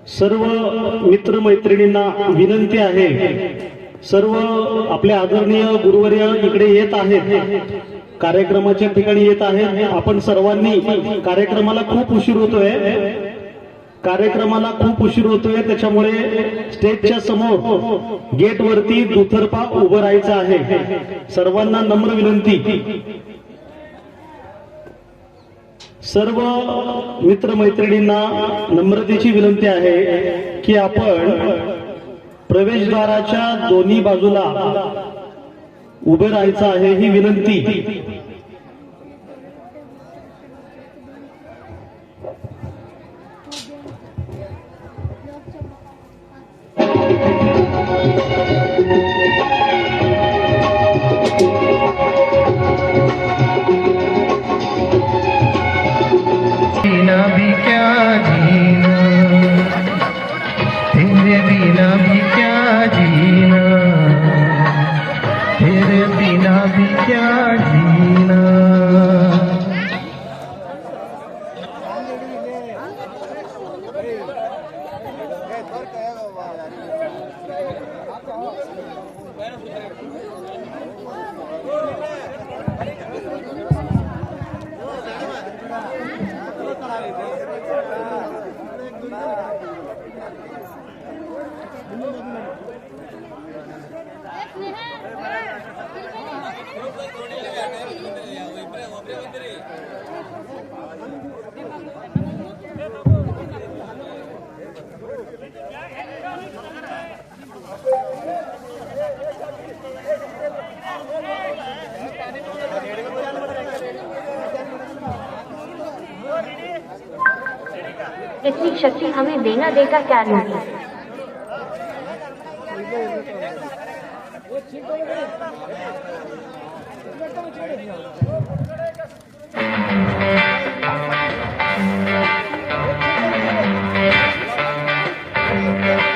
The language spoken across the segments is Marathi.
सर्व मित्रमैत्रिणींना विनंती आहे, सर्व आपले आदरणीय गुरुवर्य इकडे येत आहेत, कार्यक्रमाच्या ठिकाणी येत आहेत. आपण सर्वांनी कार्यक्रमाला खूप उशीर होतोय, त्याच्यामुळे स्टेजच्या समोर गेट वरती दुतर्फा उभं राहायचं आहे. सर्वांना नम्र विनंती, सर्व मित्रमैत्रिणींना नम्रतेची विनंती आहे की आपण प्रवेशद्वाराच्या दोन्ही बाजूला उभे राहायचं आहे, ही विनंती. बिना भी क्या जीना, तेरे बिना भी क्या जीना, तेरे बिना भी क्या जीना. इतनी शक्ति हमें देना देगा क्या नहीं.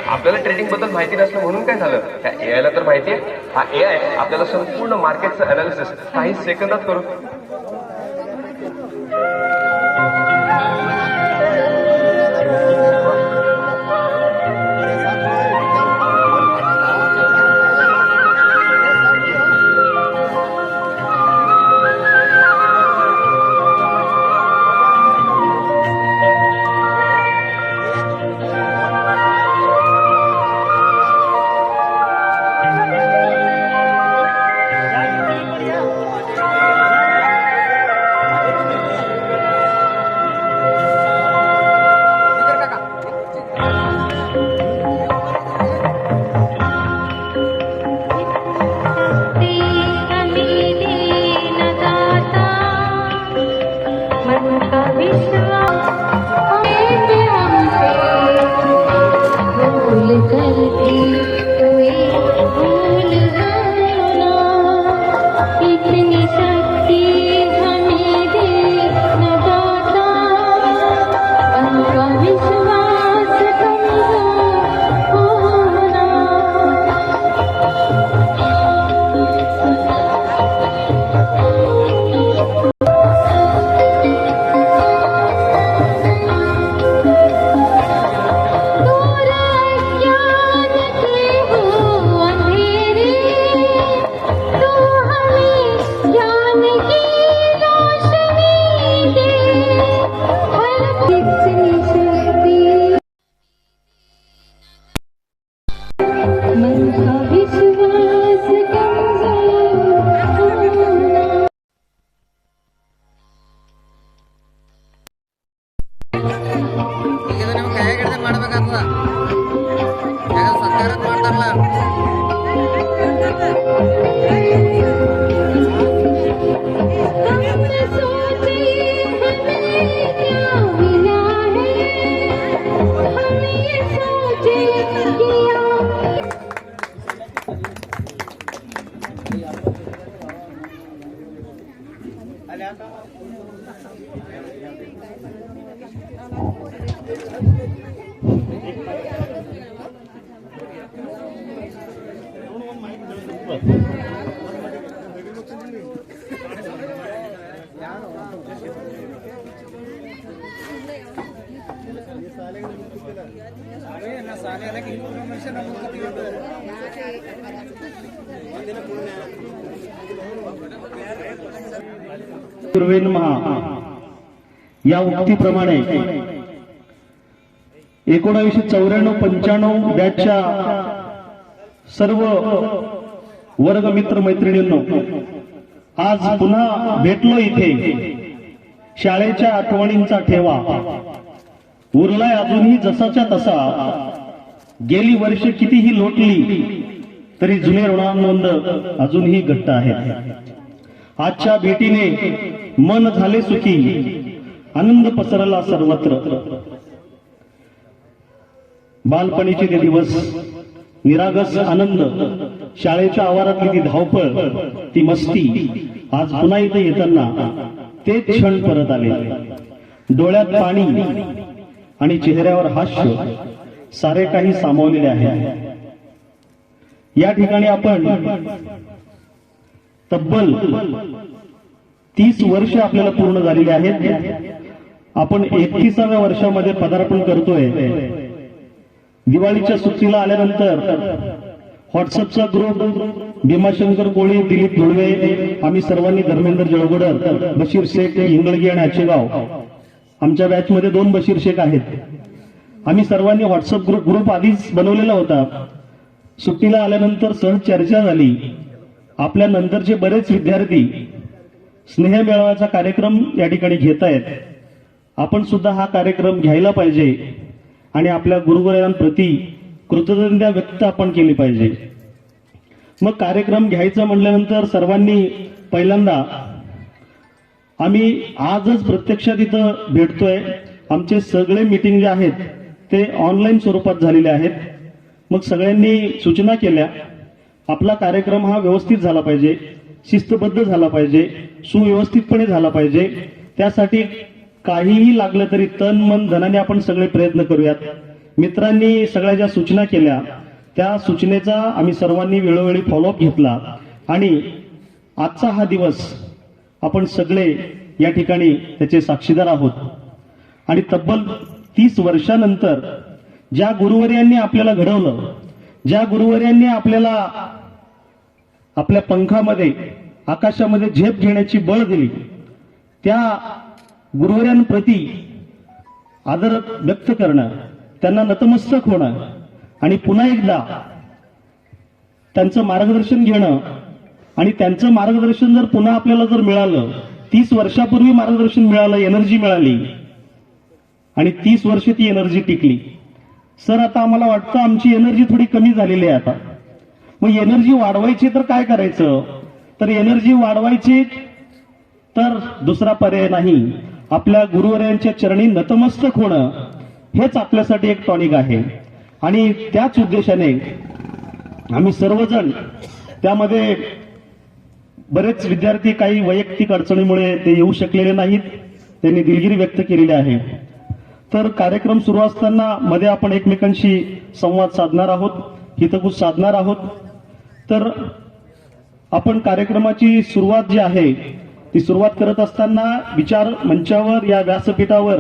आपल्याला ट्रेडिंग बद्दल माहिती नसलं म्हणून काय झालं, त्या एआय ला तर माहिती आहे. हा एआय आपल्याला संपूर्ण मार्केटचं अनालिसिस काही सेकंदात करू. पूर्वेन महा या उक्तीप्रमाणे 1994-95 बॅचच्या सर्व वर्ग मित्र मैत्रिणींनो, आज पुन्हा भेटलो इथे. शाळेच्या आठवणींचा ठेवा उरलाय अजूनही जसाच्या तसा. गेली वर्ष कितीही लोटली तरी जुने ऋणानुबंध अजूनही घट्ट आहेत. आजच्या भेटीने मन झाले सुखी, आनंद पसरला सर्वत्र. बालपणीचे ते दिवस, निरागस आनंद, शाळेच्या आवारातली ती धावपळ, ती मस्ती, आज पुन्हा इथे येताना ते क्षण परत आले. डोळ्यात पाणी आणि चेहऱ्यावर हास्य सारे काही सामावलेले आहे. या ठिकाणी आपण तब्बल 30 वर्ष आपल्याला पूर्ण झालेली आहेत. आपण 31व्या वर्षामध्ये पदार्पण करतोय. दिवाळीच्या सुट्टीला आल्यानंतर व्हॉट्सअपचा ग्रुप भीमाशंकर कोळी, दिलीप धुळवे, आम्ही सर्वांनी, धर्मेंद्र जळगोडर, बशीर शेख, इंगळगी आणि आचेगाव, आमच्या बॅचमध्ये 2 बशीर शेख आहेत. आम्ही सर्वांनी व्हॉट्सअप ग्रुप आधीच बनवलेला होता. सुट्टीला आल्यानंतर सहज चर्चा झाली. आपल्या नंतरचे बरेच विद्यार्थी स्नेह मेळाव्याचा कार्यक्रम या ठिकाणी घेत आहेत. आपण सुद्धा हा कार्यक्रम घ्यायला पाहिजे आणि आपल्या गुरुवर्यांप्रती कृतज्ञता व्यक्त आपण केली पाहिजे. मग कार्यक्रम घ्यायचं म्हटल्यानंतर सर्वांनी पहिल्यांदा आम्ही आजच प्रत्यक्षात इथं भेटतोय. आमचे सगळे मीटिंग जे आहेत ते ऑनलाईन स्वरूपात झालेले आहेत. मग सगळ्यांनी सूचना केल्या, आपला कार्यक्रम हा व्यवस्थित झाला पाहिजे, शिस्तबद्ध झाला पाहिजे, सुव्यवस्थितपणे झाला पाहिजे. त्यासाठी काहीही लागलं तरी तन मन धनाने आपण सगळे प्रयत्न करूयात. मित्रांनी सगळ्या ज्या सूचना केल्या त्या सूचनेचा आम्ही सर्वांनी वेळोवेळी फॉलोअप घेतला आणि आजचा हा दिवस आपण सगळे या ठिकाणी त्याचे साक्षीदार आहोत. आणि तब्बल 30 वर्षानंतर ज्या गुरुवर्यांनी आपल्याला घडवलं, ज्या गुरुवर्यांनी आपल्याला आपल्या पंखामध्ये, आकाशामध्ये झेप घेण्याची बळ दिली, त्या गुरुवर्यांप्रती आदर व्यक्त करणं, त्यांना नतमस्तक होणं आणि पुन्हा एकदा त्यांचं मार्गदर्शन घेणं. आणि त्यांचं मार्गदर्शन जर पुन्हा आपल्याला जर मिळालं, 30 वर्षापूर्वी मार्गदर्शन मिळालं, एनर्जी मिळाली आणि 30 वर्ष ती एनर्जी टिकली. सर, आता आम्हाला वाटतं आमची एनर्जी थोडी कमी झालेली आहे आता. मग एनर्जी वाढवायची तर काय करायचं? तर एनर्जी वाढवायची तर दुसरा पर्याय नाही, आपल्या गुरुवर्यांच्या चरणी नतमस्तक होणं हेच आपल्यासाठी एक टॉनिक आहे. आणि त्याच उद्देशाने आम्ही सर्वजण, त्यामध्ये बरेच विद्यार्थी काही वैयक्तिक अडचणीमुळे ते येऊ शकलेले नाहीत, त्यांनी दिलगिरी व्यक्त केलेली आहे. तर कार्यक्रम सुरू असताना मध्ये आपण एकमेकांशी संवाद साधणार आहोत, हितगुज साधणार आहोत. तर आपण कार्यक्रमाची सुरुवात जी आहे ती सुरुवात करत असताना विचार मंचावर, या व्यासपीठावर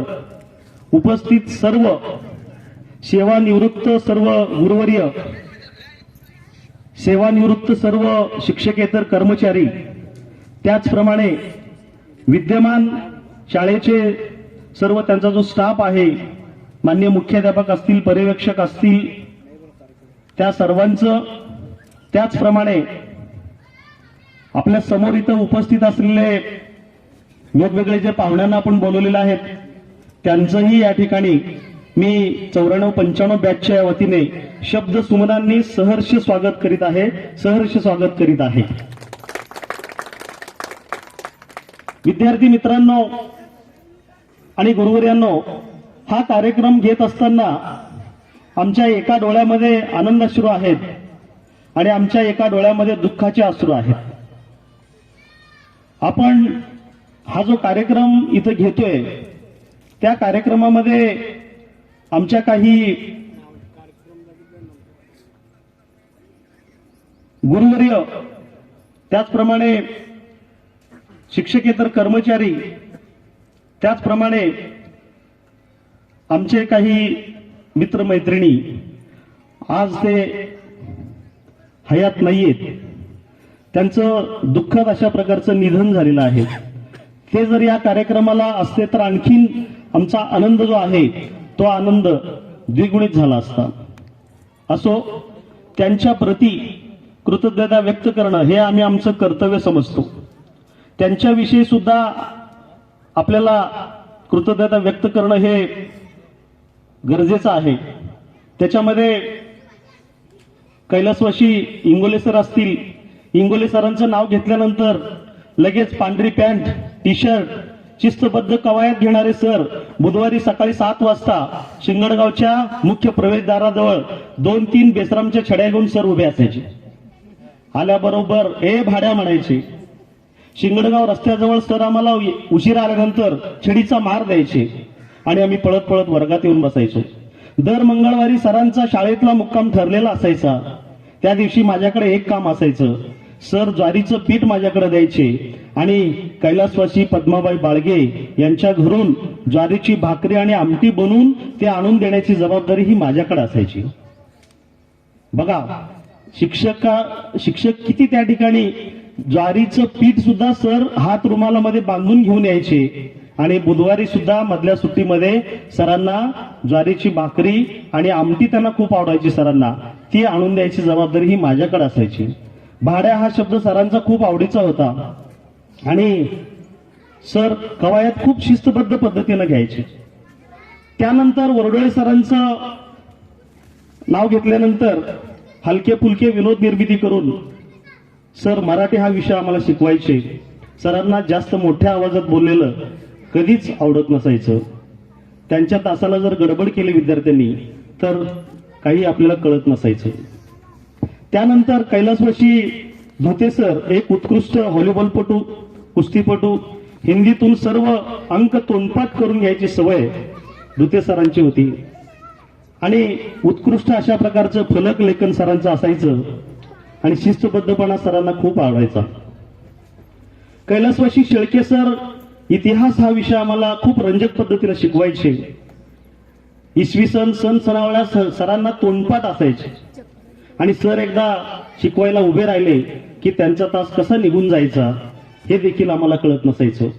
उपस्थित सर्व सेवानिवृत्त सर्व गुरुवर्य, सेवानिवृत्त सर्व शिक्षकेतर कर्मचारी, त्याचप्रमाणे विद्यमान शाळेचे सर्व त्यांचा जो स्टाफ आहे, माननीय मुख्याध्यापक असतील, पर्यवेक्षक असतील, त्या सर्वांचं, त्याचप्रमाणे आपल्या समोर इथं उपस्थित असलेले वेगवेगळे जे पाहुण्यांना आपण बोलवलेले आहेत त्यांचंही या ठिकाणी मी 94-95 बॅचच्या वतीने शब्द सुमनांनी सहर्ष स्वागत करीत आहे, सहर्ष स्वागत करीत आहे. विद्यार्थी मित्रांनो आणि गुरुवर्यांनो, हा कार्यक्रम घेत असताना आमच्या एका डोळ्यामध्ये आनंद अश्रू आहेत आणि आमच्या एका डोळ्यामध्ये दुःखाचे अश्रू आहेत. आपण हा जो कार्यक्रम इथं घेतोय त्या कार्यक्रमामध्ये आमच्या काही गुरुवर्य, त्याचप्रमाणे शिक्षकेतर कर्मचारी, त्याचप्रमाणे आमचे काही मित्रमैत्रिणी आज ते हयात नाहीयेत. त्यांचं दुःखद अशा प्रकारचं निधन झालेलं आहे. ते जर या कार्यक्रमाला असते तर आणखीन आमचा आनंद जो आहे तो आनंद द्विगुणित झाला असता. असो, त्यांच्या प्रती कृतज्ञता व्यक्त करणं हे आम्ही आमचं कर्तव्य समजतो. त्यांच्याविषयी सुद्धा आपल्याला कृतज्ञता व्यक्त करणं हे गरजेचं आहे. त्याच्यामध्ये कैलासवासी इंगोले सर असतील. इंगोले सरांचं नाव घेतल्यानंतर लगेच पांढरी पॅन्ट, टी शर्ट, शिस्तबद्ध कवायत घेणारे सर बुधवारी सकाळी 7 वाजता शिंगडगावच्या मुख्य प्रवेशद्वाराजवळ 2-3 बेसरामच्या छड्या घेऊन सर उभे असायचे. आल्याबरोबर भाड्या म्हणायचे. शिंगडगाव रस्त्याजवळ सर आम्हाला उशिरा आल्यानंतर छडीचा मार द्यायचे आणि आम्ही पळत पळत वर्गात येऊन बसायचो. दर मंगळवारी सरांचा शाळेतला मुक्काम ठरलेला असायचा. त्या दिवशी माझ्याकडे एक काम असायचं. सर ज्वारीचं पीठ माझ्याकडे द्यायचे आणि कैलासवासी पद्माबाई बाळगे यांच्या घरून ज्वारीची भाकरी आणि आमटी बनवून ते आणून देण्याची जबाबदारी ही माझ्याकडे असायची. बघा, शिक्षक किती त्या ठिकाणी ज्वारीचं पीठ सुद्धा सर हात रुमालामध्ये बांधून घेऊन यायचे आणि बुधवारी सुद्धा मधल्या सुट्टीमध्ये सरांना ज्वारीची भाकरी आणि आमटी त्यांना खूप आवडायची. सरांना ती आणून द्यायची जबाबदारी ही माझ्याकडे असायची. भाड्या हा शब्द सरांचा खूप आवडीचा होता आणि सर कवायत खूप शिस्तबद्ध पद्धतीनं घ्यायचे. त्यानंतर वरडोळे सरांचं नाव घेतल्यानंतर हलके फुलके विनोद निर्मिती करून सर मराठी हा विषय आम्हाला शिकवायचे. सरांना जास्त मोठ्या आवाजात बोललेलं कधीच आवडत नसायचं. त्यांच्या तासाला जर गडबड केली विद्यार्थ्यांनी तर काही आपल्याला कळत नसायचं. त्यानंतर कैलासवासी धोते सर एक उत्कृष्ट व्हॉलीबॉलपटू, कुस्तीपटू, हिंदीतून सर्व अंक तोंडपाठ करून घ्यायची सवय धोते सरांची होती आणि उत्कृष्ट अशा प्रकारचं फलक लेखन सरांचं असायचं आणि शिस्तबद्धपणा सरांना खूप आवडायचा. कैलासवासी शेळके सर इतिहास हा विषय आम्हाला खूप रंजक पद्धतीने शिकवायचे. इसवी सन सणावळ्या सरांना तोंडपाठ असायचे आणि सर एकदा शिकवायला उभे राहिले की त्यांचा तास कसा निघून जायचा हे देखील आम्हाला कळत नसायचं.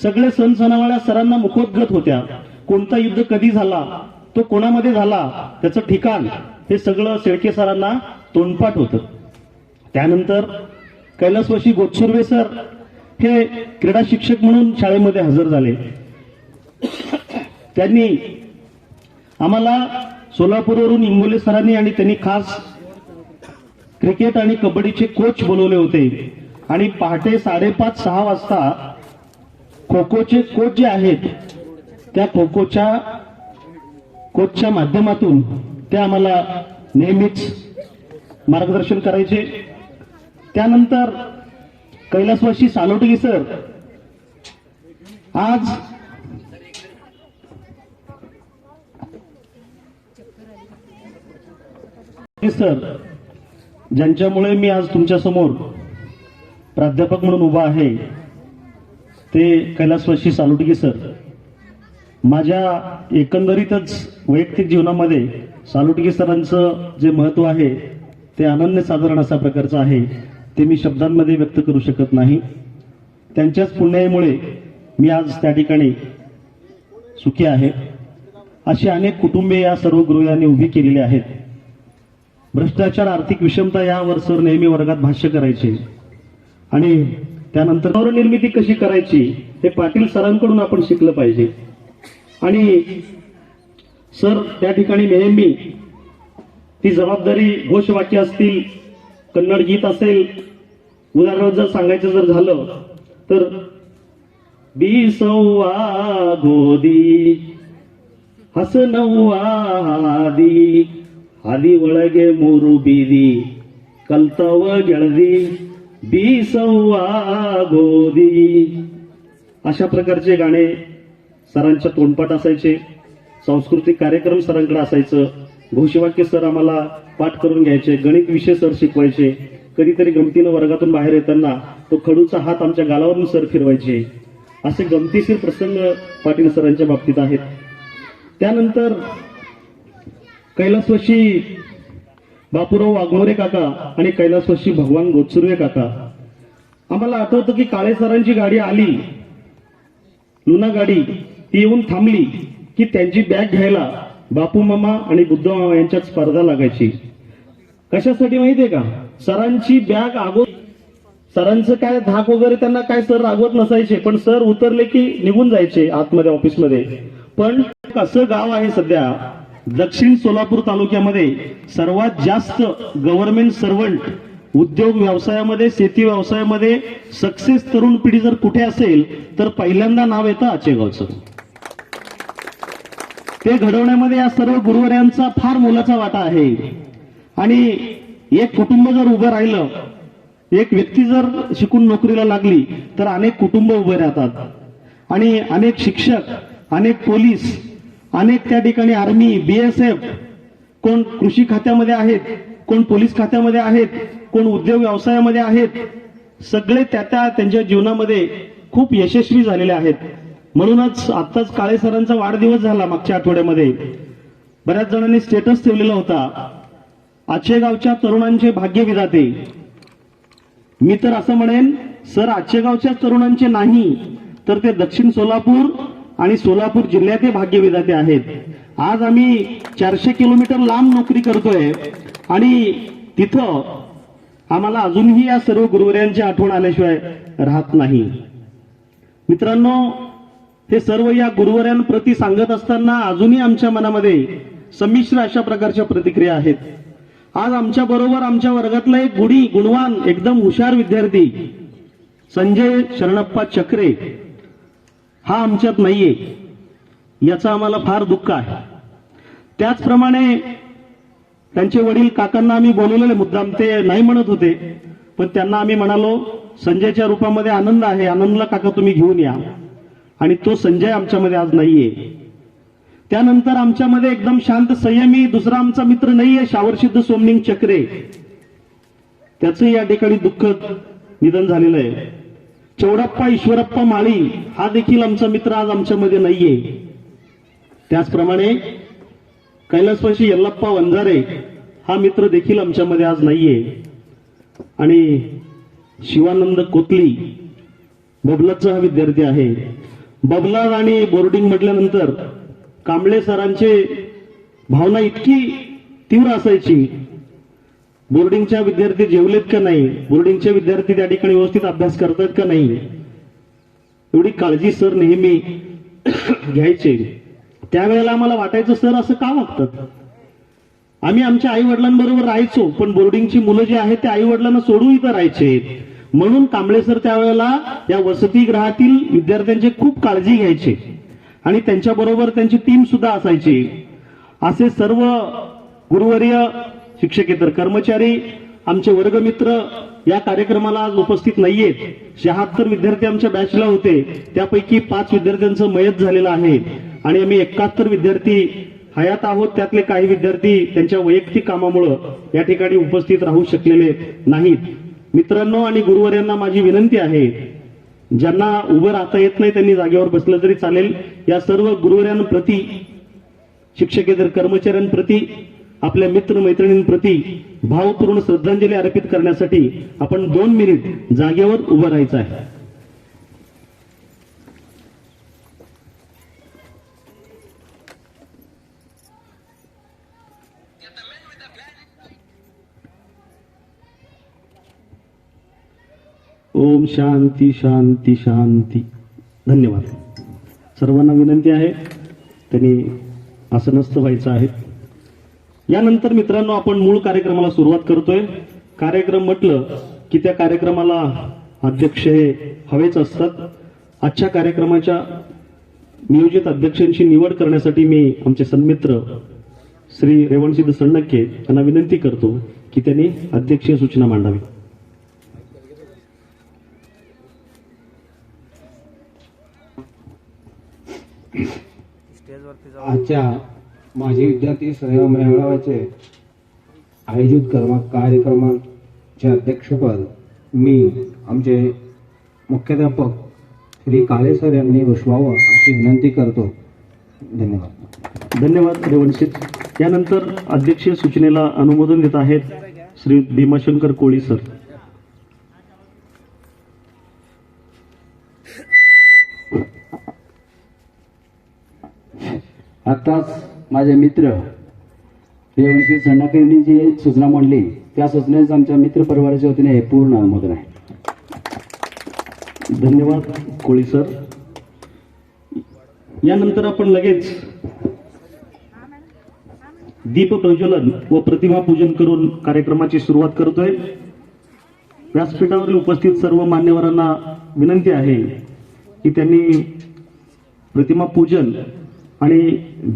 सगळे सणावळ्या सरांना मुखोद्गत होत्या. कोणता युद्ध कधी झाला, तो कोणामध्ये झाला, त्याचं ठिकाण हे सगळं शेळके सरांना तोंडपाठ होतं. त्यानंतर कैलासवासी गोटसुर्वे सर हे क्रीडा शिक्षक म्हणून शाळेमध्ये हजर झाले. त्यांनी आम्हाला सोलापूरवरून इंगोले सरांनी आणि त्यांनी खास क्रिकेट आणि कबड्डीचे कोच बोलवले होते आणि पहाटे 5:30-6 वाजता खो खोचे कोच जे आहेत त्या खो खोच्या कोचच्या माध्यमातून ते आम्हाला नेहमीच मार्गदर्शन करायचे. त्यानंतर कैलासवासी सालोटगी सर आज सर ज्यांच्यामुळे मी आज तुमच्या समोर प्राध्यापक म्हणून उभा आहे ते कैलासवासी सालोटगी सर. माझ्या एकंदरीतच वैयक्तिक जीवनामध्ये सालोटगी सरांचं जे महत्व आहे ते अनन्यसाधारण अशा प्रकारचं आहे. ते मी शब्दांमध्ये व्यक्त करू शकत नाही. त्यांच्याच पुण्यामुळे मी आज त्या ठिकाणी सुखी आहे. अशी अनेक कुटुंबे या सर्व गृहांनी उभी केलेली आहेत. भ्रष्टाचार, आर्थिक विषमता यावर सर नेहमी वर्गात भाष्य करायचे आणि त्यानंतर नवनिर्मिती कशी करायची हे पाटील सरांकडून आपण शिकलं पाहिजे. आणि सर त्या ठिकाणी नेहमी ती जबाबदारी घोषवाक्य असतील, कन्नड गीत असेल, उदाहरणार्थ जर सांगायचं जर झालं तर बीसवा गोदी हसनवा हादी हादी ಒಳಗೆ ಮೂರು ಬೀದಿ ಕಲ್ತವ ಗೆಳದಿ बीसवा गोदी अशा प्रकारचे गाणे सरांच्या तोंडपाठ असायचे. सांस्कृतिक कार्यक्रम सरांकडे असायचं. घोषवाक्य सर आम्हाला पाठ करून घ्यायचे, गणित विषय सर शिकवायचे, कधीतरी गमतीनं वर्गातून बाहेर येताना तो खडूचा हात आमच्या गालावरून सर फिरवायचे. असे गमतीशीर प्रसंग पाटील सरांच्या बाबतीत आहेत. त्यानंतर कैलासवासी बापूराव वाघमोरे काका आणि कैलासवासी भगवान गोचुर्वे काका. आम्हाला आठवतं की काळे सरांची गाडी आली, लुना गाडी, ती येऊन थांबली की त्यांची बॅग घ्यायला बापू मामा आणि बुद्ध मामा यांच्यात स्पर्धा लागायची. कशासाठी माहितीये का? सरांची बॅग सरांचं काय धाक वगैरे त्यांना काय सर रागवत नसायचे, पण सर उतरले की निघून जायचे आतमध्ये ऑफिसमध्ये. पण असं गाव आहे सध्या दक्षिण सोलापूर तालुक्यामध्ये सर्वात जास्त गव्हर्नमेंट सर्वंट उद्योग व्यवसायामध्ये, शेती व्यवसायामध्ये सक्सेस तरुण पिढी जर कुठे असेल तर पहिल्यांदा नाव येतं आचेगावचं. ते घडवण्यामध्ये या सर्व गुरुवर्यांचा फार मोलाचा वाटा आहे. आणि एक कुटुंब जर उभं राहिलं, एक व्यक्ती जर शिकून नोकरीला लागली तर अनेक कुटुंब उभे राहतात. आणि अनेक शिक्षक, अनेक पोलीस, अनेक त्या ठिकाणी आर्मी, BSF, कोण कृषी खात्यामध्ये आहेत, कोण पोलीस खात्यामध्ये आहेत, कोण उद्योग व्यवसायामध्ये आहेत, सगळे त्यांच्या जीवनामध्ये खूप यशस्वी झालेले आहेत. म्हणूनच आत्ताच काळे सरांचा वाढदिवस झाला मागच्या आठवड्यामध्ये. बऱ्याच जणांनी स्टेटस ठेवलेला होता, आचेगावच्या तरुणांचे भाग्य विधाते. मी तर असं म्हणेन, सर आचेगावच्या तरुणांचे नाही तर ते दक्षिण सोलापूर आणि सोलापूर जिल्ह्याचे भाग्य विधाते आहेत. आज आम्ही 400 किलोमीटर लांब नोकरी करतोय आणि तिथं आम्हाला अजूनही या सर्व गुरुवर्यांची आठवण आल्याशिवाय राहत नाही. मित्रांनो, हे सर्व या गुरुवर्यांप्रती सांगत असताना अजूनही आमच्या मनामध्ये संमिश्र अशा प्रकारच्या प्रतिक्रिया आहेत. आज आमच्या बरोबर आमच्या वर्गातला एक गुणवान एकदम हुशार विद्यार्थी संजय शरणप्पा चक्रे हा आमच्यात नाहीये, याचं आम्हाला फार दुःख आहे. त्याचप्रमाणे त्यांचे वडील काकांना आम्ही बोलवलेले, मुद्दाम ते नाही म्हणत होते, पण त्यांना आम्ही म्हणालो संजयच्या रूपामध्ये आनंद आहे, आनंदला काका तुम्ही घेऊन या. आणि तो संजय आमच्यामध्ये आज नाहीये. त्यानंतर आमच्यामध्ये एकदम शांत संयमी दुसरा आमचा मित्र नाहीये, शावरसिद्ध सोमनिंग चक्रे, त्याचं या ठिकाणी दुःखद निधन झालेलं आहे. चौडप्पा ईश्वरप्पा माळी हा देखील आमचा मित्र आज आमच्यामध्ये नाहीये. त्याचप्रमाणे कैलासवासी यल्लप्पा वंजारे हा मित्र देखील आमच्यामध्ये आज नाहीये. आणि शिवानंद कोतली बबलाचा हा विद्यार्थी आहे. बबला आणि बोर्डिंग म्हटल्यानंतर कांबळे सरांचे भावना इतकी तीव्र असायची, बोर्डिंगच्या विद्यार्थी जेवलेत का नाही, बोर्डिंगचे विद्यार्थी त्या ठिकाणी व्यवस्थित अभ्यास करतात का नाही, एवढी काळजी सर नेहमी घ्यायचे. त्यावेळेला आम्हाला वाटायचं सर असं का वागतात. आम्ही आमच्या आई वडिलांबरोबर राहायचो, पण बोर्डिंगची मुलं जी आहेत ते आई वडिलांना सोडून इथं राहायचे. म्हणून कांबळे सर त्यावेळेला या वसतिगृहातील विद्यार्थ्यांची खूप काळजी घ्यायचे आणि त्यांच्याबरोबर त्यांची टीम सुद्धा असायची. असे सर्व गुरुवर्य, शिक्षकेतर कर्मचारी, आमचे वर्गमित्र या कार्यक्रमाला आज उपस्थित नाहीयेत. 76 विद्यार्थी आमच्या बॅचला होते, त्यापैकी 5 विद्यार्थ्यांचं मयत झालेलं आहे आणि आम्ही 71 विद्यार्थी हयात आहोत. त्यातले काही विद्यार्थी त्यांच्या वैयक्तिक कामामुळे या ठिकाणी उपस्थित राहू शकलेले नाहीत. मित्रांनो आणि गुरुवर्यांना माझी विनंती आहे, ज्यांना उभं राहता येत नाही त्यांनी जागेवर बसलं तरी चालेल. या सर्व गुरुवर्यांप्रती, शिक्षकेतर कर्मचाऱ्यांप्रती, आपल्या मित्रमैत्रिणींप्रती भावपूर्ण श्रद्धांजली अर्पित करण्यासाठी आपण 2 मिनिट जागेवर उभं राहायचं आहे. ओम शांती शांती शांती. धन्यवाद. सर्वांना विनंती आहे त्यांनी आसनस्थ व्हायचं आहे. यानंतर मित्रांनो आपण मूळ कार्यक्रमाला सुरुवात करतोय. कार्यक्रम म्हटलं की त्या कार्यक्रमाला अध्यक्ष हे हवेच असतात. आजच्या कार्यक्रमाच्या नियोजित अध्यक्षांची निवड करण्यासाठी मी आमचे सन्मित्र श्री रेवणसिद्ध सणक्के यांना विनंती करतो की त्यांनी अध्यक्षीय सूचना मांडावी. आजच्या माजी विद्यार्थी सहयोग मेळाव्याचे आयोजित कार्यक्रमाचे अध्यक्षपद मी आमचे मुख्याध्यापक श्री काळे सर यांनी भूषवावं अशी विनंती करतो. धन्यवाद. धन्यवाद रेवणसिंग. यानंतर अध्यक्षीय सूचनेला अनुमोदन देत आहेत श्री भीमाशंकर कोळी सर. आत्ताच माझे मित्र रेवणसिंग संडाकेंनी जी सूचना मांडली त्या सूचनेस आमच्या मित्र परिवाराच्या वतीने पूर्ण अनुमोदन आहे. धन्यवाद कोळी सर. यानंतर आपण लगेच दीप प्रज्वलन व प्रतिमा पूजन करून कार्यक्रमाची सुरुवात करतोय. व्यासपीठावरील उपस्थित सर्व मान्यवरांना विनंती आहे की त्यांनी प्रतिमा पूजन आणि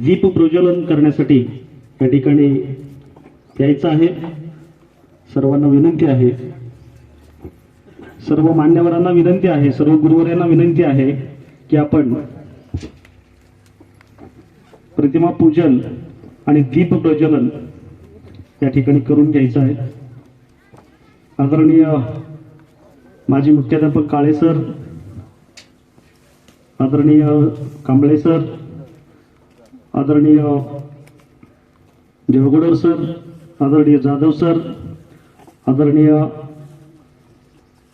दीप प्रज्वलन करण्यासाठी या ठिकाणी यायचं आहे. सर्वांना विनंती आहे, सर्व मान्यवरांना विनंती आहे, सर्व गुरुवर्यांना विनंती आहे की आपण प्रतिमा पूजन आणि दीप प्रज्वलन या ठिकाणी करून घ्यायचं आहे. आदरणीय माजी मुख्याध्यापक काळे सर, आदरणीय कांबळे सर, आदरणीय देवगडकर सर, आदरणीय जाधव सर, आदरणीय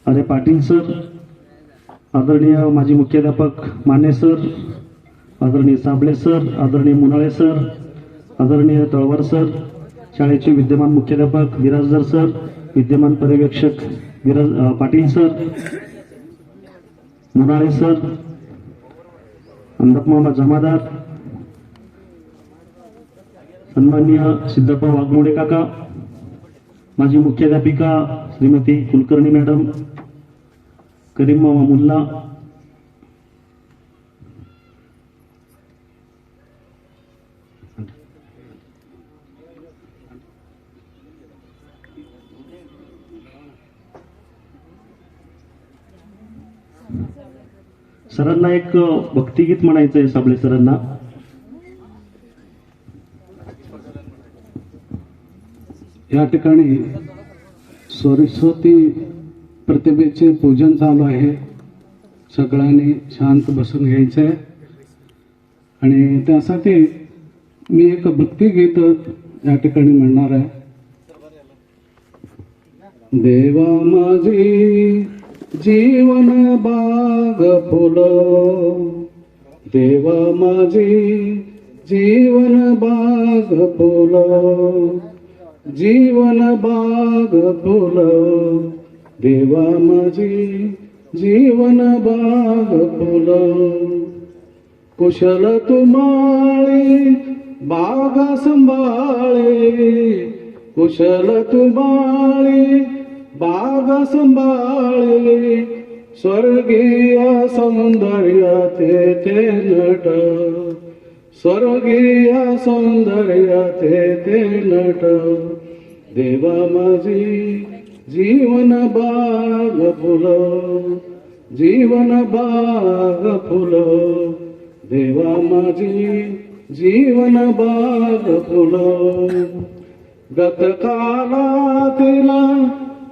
अरे पाटील सर, आदरणीय माजी मुख्याध्यापक माने सर, आदरणीय साबळे सर, आदरणीय मुनाळे सर, आदरणीय तळवार सर, शाळेचे विद्यमान मुख्याध्यापक विराजदार सर, विद्यमान पर्यवेक्षक पाटील सर, मुनाळे सर, अंदपमामा जमादार, सन्माननीय सिद्धप्पा वाघमोडे काका, माजी मुख्याध्यापिका श्रीमती कुलकर्णी मॅडम, करीम मामा मुल्ला, सरांना एक भक्तिगीत म्हणायचं आहे. साबळे सरांना या ठिकाणी सरस्वती प्रतिमेचे पूजन चालू आहे. सगळ्यांनी शांत बसून घ्यायचं आहे आणि त्यासाठी मी एक भक्तिगीत या ठिकाणी म्हणणार आहे. देवा माझी जीवन बाग फुलं, देवा माझी जीवन बाग फुलं, जीवन बाग फुलं, देवा माझी जीवन बाग फुलं. कुशल तुम्हाळी बागा संभाळे, कुशल तुम्हाळी बागा संभाळे, स्वर्गीय सौंदर्य ते नट, स्वर्गीय सौंदर्य ते नट, देवा माझी जीवन बाग फुलं, जीवन बाग फुलं, देवा माझी जीवन बाग फुलं. गतकालातिला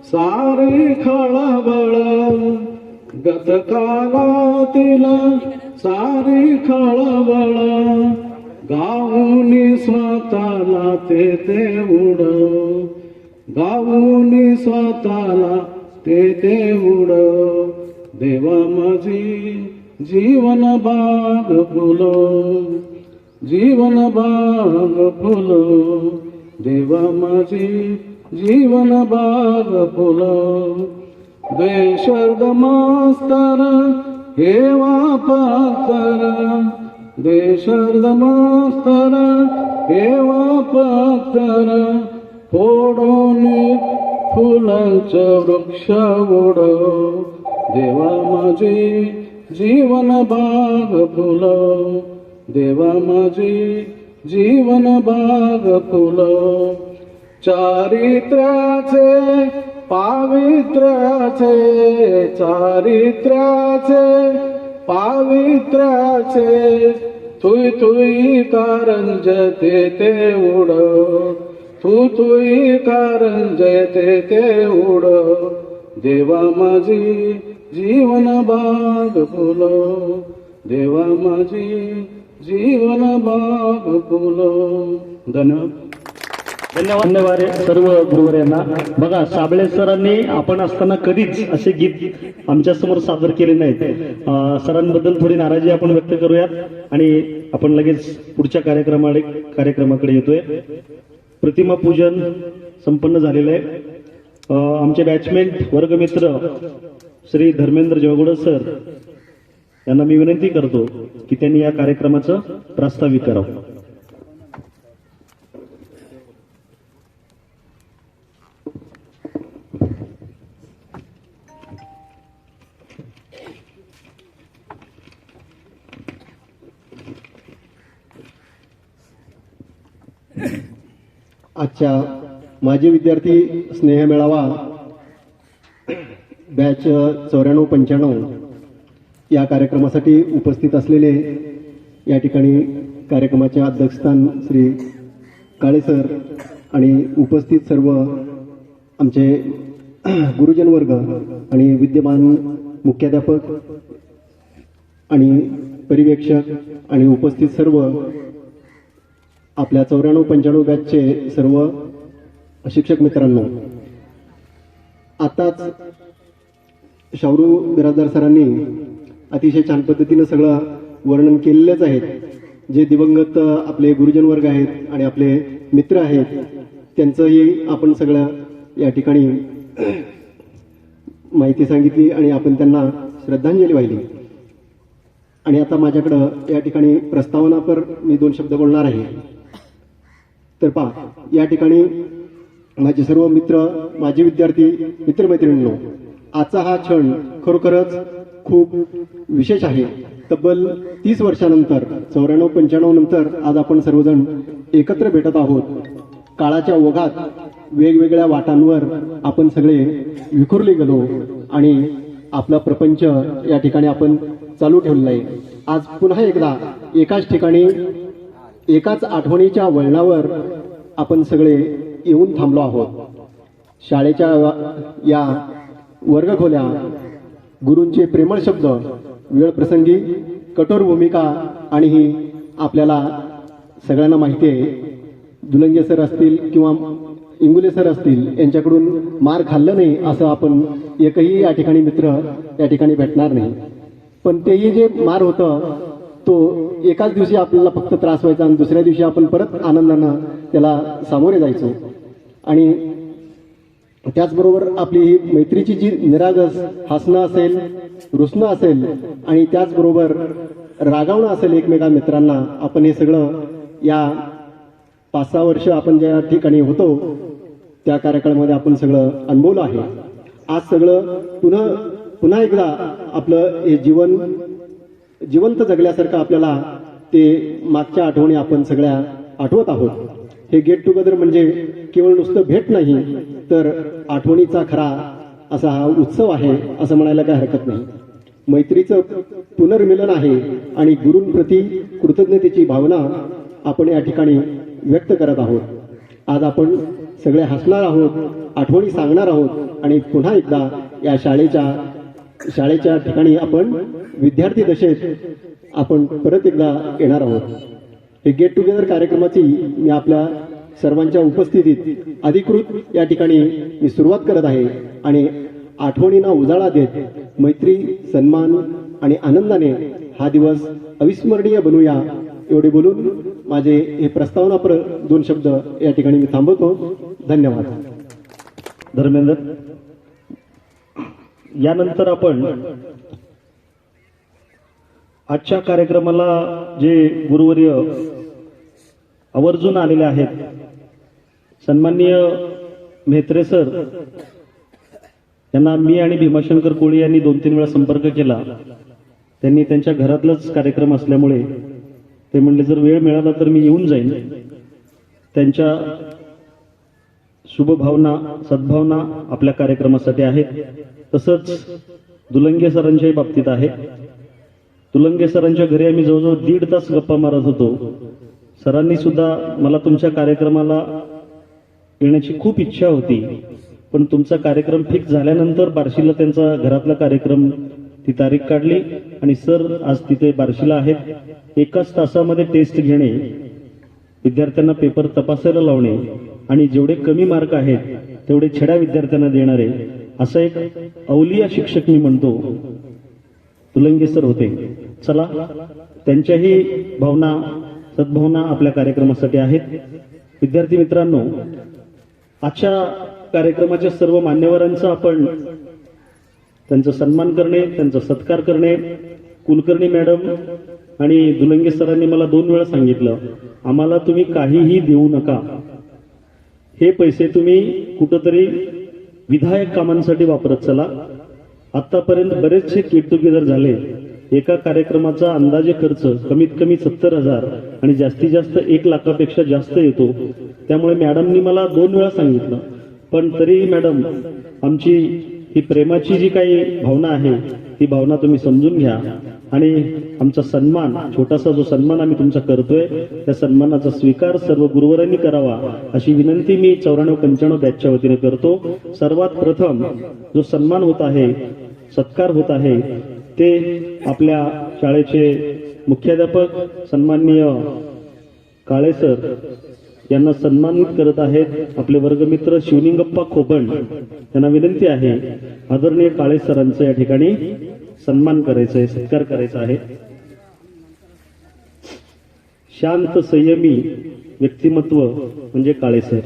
सारी खळबळ, गतकालातिला सारी खळबळ, गाऊनी स्वतःला ते उड, गाऊनी स्वतःला ते उड, देवा माझी जीवन बाग फुलं, जीवन बाग फुलं, देवा माझी जीवन बाग फुलं. बेशर्द मास्तर हेवा पातर, बेशर्द मास्तर हेवा पातर, फोडून फुलांचं वृक्ष उड, देवा माझी जीवन बाग फुलं, देवा माझी जीवन बाग फुलं. चारित्र्याचे पावित्र्याचे, चारित्र्याचे पावित्र्याचे, थुई थुई कारंजते ते उड थू थुई कारंजते ते उड देवा माझी जीवन बाग फुल देवा माझी जीवन बाग फुल. धन्यवाद. धन्यवाद सर्व गुरुवर्यांना. बघा, साबळे सरांनी आपण असताना कधीच असे गीत आमच्या समोर सादर केले नाहीत. सरांबद्दल थोडी नाराजी आपण व्यक्त करूयात आणि आपण लगेच पुढच्या कार्यक्रमाकडे येतोय. प्रतिमा पूजन संपन्न झालेलं आहे. आमचे बॅचमेट वर्गमित्र श्री धर्मेंद्र जवगुडे सर यांना मी विनंती करतो की त्यांनी या कार्यक्रमाचं प्रास्ताविक करावं. आजच्या माजी विद्यार्थी स्नेह मेळावा बॅच 94-95 या कार्यक्रमासाठी उपस्थित असलेले या ठिकाणी कार्यक्रमाचे अध्यक्षस्थान श्री काळे सर आणि उपस्थित सर्व आमचे गुरुजन वर्ग आणि विद्यमान मुख्याध्यापक आणि परिवेक्षक आणि उपस्थित सर्व आपल्या 94-95 बॅचचे सर्व शिक्षक मित्रांनो, आताच शावरू बिराजदार सरांनी अतिशय छान पद्धतीनं सगळं वर्णन केलेलंच आहे. जे दिवंगत आपले गुरुजन वर्ग आहेत आणि आपले मित्र आहेत त्यांचंही आपण सगळं या ठिकाणी माहिती सांगितली आणि आपण त्यांना श्रद्धांजली वाहिली. आणि आता माझ्याकडं या ठिकाणी प्रस्तावनापर मी 2 शब्द बोलणार आहे. तर पहा, या ठिकाणी माझे सर्व मित्र, माजी विद्यार्थी, मित्रमैत्रिणींनो, आजचा हा क्षण खरोखरच खूप विशेष आहे. तब्बल 30 वर्षानंतर 94-95 नंतर आज आपण सर्वजण एकत्र भेटत आहोत. काळाच्या ओघात वेगवेगळ्या वाटांवर आपण सगळे विखुरले गेलो आणि आपला प्रपंच या ठिकाणी आपण चालू ठेवलेला आहे. आज पुन्हा एकदा एकाच ठिकाणी एकाच आठवणीच्या वळणावर आपण सगळे येऊन थांबलो आहोत. शाळेच्या या वर्गखोल्या, गुरूंचे प्रेमळ शब्द, वेळ प्रसंगी कठोर भूमिका आणि ही आपल्याला सगळ्यांना माहिती आहे. दुलंगे सर असतील किंवा इंगुले सर असतील यांच्याकडून मार खाल्लं नाही असं आपण एकही या ठिकाणी मित्र या ठिकाणी भेटणार नाही. पण तेही जे मार होतं तो एकाच दिवशी आपल्याला फक्त त्रास व्हायचा आणि दुसऱ्या दिवशी आपण परत आनंदानं त्याला सामोरे जायचो. आणि त्याचबरोबर आपली ही मैत्रीची जी निरागस हसणं असेल, रुसणं असेल आणि त्याचबरोबर रागावणं असेल एकमेका मित्रांना, आपण हे सगळं या 5-6 वर्ष आपण ज्या ठिकाणी होतो त्या कार्यक्रमामध्ये आपण सगळं अनुभवलं आहे. आज सगळं पुन्हा एकदा आपलं हे जीवन जिवंत जगल्यासारखं आपल्याला ते मागच्या आठवणी आपण सगळ्या आठवत आहोत. हे गेट टुगेदर म्हणजे केवळ नुसतं भेट नाही तर आठवणीचा खरा असा हा उत्सव आहे असं म्हणायला काही हरकत नाही. मैत्रीचं पुनर्मिलन आहे आणि गुरूंप्रती कृतज्ञतेची भावना आपण या ठिकाणी व्यक्त करत आहोत. आज आपण सगळे हसणार आहोत, आठवणी सांगणार आहोत आणि पुन्हा एकदा या शाळेच्या ठिकाणी आपण विद्यार्थी दशेत आपण परत एकदा येणार आहोत. हे गेट टुगेदर कार्यक्रमाची मी आपल्या सर्वांच्या उपस्थितीत अधिकृत या ठिकाणी मी सुरुवात करत आहे आणि आठवणींना उजाळा देत मैत्री, सन्मान आणि आनंदाने हा दिवस अविस्मरणीय बनवूया एवढे बोलून माझे हे प्रस्तावनापर 2 शब्द या ठिकाणी मी थांबवतो. धन्यवाद. धर्मेंद्र, यानंतर आपण आजच्या कार्यक्रमाला जे गुरुवर्य आवर्जून आलेले आहेत, सन्माननीय म्हेत्रे सर यांना मी आणि भीमाशंकर कोळी यांनी 2-3 वेळा संपर्क केला. त्यांनी त्यांच्या घरातलाच कार्यक्रम असल्यामुळे ते म्हणले जर वेळ मिळाला तर मी येऊन जाईन. त्यांच्या शुभभावना, सद्भावना आपल्या कार्यक्रमासाठी आहेत. तसंच दुलंगे सरांच्याही बाबतीत आहे. तुलंगे सरांच्या घरी आम्ही जवळजवळ 1.5 तास गप्पा मारत होतो. सरांनी सुद्धा मला तुमच्या कार्यक्रमाला येण्याची खूप इच्छा होती, पण तुमचा कार्यक्रम फिक्स झाल्यानंतर बार्शीला त्यांचा घरातला कार्यक्रम ती तारीख काढली आणि सर आज तिथे बार्शीला आहेत. 1 तासामध्ये टेस्ट घेणे, विद्यार्थ्यांना पेपर तपासायला लावणे आणि जेवढे कमी मार्क आहेत तेवढे छड्या विद्यार्थ्यांना देणारे असं एक अवलिया शिक्षक मी म्हणतो तुलंगे सर होते. चला, त्यांच्याही भावना सद्भावना आपल्या कार्यक्रमासाठी आहेत. विद्यार्थी मित्रांनो, आजच्या कार्यक्रमाच्या सर्व मान्यवरांचा आपण त्यांचा सन्मान करणे, त्यांचा सत्कार करणे. कुलकर्णी मॅडम आणि दुलंगे सरांनी मला 2 वेळा सांगितलं, आम्हाला तुम्ही काहीही देऊ नका, हे पैसे तुम्ही कुठंतरी विधायक कामांसाठी वापरत चला. आतापर्यंत बरेचसे गेट टुगेदर झाले. एका कार्यक्रमाचा अंदाजे खर्च कमीत कमी 70,000 आणि जास्तीत जास्त 1 लाखापेक्षा जास्त येतो. त्यामुळे मॅडमनी मला 2 वेळा सांगितलं, पण तरी मॅडम आमची ही प्रेमाची जी काही भावना आहे ती भावना तुम्ही समजून घ्या आणि आमचा सन्मान, छोटासा जो सन्मान आम्ही तुमचा करतोय त्या सन्मानाचा स्वीकार सर्व गुरुवरांनी करावा अशी विनंती मी 94-95 बॅचच्या वतीने करतो. सर्वात प्रथम जो सन्मान होत आहे, सत्कार होत आहे, ते आपल्या शाळेचे मुख्याध्यापक सन्माननीय काळे सर यांना सन्मानित करत आहेत. आपले वर्गमित्र शिवलिंगप्पा खोबण यांना विनंती आहे, आदरणीय काळे सरांचा या ठिकाणी सन्मान करायचा आहे, सत्कार करायचा आहे. शांत संयमी व्यक्तिमत्व म्हणजे काळे सर.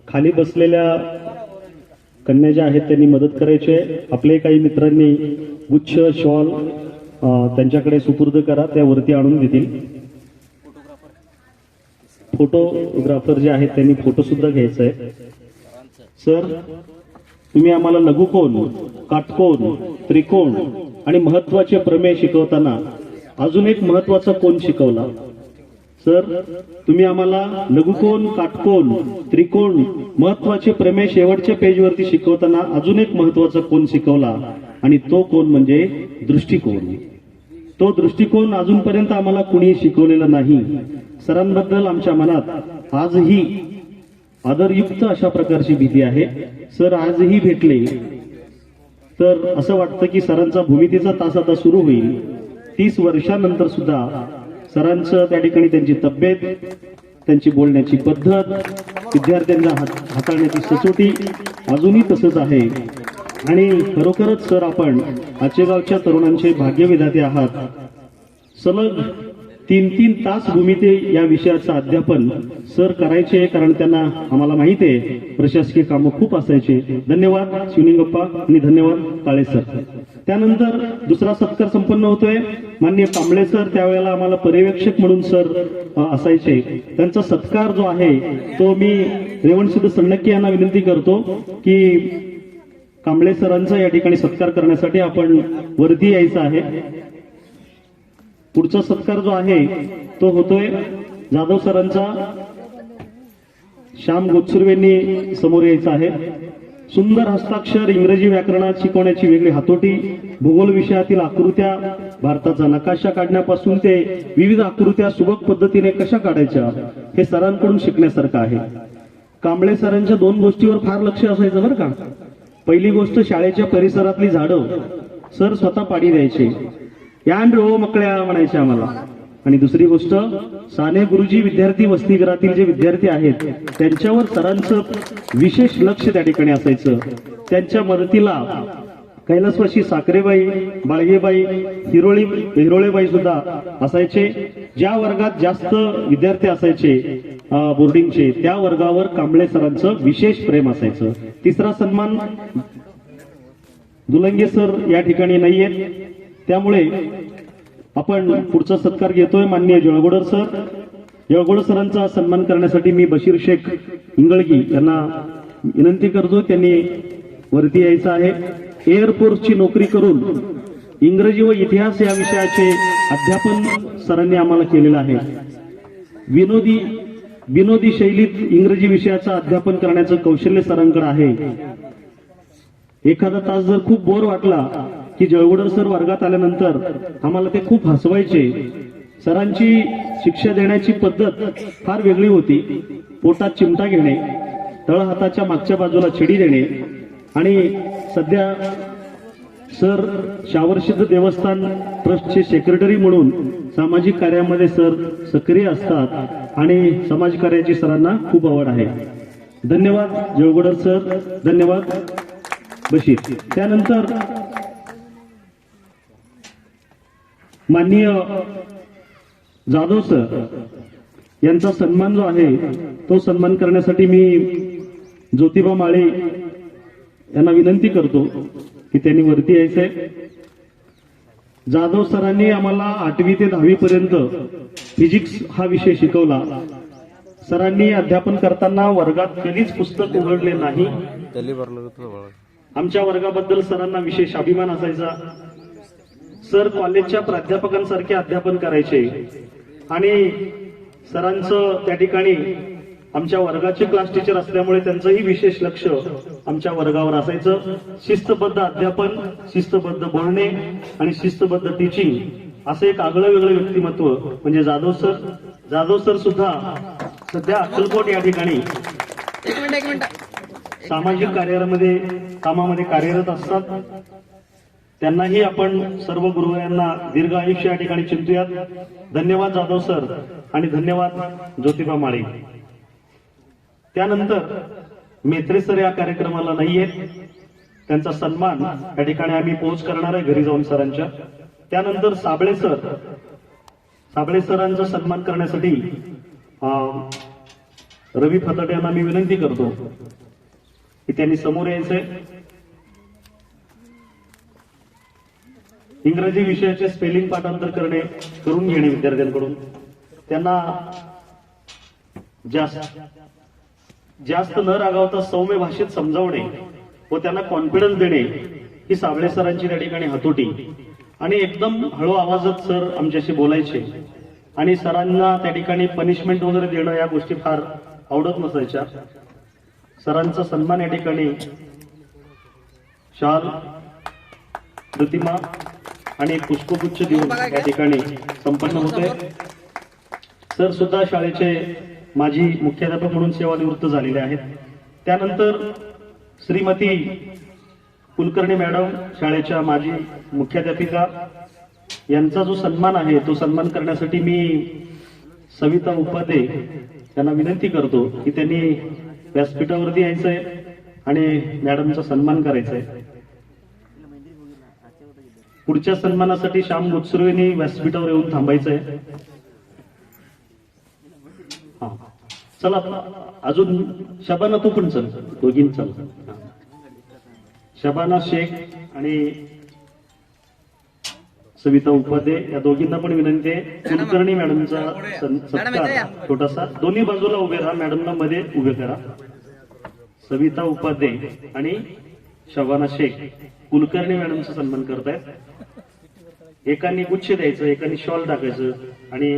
खाली बसलेल्या कन्या ज्या आहेत त्यांनी मदत करायची आहे. आपले काही मित्रांनी गुच्छ, शॉल त्यांच्याकडे सुपूर्द करा, त्या वरती आणून देतील. फोटोग्राफर जे आहेत त्यांनी फोटो सुद्धा घ्यायचा आहे. सर, तुम्ही आम्हाला लघुकोन, काटकोन, त्रिकोण आणि महत्वाचे प्रमेय शिकवताना अजून एक महत्वाचा कोन शिकवला. सर, तुम्ही आम्हाला लघुकोन, काटकोन, त्रिकोण, महत्वाचे प्रमेय शेवटच्या पेजवरती शिकवताना अजून एक महत्वाचा कोन शिकवला आणि तो कोन म्हणजे दृष्टिकोन. तो दृष्टिकोन अजूनपर्यंत आम्हाला कुणी शिकवलेला नाही. सरांबद्दल आमच्या मनात आजही आदरयुक्त अशा प्रकारची भीती आहे. सर आजही भेटले तर असं वाटतं की सरांचा भूमितीचा तास आता सुरू होईल. 30 वर्षानंतर सुद्धा सरांचं त्या ठिकाणी त्यांची तब्येत, त्यांची बोलण्याची पद्धत, विद्यार्थ्यांना हाताळण्याची सचोटी अजूनही तसंच आहे. आणि खरोखरच सर, आपण आचेगावच्या तरुणांचे भाग्यविधाते आहात. सलग 3-3 तास भूमिती या विषयाचं अध्यापन सर करायचे, कारण त्यांना आम्हाला माहिती आहे प्रशासकीय कामं खूप असायचे. धन्यवाद शिवलिंगप्पा आणि धन्यवाद काळे सर. त्यानंतर दुसरा सत्कार संपन्न होतोय. माननीय कांबळे सर त्यावेळेला आम्हाला पर्यवेक्षक म्हणून सर असायचे. त्यांचा सत्कार जो आहे तो मी रेवणसिद्ध सन्नक्की यांना विनंती करतो की कांबळे सरांचा या ठिकाणी सत्कार करण्यासाठी आपण वरती यायचं आहे. पुढचा सत्कार जो आहे तो होतोय जाधव सरांचा. श्याम गोत्सुर्वेंनी समोर यायचं आहे. सुंदर हस्ताक्षर, इंग्रजी व्याकरणात शिकवण्याची वेगळी हातोटी, भूगोल विषयातील आकृत्या, भारताचा नकाशा काढण्यापासून ते विविध आकृत्या सुबक पद्धतीने कशा काढायच्या हे सरांकडून शिकण्यासारखं आहे. कांबळे सरांच्या 2 गोष्टीवर फार लक्ष असायचं बरं का. पहिली गोष्ट शाळेच्या परिसरातली झाडं सर स्वतः पाडी द्यायचे. यान रो मकळ्या म्हणायचे आम्हाला. आणि दुसरी गोष्ट, साने गुरुजी विद्यार्थी वसतिगृहातील जे विद्यार्थी आहेत त्यांच्यावर सरांचं विशेष लक्ष त्या ठिकाणी असायचं. त्यांच्या मदतीला कैलासवासी साखरेबाई, बाळगेबाई, हिरोळेबाई सुद्धा असायचे. ज्या वर्गात जास्त विद्यार्थी असायचे बोर्डिंगचे त्या वर्गावर कांबळे सरांचं विशेष प्रेम असायचं. तिसरा सन्मान दुलंगे सर या ठिकाणी नाहीयेत, त्यामुळे आपण पुढचा सत्कार घेतोय. माननीय जळगोडर सर. जळगोडर सरांचा सन्मान करण्यासाठी मी बशीर शेख इंगळगी यांना विनंती करतो, त्यांनी वरती यायचं आहे. एअरफोर्सची नोकरी करून इंग्रजी व इतिहास या विषयाचे अध्यापन सरांनी आम्हाला केलेलं आहे. विनोदी शैलीत इंग्रजी विषयाचं अध्यापन करण्याचं कौशल्य सरांकडे आहे. एखादा तास जर खूप बोर वाटला की जळगुडर सर वर्गात आल्यानंतर आम्हाला ते खूप हसवायचे. सरांची शिक्षा देण्याची पद्धत फार वेगळी होती. पोटात चिमटा घेणे, तळ हाताच्या मागच्या बाजूला छडी देणे आणि सध्या सर शावरसिद्ध देवस्थान ट्रस्टचे सेक्रेटरी म्हणून सामाजिक कार्यामध्ये सर सक्रिय असतात आणि समाजकार्याची सरांना खूप आवड आहे. धन्यवाद जळगुडर सर, धन्यवाद बशीर. त्यानंतर माननीय जाधव सर यांचा सन्मान जो आहे तो सन्मान करण्यासाठी मी ज्योतिबा माळे यांना विनंती करतो की त्यांनी वरती यायचंय. जाधव सरांनी आम्हाला 8वी ते 10वी पर्यंत फिजिक्स हा विषय शिकवला. सरांनी अध्यापन करताना वर्गात कधीच पुस्तक उघडले नाही. आमच्या वर्गाबद्दल सरांना विशेष अभिमान असायचा. सर कॉलेजच्या प्राध्यापकांसारखे अध्यापन करायचे आणि सरांचं त्या ठिकाणी आमच्या वर्गाचे क्लास टीचर असल्यामुळे त्यांचंही विशेष लक्ष आमच्या वर्गावर असायचं. शिस्तबद्ध अध्यापन, शिस्तबद्ध बोलणे आणि शिस्तबद्ध टीचिंग असं एक आगळं वेगळं व्यक्तिमत्व म्हणजे जाधव सर. जाधव सर सुद्धा सध्या अक्कलकोट या ठिकाणी सामाजिक कार्यामध्ये कामामध्ये कार्यरत असतात. त्यांनाही आपण सर्व गुरुवर्यांना दीर्घ आयुष्य या ठिकाणी चिंतूयात. धन्यवाद जाधव सर आणि धन्यवाद ज्योतिबा माळे. त्यानंतर मेत्रे सर या कार्यक्रमाला नाही आहेत. त्यांचा सन्मान या ठिकाणी आम्ही पोच करणार आहे घरी जाऊन सरांच्या. त्यानंतर साबळे सरांचा सन्मान करण्यासाठी रवी फताटे यांना मी विनंती करतो की त्यांनी समोर यायचंय. इंग्रजी विषयाचे स्पेलिंग पाठांतर करून घेणे विद्यार्थ्यांकडून. त्यांना जास्त न रागावता सौम्य भाषेत समजावणे व त्यांना कॉन्फिडन्स देणे ही साबळे सरांची त्या ठिकाणी हातोटी. आणि एकदम हळू आवाजात सर आमच्याशी बोलायचे आणि सरांना त्या ठिकाणी पनिशमेंट वगैरे देणं या गोष्टी फार आवडत नसायच्या. सरांचा सन्मान या ठिकाणी शाल, प्रतिमा आणि पुष्पगुच्छ देऊन या ठिकाणी संपन्न होते. सर सुद्धा शाळेचे माजी मुख्याध्यापक म्हणून सेवानिवृत्त झालेले आहेत. त्यानंतर श्रीमती कुलकर्णी मॅडम शाळेच्या माजी मुख्याध्यापिका यांचा जो सन्मान आहे तो सन्मान करण्यासाठी मी सविता उपाध्ये यांना विनंती करतो की त्यांनी व्यासपीठावरती यायचंय आणि मॅडमचा सन्मान करायचा आहे. पुढच्या सन्मानासाठी श्याम गोत्सुर्वेंनी व्यासपीठावर येऊन थांबायचंय. चला अजून शबाना तू पण चल, दोघीं चल. शबाना शेख आणि सविता उपाध्ये या दोघींना पण विनंती आहे. कुलकर्णी मॅडमचा सत्कार छोटासा दोन्ही बाजूला उभे राहा, मॅडमला मध्ये उभे करा. सविता उपाध्ये आणि शबाना शेख कुलकर्णी मॅडमचा सन्मान करतायत. एकाने गुच्छ द्यायचं, एकाने शॉल टाकायचं. आणि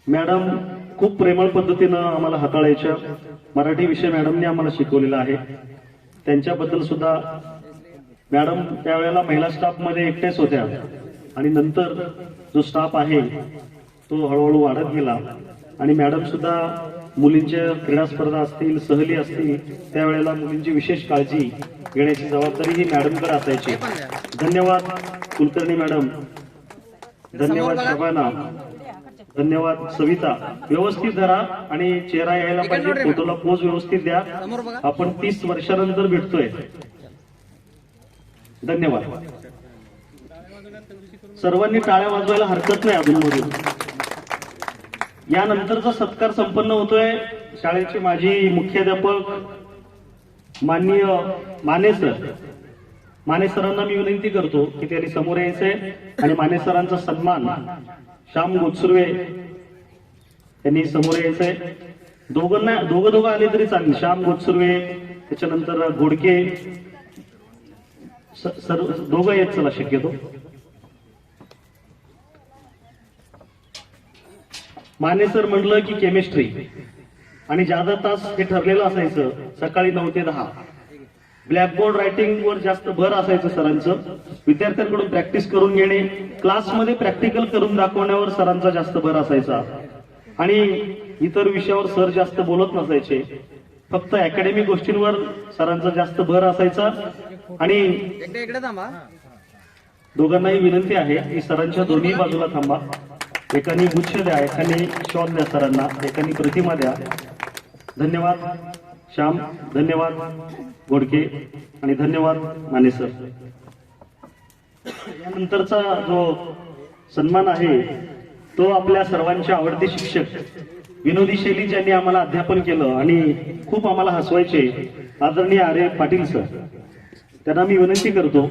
मॅडम खूप प्रेमळ पद्धतीनं आम्हाला हाताळायच्या. मराठी विषय मॅडमने आम्हाला शिकवलेला आहे. त्यांच्याबद्दल सुद्धा मॅडम त्यावेळेला महिला स्टाफ मध्ये एकट्याच होत्या आणि नंतर जो स्टाफ आहे तो हळूहळू वाढत गेला. आणि मॅडम सुद्धा मुलींच्या क्रीडा स्पर्धा असतील, सहली असतील त्यावेळेला मुलींची विशेष काळजी घेण्याची जबाबदारी ही मॅडमकडे असायची. धन्यवाद कुलकर्णी मॅडम, धन्यवाद शबाना, धन्यवाद सविता. व्यवस्थित धरा आणि चेहरा यायला पाहिजे, फोटोला पोज व्यवस्थित द्या. आपण 30 वर्षानंतर भेटतोय. धन्यवाद. सर्वांनी टाळ्या वाजवायला हरकत नाही अधूनमधून. यानंतरचा सत्कार संपन्न होतोय. शाळेचे माजी मुख्याध्यापक माननीय माने सरांना मी विनंती करतो की त्यांनी समोर यायचंय आणि माने सरांचा सन्मान श्याम गोत्सुर्वे यांनी समोर यायचंय. दोघं आले तरी चालेल. श्याम गोत्सुर्वे, त्याच्यानंतर घोडके, दोघं येत चला शक्यतो. माने सर म्हटलं की केमिस्ट्री आणि ज्यादा तास हे ठरलेलं असायचं सकाळी 9 ते 10. ब्लॅकबोर्ड रायटिंगवर जास्त भर असायचं सरांचं. विद्यार्थ्यांकडून प्रॅक्टिस करून घेणे, क्लासमध्ये प्रॅक्टिकल करून दाखवण्यावर सरांचा जास्त भर असायचा. आणि इतर विषयावर सर जास्त बोलत नसायचे. फक्त अकॅडमिक गोष्टींवर सरांचा जास्त भर असायचा. आणि दोघांनाही विनंती आहे की सरांच्या दोन्ही बाजूला थांबा. एकानी गुच्छ द्या, एकानी शॉल द्या सरांना, एकानी प्रतिमा द्या. धन्यवाद श्याम, धन्यवाद गोडके आणि धन्यवाद माने सर. यानंतरचा जो सन्मान आहे तो आपल्या सर्वांचे आवडते शिक्षक, विनोदी शैली ज्यांनी आम्हाला अध्यापन केलं आणि खूप आम्हाला हसवायचे, आदरणीय आर्य पाटील सर. त्यांना मी विनंती करतो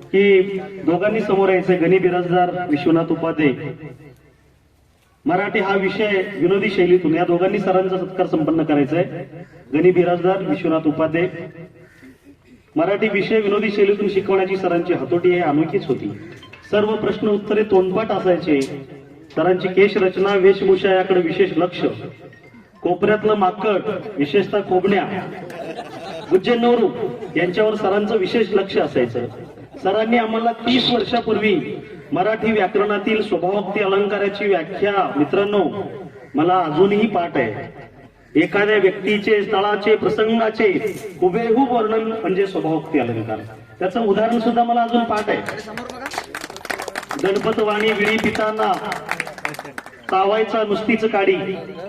की दोघांनी समोर यायचे. गणी बिराजदार विश्वनाथ उपाध्याय. मराठी हा विषय विनोदी शैलीतून या दोघांनी सरांचा सत्कार संपन्न करायचा आहे. गणी बिराजदार विश्वनाथ उपाध्याय. मराठी विषय विनोदी शैलीतून शिकवण्याची सरांची हातोटी ही अनोखीच होती. सर्व प्रश्न उत्तरे तोंडपाठ असायचे. सरांची केश रचना, वेशभूषा याकडे विशेष लक्ष. कोपऱ्यातलं माकड, विशेषतः कोबण्या, गुज्जे नवरू यांच्यावर सरांचं विशेष लक्ष असायचं. सरांनी आम्हाला 30 वर्षापूर्वी मराठी व्याकरणातील स्वभावोक्ती अलंकाराची व्याख्या, मित्रांनो, मला अजूनही पाठ आहे. एखाद्या व्यक्तीचे, स्थळाचे, प्रसंगाचे हुबेहूब वर्णन म्हणजे स्वभावोक्ती अलंकार. त्याचं उदाहरण सुद्धा मला अजून पाठ आहे. गणपत वाणी विळी पिताना चावायचा नुसतीच काडी,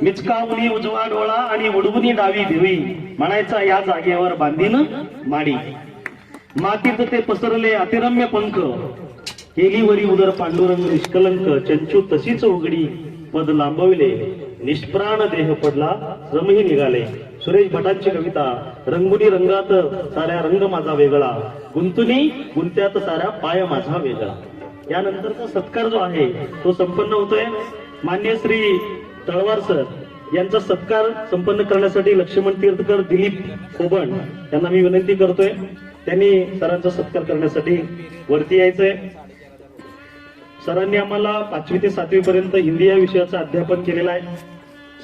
मिचकावणी उजवा डोळा आणि उडवणी डावी भिवी, म्हणायचा या जागेवर बांधीन माडी. मातीत ते पसरले अतिरम्य पंख, केलीवरी उदर पांडुरंग निष्कलंक, चंचू तशीच उघडी पद लांबविले, निष्प्राण देह पडला श्रमही निघाले. सुरेश भटांची कविता. रंगुनी रंगात साऱ्या रंग माझा वेगळा, गुंतुनी गुंत्यात साऱ्या पाय माझा वेगळा. यानंतरचा सत्कार जो आहे तो संपन्न होतोय. मान्य श्री तळवार सर यांचा सत्कार संपन्न करण्यासाठी लक्ष्मण तीर्थकर, दिलीप कोबण यांना मी विनंती करतोय. त्यांनी सरांचा सत्कार करण्यासाठी वरती यायचंय. सरांनी आम्हाला 5वी ते 7वी पर्यंत हिंदी या विषयाचं अध्यापन केलेलं आहे.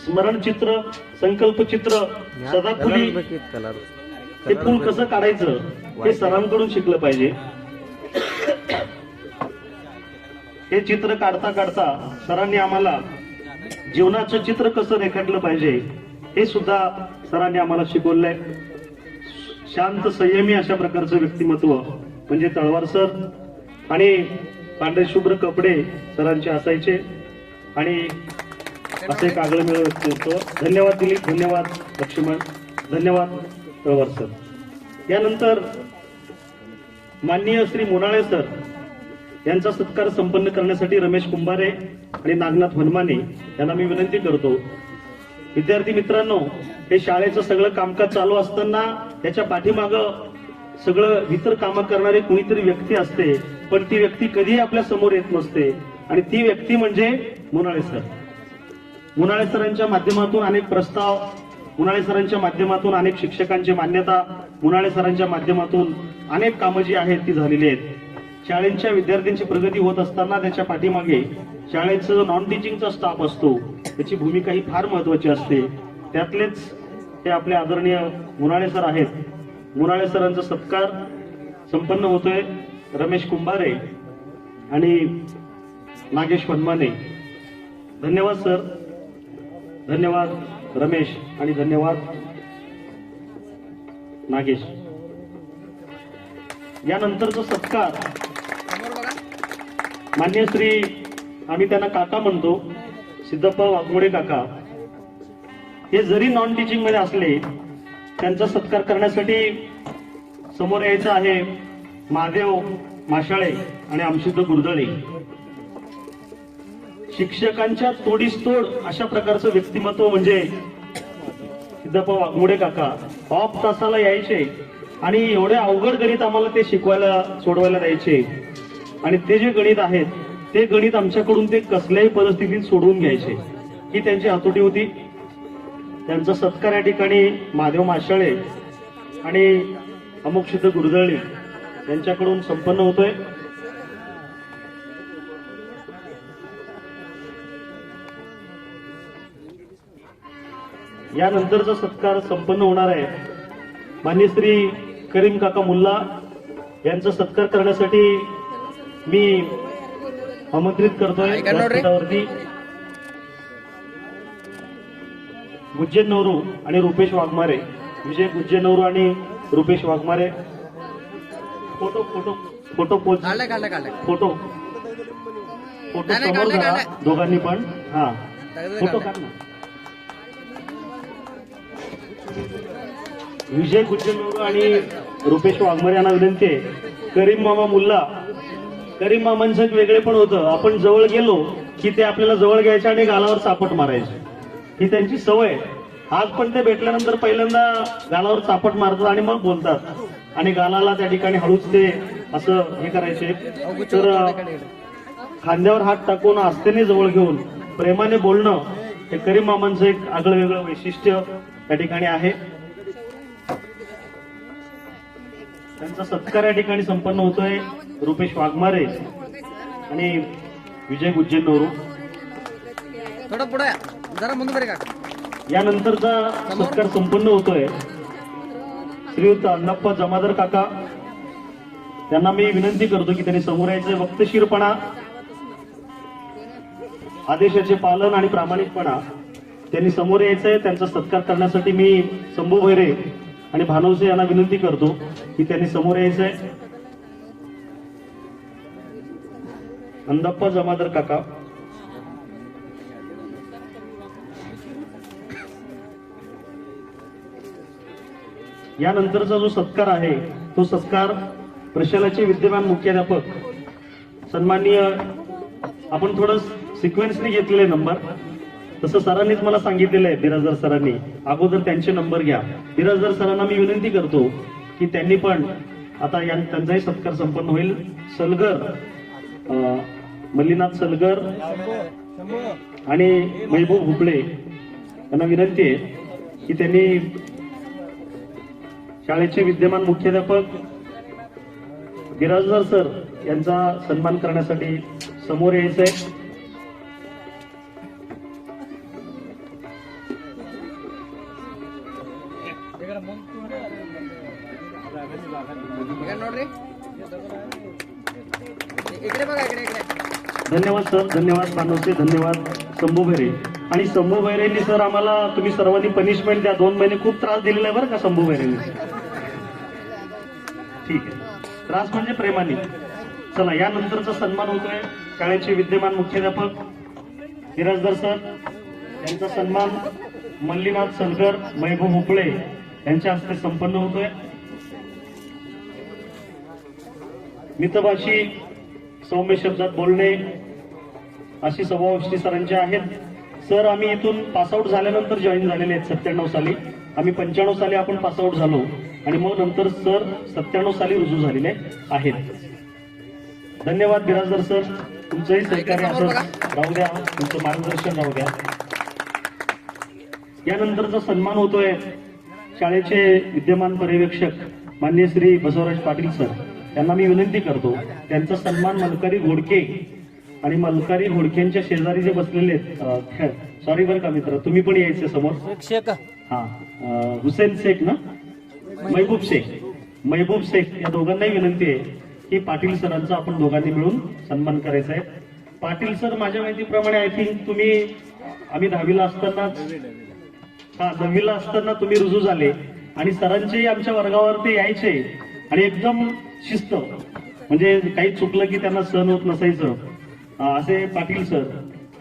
स्मरणचित्र, संकल्पचित्र, सदाफुली हे फुल कसं काढायचं हे सरांकडून शिकलं पाहिजे. हे चित्र काढता काढता सरांनी आम्हाला जीवनाचं चित्र कसं रेखाटलं पाहिजे हे सुद्धा सरांनी आम्हाला शिकवलंय. शांत संयमी अशा प्रकारचं व्यक्तिमत्व म्हणजे तळवार सर. आणि पांढरे शुभ्र कपडे सरांचे असायचे आणि असे कागळ मिळव व्यक्तिमत्व. धन्यवाद दिलीप, धन्यवाद लक्ष्मण, धन्यवाद तळवार सर. यानंतर माननीय श्री मोनाळे सर यांचा सत्कार संपन्न करण्यासाठी रमेश कुंभारे आणि नागनाथ वनमाने यांना मी विनंती करतो. विद्यार्थी मित्रांनो, हे शाळेचं सगळं कामकाज चालू असताना त्याच्या पाठीमागं सगळं इतर कामं करणारी कुणीतरी व्यक्ती असते, पण ती व्यक्ती कधीही आपल्या समोर येत नसते आणि ती व्यक्ती म्हणजे मोनाळे सर. मोनाळे सरांच्या माध्यमातून अनेक प्रस्ताव, मोनाळे सरांच्या माध्यमातून अनेक शिक्षकांची मान्यता, मोनाळे सरांच्या माध्यमातून अनेक कामं जी आहेत ती झालेली आहेत. शाळेच्या विद्यार्थ्यांची प्रगती होत असताना त्याच्या पाठीमागे शाळेचं नॉन टीचिंगचा स्टाफ असतो, त्याची भूमिका ही फार महत्वाची असते. त्यातलेच हे आपले आदरणीय मोनाळे सर आहेत. मोनाळे सरांचा सत्कार संपन्न होतोय. रमेश कुंभारे आणि नागेश वनमाने. धन्यवाद सर, धन्यवाद रमेश आणि धन्यवाद नागेश. यानंतरचा सत्कार मान्य श्री, आम्ही त्यांना काका म्हणतो, सिद्धप्पा वाघमोडे काका. हे जरी नॉन टीचिंग मध्ये असले, त्यांचा सत्कार करण्यासाठी समोर यायचं आहे महादेव माशाळे आणि आमसिद्ध गुरदळे. शिक्षकांच्या तोडीस तोड अशा प्रकारचं व्यक्तिमत्व म्हणजे सिद्धप्पा वाघमोडे काका. ऑफ तासाला यायचे आणि एवढे अवघड गणित आम्हाला ते शिकवायला, सोडवायला द्यायचे आणि ते जे गणित आहेत ते गणित आमच्याकडून ते कसल्याही परिस्थितीत सोडवून घ्यायचे, ही त्यांची हातोटी होती. त्यांचा सत्कार या ठिकाणी महादेव माशाळे आणि अमोक्षित गुरदळी यांच्याकडून संपन्न होतोय. यानंतरचा सत्कार संपन्न होणार आहे मान्य श्री करीम काका मुल्ला यांचा सत्कार करण्यासाठी मी आमंत्रित करतोय व्यासपीठावरती गुज्जेनवरू आणि रुपेश वाघमारे. विजय गुज्जेनवरू आणि Rupesh Waghmare. Photo photo photo पोच फोटो फोटो समोर करा दोघांनी पण. हा फोटो काढ ना. विजय गुज्जेनवरू आणि रुपेश वाघमारे यांना विनंती आहे. करीम मामा मुल्ला, करीम मामांचं एक वेगळे पण होतं. आपण जवळ गेलो की ते आपल्याला जवळ घ्यायचे आणि गालावर चापट मारायचे. ही त्यांची सवय. आज पण ते भेटल्यानंतर पहिल्यांदा गालावर चापट मारतात आणि मग बोलतात आणि गालाला त्या ठिकाणी हळूच ते असं हे करायचे. तर खांद्यावर हात टाकून आस्थेने जवळ घेऊन प्रेमाने बोलणं हे करीम मामांचं एक आगळं वेगळं वैशिष्ट्य त्या ठिकाणी आहे. त्यांचा सत्कार या ठिकाणी संपन्न होतोय. रुपेश वाघमारे आणि विजय गुज्जेनवरू. थोडं पुढे जरा मुंग बरे का. यानंतरचा सत्कार संपन्न होतोय. श्रीयुत अण्णप्पा जमादार काका, त्यांना मी विनंती करतो की त्यांनी समोर यायचं. वक्तशीरपणा, आदेशाचे पालन आणि प्रामाणिकपणा त्यांनी समोर यायचंय. त्यांचा सत्कार करण्यासाठी मी शंभू भैरे आणि भानवसे यांना विनंती करतो की त्यांनी समोर यायचंय. अण्णप्पा जमादार काका. यानंतरचा जो सत्कार आहे तो सत्कार प्रशालेचे विद्यमान मुख्याध्यापक सन्माननीय, आपण थोडं सिक्वेन्सने घेतलेले नंबर, तसं सरांनीच मला सांगितलेलं आहे. बिराजदार सरांनी अगोदर त्यांचे नंबर घ्या. बिराजदार सरांना मी विनंती करतो की त्यांनी पण आता त्यांचाही सत्कार संपन्न होईल. सलगर, मल्लीनाथ सलगर आणि महबूब हुपळे यांना विनंती आहे की त्यांनी शाळेचे विद्यमान मुख्याध्यापक बिराजदार सर यांचा सन्मान करण्यासाठी समोर यायचंय. धन्यवाद सर, धन्यवाद मानवसे, धन्यवाद शंभू भैरे. आणि शंभू भैरेंनी सर आम्हाला तुम्ही सर्वांनी पनिशमेंट द्या. 2 महिने खूप त्रास दिलेला आहे बरं का शंभू भैरेंनी. ठीक आहे, त्रास म्हणजे प्रेमाने. चला, यानंतरचा सन्मान होतोय शाळेचे विद्यमान मुख्याध्यापक बिराजदार सर यांचा सन्मान मल्लीनाथ सलगर, महबूब हुपळे यांच्या हस्ते संपन्न होतोय. मितभाषी, सौम्य शब्दात बोलणे अशी स्वभावष्टी सरांचे आहेत. सर आम्ही इथून पासआउट झाल्यानंतर जॉईन झालेले आहेत 97 साली. आम्ही 95 साली आपण पासआउट झालो आणि मग नंतर सर 97 साली रुजू झालेले आहेत. धन्यवाद बिराजदार सर, तुमचंही सहकार्य असं राहू द्या, तुमचं मार्गदर्शन राहू द्या. यानंतरचा सन्मान होतोय शाळेचे विद्यमान पर्यवेक्षक माननीय श्री बसवराज पाटील सर. त्यांना मी विनंती करतो, त्यांचा सन्मान मलकारी घोडके आणि मलकारी घोडकेंच्या शेजारी जे बसलेले आहेत, सॉरी बरं का मित्र, तुम्ही पण यायचे समोर. हा, हुसेन शेख ना, महबूब शेख या दोघांनाही विनंती आहे की पाटील सरांचा आपण दोघांनी मिळून सन्मान करायचा आहे. पाटील सर माझ्या माहितीप्रमाणे आय थिंक आम्ही 10वीला असताना तुम्ही रुजू झाले आणि सरांचे आमच्या वर्गावरती यायचे आणि एकदम शिस्त, म्हणजे काही चुकलं की त्यांना सहन होत नसायचं असे पाटील सर.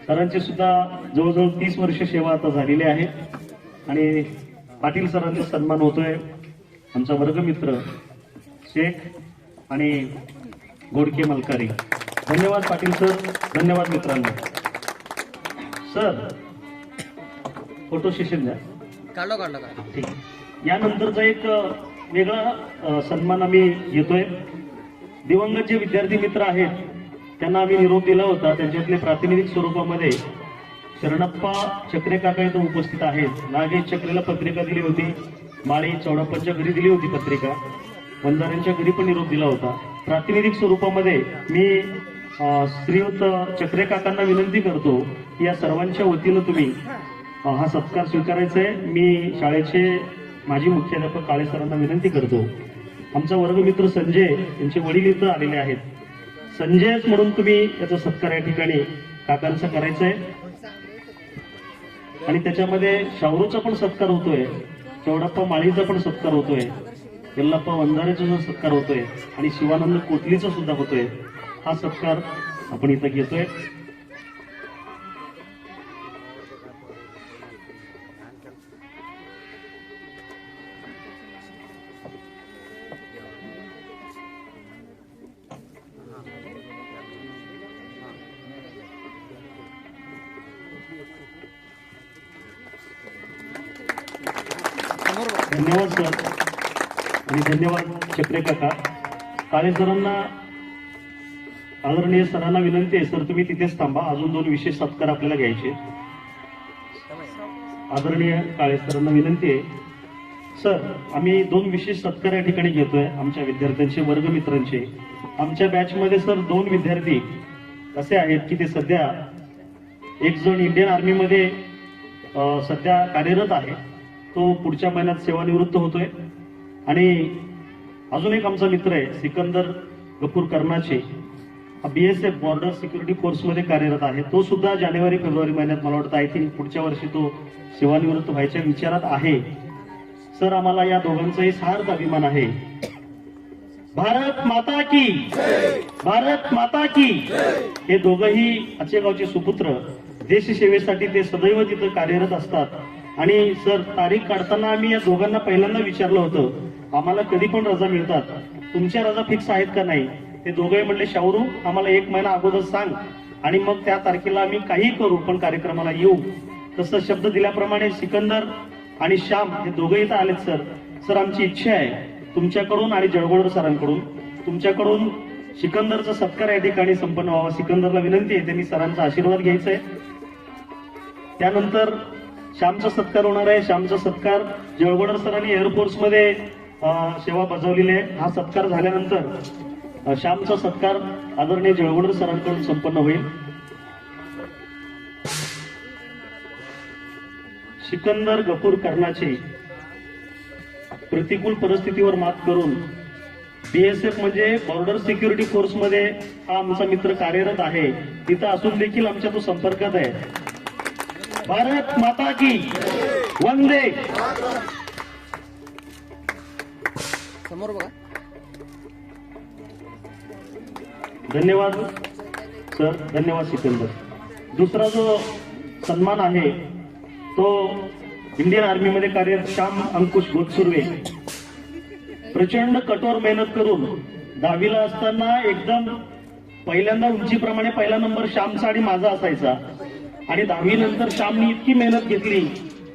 सरांची सुद्धा जवळजवळ 30 वर्ष सेवा आता झालेली आहे आणि पाटील सरांचा सन्मान होतोय आमचा वर्गमित्र शेख आणि घोडके मलकारी. धन्यवाद पाटील सर, धन्यवाद मित्रांनो. सर फोटो सेशन द्या. काढलो ठीक आहे. यानंतरचा एक वेगळा सन्मान आम्ही घेतोय. दिवंगत जे विद्यार्थी मित्र आहेत त्यांना आम्ही निरोप दिला होता, त्यांच्यातले प्रातिनिधिक स्वरूपामध्ये शरणप्पा चक्रे काका इथं उपस्थित आहेत. नागेश चक्रेला पत्रिका दिली होती, माळी चौडाप्पांच्या घरी दिली होती पत्रिका, वंजाऱ्यांच्या घरी पण निरोप दिला होता. प्रातिनिधिक स्वरूपामध्ये मी श्रीयुत चक्रे काकांना विनंती करतो की या सर्वांच्या वतीनं तुम्ही हा सत्कार स्वीकारायचा आहे. मी शाळेचे माजी मुख्याध्यापक काळे सरांना विनंती करतो आमचा वर्गमित्र संजय यांचे वडील इथं आलेले आहेत. संजयच म्हणून तुम्ही याचा सत्कार या ठिकाणी काकांचा करायचा आहे. आणि त्याच्यामध्ये शावरूचा पण सत्कार होतोय, चौडाप्पा माळीचा पण सत्कार होतोय, यल्लाप्पा वंजारेचा जो सत्कार होतोय आणि शिवानंद कोटलीचा सुद्धा होतोय. हा सत्कार आपण इथं घेतोय. धन्यवाद सर आणि धन्यवाद चक्रे काका. काळे सरांना, आदरणीय सरांना विनंती आहे सर तुम्ही तिथेच थांबा, अजून 2 विशेष सत्कार आपल्याला घ्यायचे. आदरणीय काळे सरांना विनंती आहे सर, आम्ही 2 विशेष सत्कार या ठिकाणी घेतोय आमच्या विद्यार्थ्यांचे, वर्गमित्रांचे. आमच्या बॅचमध्ये सर 2 विद्यार्थी असे आहेत की ते सध्या, एक जण इंडियन आर्मीमध्ये सध्या कार्यरत आहे, तो पुढच्या महिन्यात सेवानिवृत्त होतोय. आणि अजून एक आमचा मित्र आहे सिकंदर गफूर कर्णाचे, BSF बॉर्डर सिक्युरिटी फोर्समध्ये कार्यरत आहे. तो सुद्धा जानेवारी-फेब्रुवारी महिन्यात मला वाटतं, आय थिंक पुढच्या वर्षी तो सेवानिवृत्त व्हायच्या विचारात आहे. सर आम्हाला या दोघांचाही सार्थ अभिमान आहे. भारत माता की, भारत माता की. हे दोघंही आचेगावचे सुपुत्र, देशसेवेसाठी ते सदैव तिथं कार्यरत असतात. आणि सर तारीख काढताना आम्ही या दोघांना पहिल्यांदा विचारलं होतं, आम्हाला कधी पण रजा मिळतात, तुमच्या रजा फिक्स आहेत का नाही. ते दोघंही म्हणले, शावरू आम्हाला 1 महिना अगोदर सांग आणि मग त्या तारखेला आम्ही काही करू पण कार्यक्रमाला येऊ. तसं शब्द दिल्याप्रमाणे सिकंदर आणि श्याम हे दोघंही इथं आलेत. सर सर आमची इच्छा आहे तुमच्याकडून आणि जळगोडर सरांकडून, तुमच्याकडून सिकंदरचा सत्कार या ठिकाणी संपन्न व्हावा. सिकंदरला विनंती आहे त्यांनी सरांचा आशीर्वाद घ्यायचा आहे. त्यानंतर श्यामचा सत्कार होणार आहे. श्यामचा सत्कार जळगोडर सरांनी एअरफोर्समध्ये सेवा बजावलेली आहे. हा सत्कार झाल्यानंतर श्यामचा सत्कार आदरणीय जळगोडर सरांकडून संपन्न होईल. सिकंदर गफूर कर्णाचे प्रतिकूल परिस्थितीवर मात करून BSF म्हणजे बॉर्डर सिक्युरिटी फोर्समध्ये हा आमचा मित्र कार्यरत आहे. तिथं असून देखील आमच्या तो संपर्कात आहे. भारत माता की वंदे. समोर बघा. धन्यवाद सर, धन्यवाद सिकंदर. दुसरा जो सन्मान आहे तो इंडियन आर्मीमध्ये कार्यरत श्याम अंकुश गोतसुर्वे. प्रचंड कठोर मेहनत करून 10वीला असताना एकदम पहिल्यांदा उंचीप्रमाणे पहिला नंबर श्यामचा आणि माझा असायचा. आणि 10वी नंतर श्यामनी इतकी मेहनत घेतली,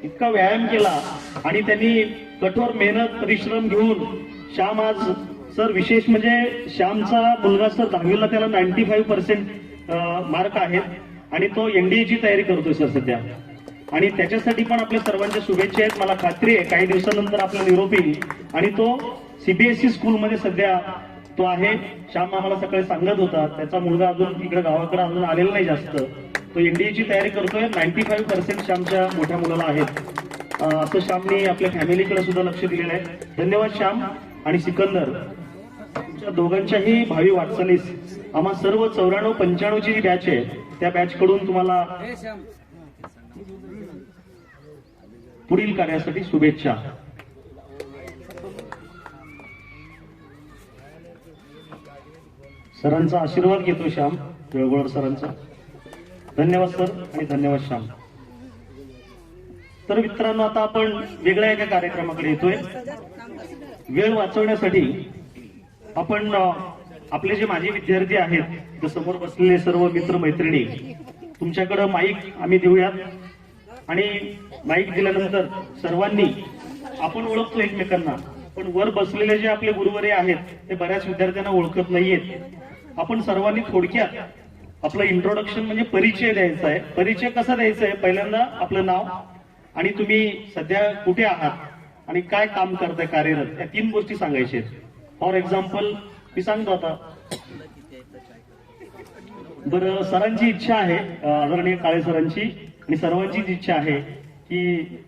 इतका व्यायाम केला आणि त्यांनी कठोर मेहनत परिश्रम घेऊन श्याम आज सर, विशेष म्हणजे श्यामचा मुलगा सर 10वीला त्याला 95% मार्क आहेत आणि तो NDAची तयारी करतोय सर सध्या. आणि त्याच्यासाठी पण आपल्या सर्वांच्या शुभेच्छा आहेत. मला खात्री आहे काही दिवसानंतर आपला निरोप येईल आणि तो CBSE स्कूलमध्ये सध्या तो आहे. श्याम आम्हाला सकाळी सांगत होता त्याचा मुलगा अजून इकडे गावाकडे अजून आलेला नाही जास्त, तो NDAची तयारी करतोय. 95% श्यामच्या मोठ्या मुलाला आहेत. असं श्यामने आपल्या फॅमिलीकडे सुद्धा लक्ष दिलेलं आहे. धन्यवाद श्याम आणि सिकंदर. तुमच्या दोघांच्याही भावी वाटचालीस आम्हा सर्व 94-95 ची जी बॅच आहे त्या बॅच कडून तुम्हाला पुढील कार्यासाठी शुभेच्छा. सरांचा आशीर्वाद घेतो श्याम, जळगोडर सरांचा. धन्यवाद सर आणि धन्यवाद श्याम. तर मित्रांनो आता आपण वेगळ्या एका कार्यक्रमाकडे येतोय. वेळ वाचवण्यासाठी आपण आपले जे माजी विद्यार्थी आहेत, ते समोर बसलेले सर्व मित्र मैत्रिणी, तुमच्याकडे माईक आम्ही देऊयात. आणि माईक दिल्यानंतर सर्वांनी, आपण ओळखतो एकमेकांना, पण वर बसलेले जे आपले गुरुवर्य आहेत ते बऱ्याच विद्यार्थ्यांना ओळखत नाहीयेत. आपण सर्वांनी थोडक्यात आपलं इंट्रोडक्शन म्हणजे परिचय द्यायचा आहे. परिचय कसा द्यायचा आहे? पहिल्यांदा आपलं नाव आणि तुम्ही सध्या कुठे आहात आणि काय काम करताय कार्यरत, या 3 गोष्टी सांगायच्या आहेत. फॉर एक्झाम्पल मी सांगतो आता. बरं, सरांची इच्छा आहे, आदरणीय काळे सरांची आणि सर्वांचीच इच्छा आहे की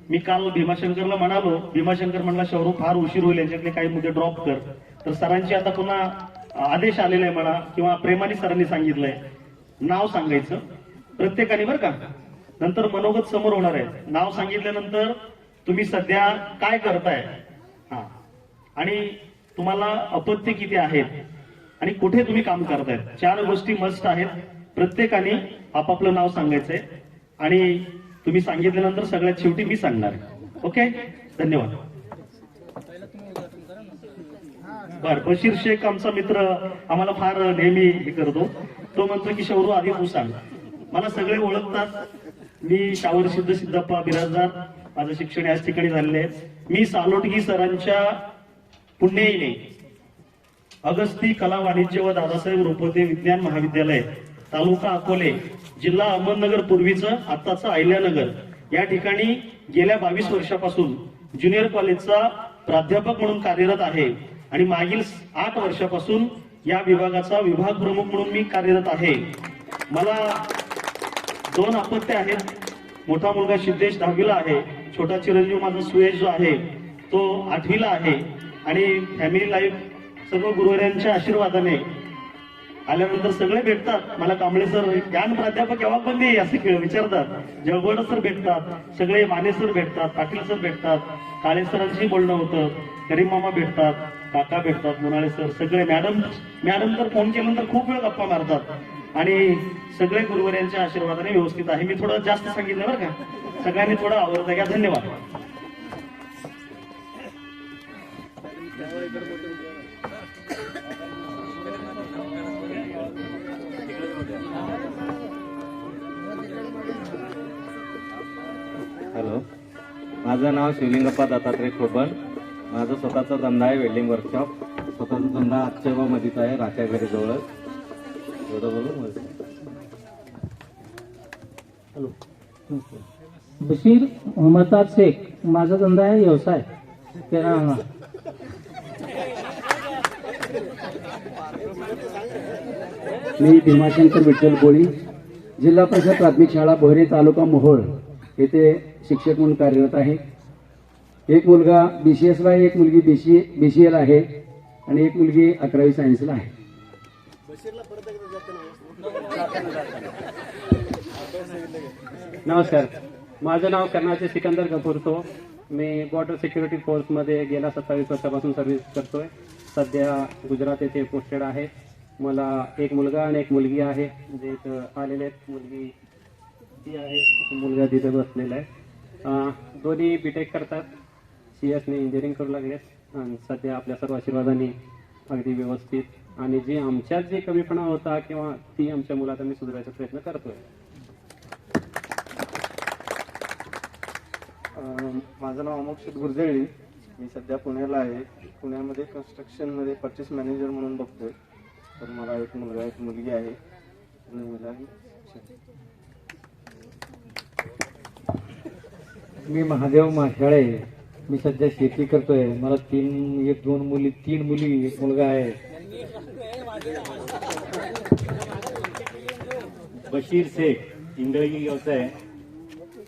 मी काल भीमाशंकरला म्हणालो, भीमाशंकर म्हणला शौरू फार उशीर होईल, यांच्यातले काही मुद्दे ड्रॉप कर. तर सरांची आता पुन्हा आदेश आलेला आहे म्हणा, किंवा प्रेमाने सरांनी सांगितलंय नाव सांगायचं प्रत्येकाने बरं का. नंतर मनोगत समोर होणार आहे. नाव सांगितल्यानंतर तुम्ही सध्या काय करताय, हा, आणि तुम्हाला अपत्य किती आहेत आणि कुठे तुम्ही काम करतायत, 4 गोष्टी मस्ट आहेत. प्रत्येकाने आपापलं नाव सांगायचंय आणि तुम्ही सांगितल्यानंतर सगळ्यात शेवटी मी सांगणार. ओके, धन्यवाद. बर, बशीर शेख आमचा मित्र आम्हाला फार नेहमी हे करतो. तो म्हणतो की शौरू आधी तू सांग. मला सगळे ओळखतात. मी शावर सिद्धप्पा बिराजदार, माझं शिक्षण याच ठिकाणी झालेलं आहे. मी सालोटगी सरांच्या पुण्याईने अगस्ती कला वाणिज्य व दादासाहेब रोपते विज्ञान महाविद्यालय, तालुका अकोले, जिल्हा अहमदनगर पूर्वीचं आत्ताचं अहिल्यानगर या ठिकाणी गेल्या 22 वर्षापासून ज्युनियर कॉलेजचा प्राध्यापक म्हणून कार्यरत आहे आणि मागील 8 वर्षापासून या विभागाचा विभाग प्रमुख म्हणून मी कार्यरत आहे. मला 2 अपत्य आहेत. मोठा मुलगा सिद्धेश 10वीला आहे, छोटा चिरंजीव माझा सुयश जो आहे तो 8वीला आहे. आणि फॅमिली लाईफ सर्व गुरुवाऱ्यांच्या आशीर्वादाने आल्यानंतर सगळे भेटतात. मला कांबळे सर ज्ञान प्राध्यापक केव्हा पण दे असे विचारतात. जळगोड सर भेटतात, सगळे माने सर भेटतात, पाटील सर भेटतात, काळे सरांशी बोलणं होतं, करीम मामा भेटतात, काका भेटतात, मुनाळे सर, सगळे मॅडम तर फोन केल्यानंतर खूप वेळ गप्पा मारतात आणि सगळे गुरुवाऱ्यांच्या आशीर्वादाने व्यवस्थित आहे. मी थोडं जास्त सांगितलं बरं का, सगळ्यांनी थोडं आवडतं घ्या. धन्यवाद. हॅलो, माझं नाव शिवलिंगप्पा दत्तात्रय खोबन. माझा स्वतःचा धंदा आहे, वेल्डिंग वर्कशॉप. स्वतःचा धंदा आजच्यामध्येच आहे, राख्या घरी जवळच. एवढं बोलू. हॅलो, बशीर महताज शेख. माझा धंदा आहे व्यवसाय किराणा. मी भीमाशंकर विठ्ठल कोळी, जिल्हा परिषद प्राथमिक शाळा बोहरे, तालुका मोहोळ येथे शिक्षक म्हणून कार्यरत आहे. एक मुलगा BCS ला आहे, एक मुलगी BCA ला आहे आणि एक मुलगी 11वी सायन्सला आहे. नमस्कार, माझं नाव कर्नाळचे सिकंदर कपूरतो. मी बॉर्डर सिक्युरिटी फोर्समध्ये गेल्या 27 वर्षापासून सर्व्हिस करतोय. सध्या गुजरात येथे पोस्टेड आहे. मला एक मुलगा आणि एक मुलगी आहे. म्हणजे इथं आलेले आहेत. मुलगी ती आहे, मुलगा तिथे बसलेला आहे. दोन्ही बीटेक करतात. CS ने इंजिनिअरिंग करू लागलेत आणि सध्या आपल्या सर्व आशीर्वादाने अगदी व्यवस्थित. आणि जे आमच्यात जे कमीपणा होता किंवा ती आमच्या मुलात आम्ही सुधारायचा प्रयत्न करतोय. माझं नाव अमोक्षित गुरजळी. मी सध्या पुण्याला आहे. पुण्यामध्ये कन्स्ट्रक्शनमध्ये परचेस मॅनेजर म्हणून बघतोय. तर मला एक मुलगा एक मुलगी आहे. मी महादेव माशाळे. मी सध्या शेती करतोय. मला 2 मुली 3 मुली एक मुलगा आहे. बशीर शेख, इंगळगी व्यवसाय.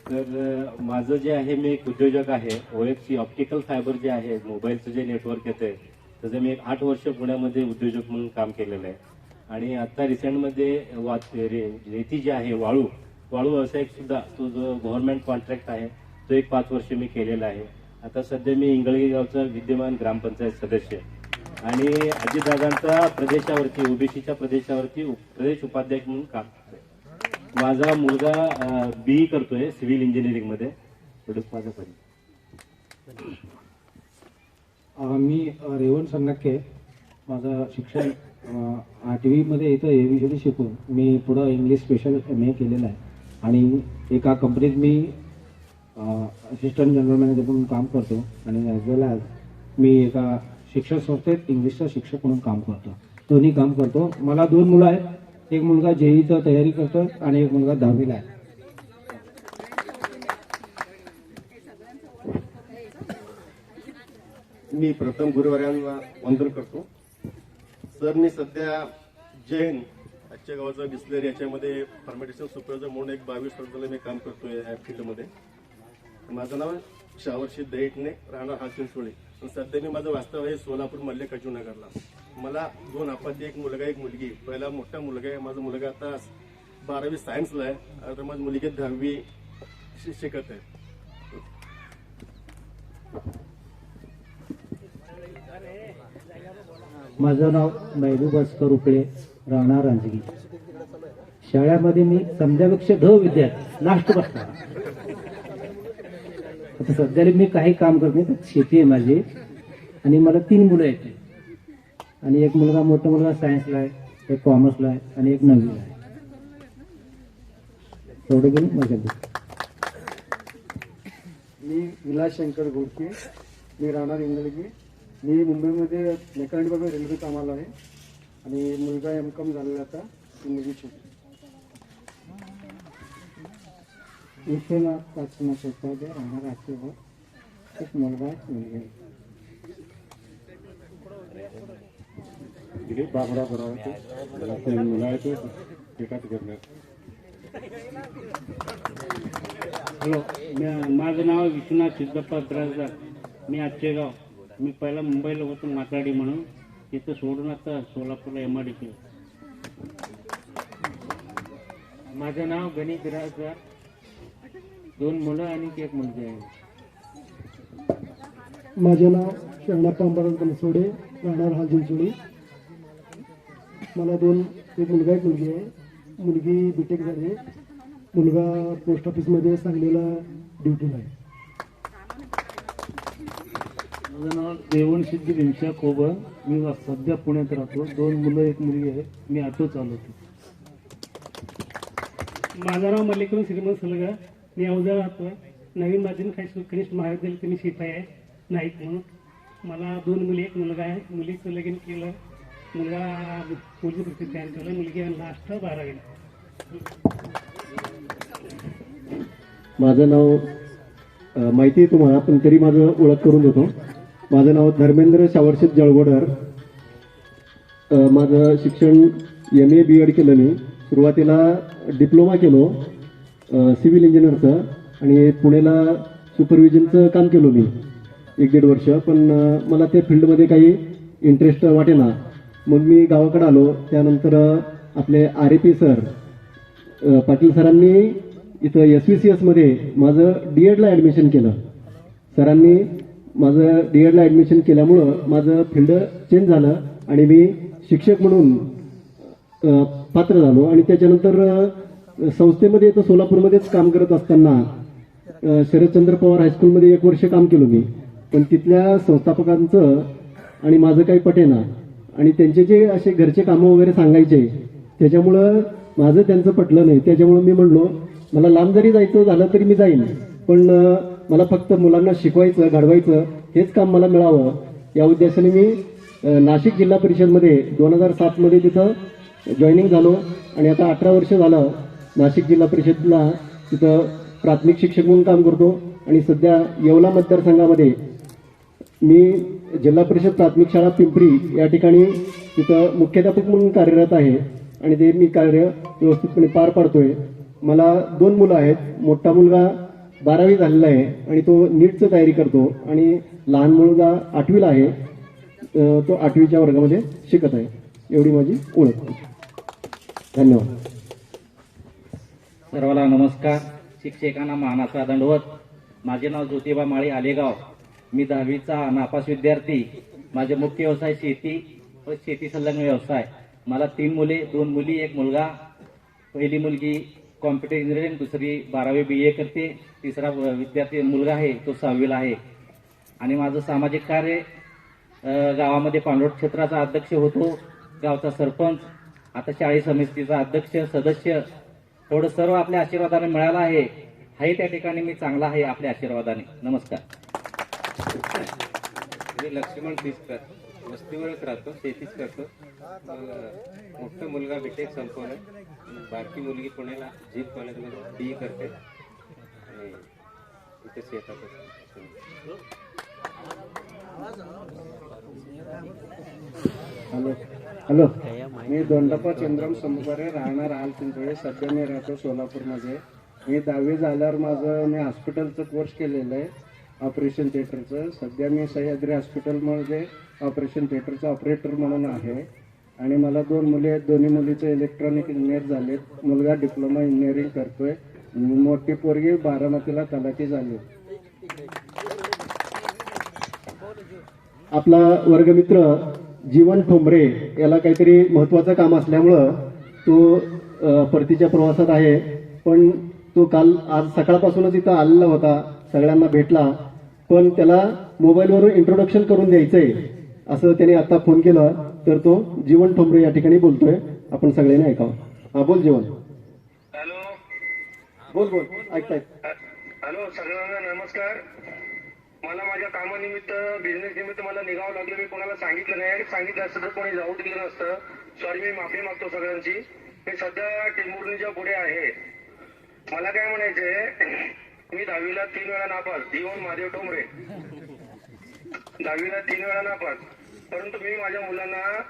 तर माझं जे आहे, मी एक उद्योजक आहे. OFC ऑप्टिकल फायबर जे आहे, मोबाईलचं जे नेटवर्क येतं त्याचं मी 8 वर्ष पुण्यामध्ये उद्योजक म्हणून काम केलेलं आहे. आणि आता रिसेंटमध्ये रेती जी आहे, वाळू व्यावसायिक सुद्धा, तो जो गव्हर्नमेंट कॉन्ट्रॅक्ट आहे तो एक 5 वर्ष मी केलेला आहे. आता सध्या मी इंगळगी गावचा विद्यमान ग्रामपंचायत सदस्य आणि अजितदादांचा प्रदेशावरती, ओबीसीच्या प्रदेशावरती प्रदेश उपाध्यक्ष म्हणून काम करतोय. माझा मुलगा BE करतोय सिव्हिल इंजिनिअरिंग मध्ये. एवढंच माझं परी. मी रेवण सन्नाके. माझं शिक्षण 8वी मध्ये इथं ABCD शिकून मी पुढं इंग्लिश स्पेशल MA केलेलं आहे आणि एका कंपनीत मी असिस्टंट जनरल मॅनेजर म्हणून काम करतो आणि ॲज वेल ॲज मी एका शिक्षण संस्थेत इंग्लिशचा शिक्षक म्हणून काम करतो. दोन्ही काम करतो. मला 2 मुलं आहेत. एक मुलगा JEEचं तयारी करतो आणि एक मुलगा 10वीला आहे. मी प्रथम गुरुवाऱ्यांना वंदन करतो. सर, मी सध्या जैन आजच्या गावाचा बिस्लेरी याच्यामध्ये फर्मेंटेशन सुपरवायझर म्हणून एक 22 वर्ष झालं मी काम करतोय या फील्डमध्ये. माझं नाव शावर्षी दैटणे, राहणार हा चिंचोळी. सध्या मी माझं वास्तव आहे सोलापूर मल्ले कजूनगरला. मला 2 अपत्य, एक मुलगा एक मुलगी. पहिला मोठा मुलगा आहे, माझा मुलगा आता 12वी सायन्सला आहे. आता माझी मुलगी 10वी शिकत आहे. माझं नाव महबूब भास्कर उपळे, राहणार रांजगी. शाळेमध्ये मी समजापेक्षा विद्यार्थी लास्ट बसला. आता सध्याला मी काही काम करत नाही, शेती आहे माझी. आणि मला 3 मुलं आहेत. आणि एक मुलगा, मोठा मुलगा सायन्सला आहे, एक कॉमर्सला आहे आणि एक 9वीला आहे. तेवढं घेऊन मजा घेतो. मी विलास शंकर घोडके, मी राहणार इंगळगी. मी मुंबईमध्ये मेकॅनिकल रेल्वे कामाला आहे आणि मुलगा M.Com झालेला आता, मुलगी छोटी. विश्वनाथ काशीनाथ उपाध्याय, राहणार आचेगाव. एक मुलगा एक मुलगी आहे. दिलीप बाबराव बरोबर मुलं आहेत एकाच करण्यात. हॅलो, माझं नाव विश्वनाथ सिद्धप्पा द्रासदार. मी आचेगाव. मी पहिला मुंबईला होतो माताडी म्हणून, तिथं सोडून आता सोलापूरला MIDC. माझं नाव गणेश द्रासदार. 2 मुलं आणि एक मुलगी आहे. माझे नाव शरणप्पा अंबाराव बनसोडे, राहणार हा चिंचोळी. मला एक मुलगा एक मुलगी आहे. मुलगी BTech झाली, मुलगा पोस्ट ऑफिसमध्ये सांगलीला ड्युटीला आहे. माझं नाव देवणसिद्धी भीमशा कोबर. मी सध्या पुण्यात राहतो. 2 मुलं एक मुलगी आहे. मी ऑटो चालवतो. माझं नाव मल्लिकार्जुन श्रीमंत सलगा. मी अवजळ राहतोय. नवीन माध्यमिक हायस्कूल कनिष्ठ महाविद्यालयात मी शिपाई आहे, नाईक म्हणून. मला 2 मुली एक मुलगा आहे. मुलीचं लगीन केलं. मुलगा पोलीस भरतीत तयार केलं. मुलगी लास्ट 12वी. माझं नाव माहिती आहे तुम्हाला, पण तरी माझं ओळख करून देतो. माझं नाव धर्मेंद्र शावर्षित जळगोडर. माझं शिक्षण MA B.Ed केलं मी. सुरुवातीला डिप्लोमा केलो सिव्हिल इंजिनियरचं आणि पुण्याला सुपरविजनचं काम केलो मी 1-1.5 वर्ष. पण मला त्या फील्डमध्ये काही इंटरेस्ट वाटेना. मग मी गावाकडे आलो. त्यानंतर आपले RAP सर पाटील सरांनी इथं SVCS मध्ये माझं D.Edला ॲडमिशन केलं. सरांनी माझं D.Edला ॲडमिशन केल्यामुळं माझं फील्ड चेंज झालं आणि मी शिक्षक म्हणून पात्र झालो. आणि त्याच्यानंतर संस्थेमध्ये इथं सोलापूरमध्येच काम करत असताना शरदचंद्र पवार हायस्कूलमध्ये 1 वर्ष काम केलं मी. पण तिथल्या संस्थापकांचं आणि माझं काही पटेना आणि त्यांचे जे असे घरचे कामं वगैरे सांगायचे, त्याच्यामुळं माझं त्यांचं पटलं नाही. त्याच्यामुळं मी म्हणलो मला लांब जरी जायचं झालं तरी मी जाईन, पण मला फक्त मुलांना शिकवायचं, घडवायचं हेच काम मला मिळावं या उद्देशाने मी नाशिक जिल्हा परिषदमध्ये 2007 मध्ये तिथं जॉईनिंग झालो. आणि आता 18 वर्ष झालं नाशिक जिल्हा परिषदला तिथं प्राथमिक शिक्षक म्हणून काम करतो. आणि सध्या येवला मतदारसंघामध्ये मी जिल्हा परिषद प्राथमिक शाळा पिंपरी या ठिकाणी तिथं मुख्याध्यापक म्हणून कार्यरत आहे आणि ते मी कार्य व्यवस्थितपणे पार पाडतोय. मला 2 मुलं आहेत. मोठा मुलगा 12वी झालेला आहे आणि तो नीटचं तयारी करतो आणि लहान मुलगा 8वीला आहे, तो 8वीच्या वर्गामध्ये शिकत आहे. एवढी माझी ओळख. धन्यवाद. सर्वांना नमस्कार. शिक्षकांना मानाचा दंडवत. माझे नाव ज्योतिबा माळी, आलेगाव. मी 10वीचा नापास विद्यार्थी. माझे मुख्य व्यवसाय शेती व शेती संलग्न व्यवसाय. मला 3 मुले 2 मुली 1 मुलगा. पहिली मुलगी कॉम्प्युटर इंजिनिअरिंग, दुसरी 12वी BA करते, तिसरा विद्यार्थी मुलगा आहे तो 6वीला आहे. आणि माझं सामाजिक कार्य गावामध्ये पाणलोट क्षेत्राचा अध्यक्ष होतो, गावचा सरपंच, आता शाळी समितीचा अध्यक्ष सदस्य. एवढं सर्व आपल्या आशीर्वादाने मिळालं आहे. हाही त्या ठिकाणी मी चांगला आहे आपल्या आशीर्वादाने. नमस्कार. मी लक्ष्मण पिसकर, वस्तीवरच राहतो, शेतीच करतो. मोठा मुलगा BTech संपवलं, बारकी मुलगी पुण्याला जीप कॉलेजमध्ये BE करते आणि इथे शेतात. हॅलो, मी दोंडप्पा चंद्रम समुकारे, राहणार हाल चिंचोळे. सध्या मी राहतो सोलापूरमध्ये. मी 10वी झाल्यावर मी हॉस्पिटलचं कोर्स केलेलं आहे ऑपरेशन थिएटरचं. सध्या मी सह्याद्री हॉस्पिटलमध्ये ऑपरेशन थिएटरचा ऑपरेटर म्हणून आहे. आणि मला 2 मुली आहेत. दोन्ही मुलीचे इलेक्ट्रॉनिक इंजिनियर झालेत. मुलगा डिप्लोमा इंजिनिअरिंग करतोय. मोठी पोरगी बारामतीला तलाठी झाली. आपला वर्गमित्र जीवन ठोंबरे याला काहीतरी महत्वाचं काम असल्यामुळं तो परतीच्या प्रवासात आहे. पण तो आज सकाळपासूनच इथं आलेला होता, सगळ्यांना भेटला. पण त्याला मोबाईलवरून इंट्रोडक्शन करून द्यायचंय असं त्याने आता फोन केला. तर तो जीवन ठोंबरे या ठिकाणी बोलतोय. आपण सगळ्यांनी ऐकावं. हा, बोल जीवन. बोल ऐकताय. हॅलो, सगळ्यांना नमस्कार. मला माझ्या कामानिमित्त बिझनेस निमित्त मला निघावं लागलं. मी कोणाला सांगितलं नाही. सांगितलं असतं तर कोणी जाऊ दिलं नसतं. सॉरी, मी माफी मागतो सगळ्यांची. मी सध्या टिंबुर्णीच्या पुढे आहे. मला काय म्हणायचंय, मी 10वीला 3 वेळा नापास. जीवन महादेव ठोंबरे 10वीला 3 वेळा नापास. परंतु मी माझ्या मुलांना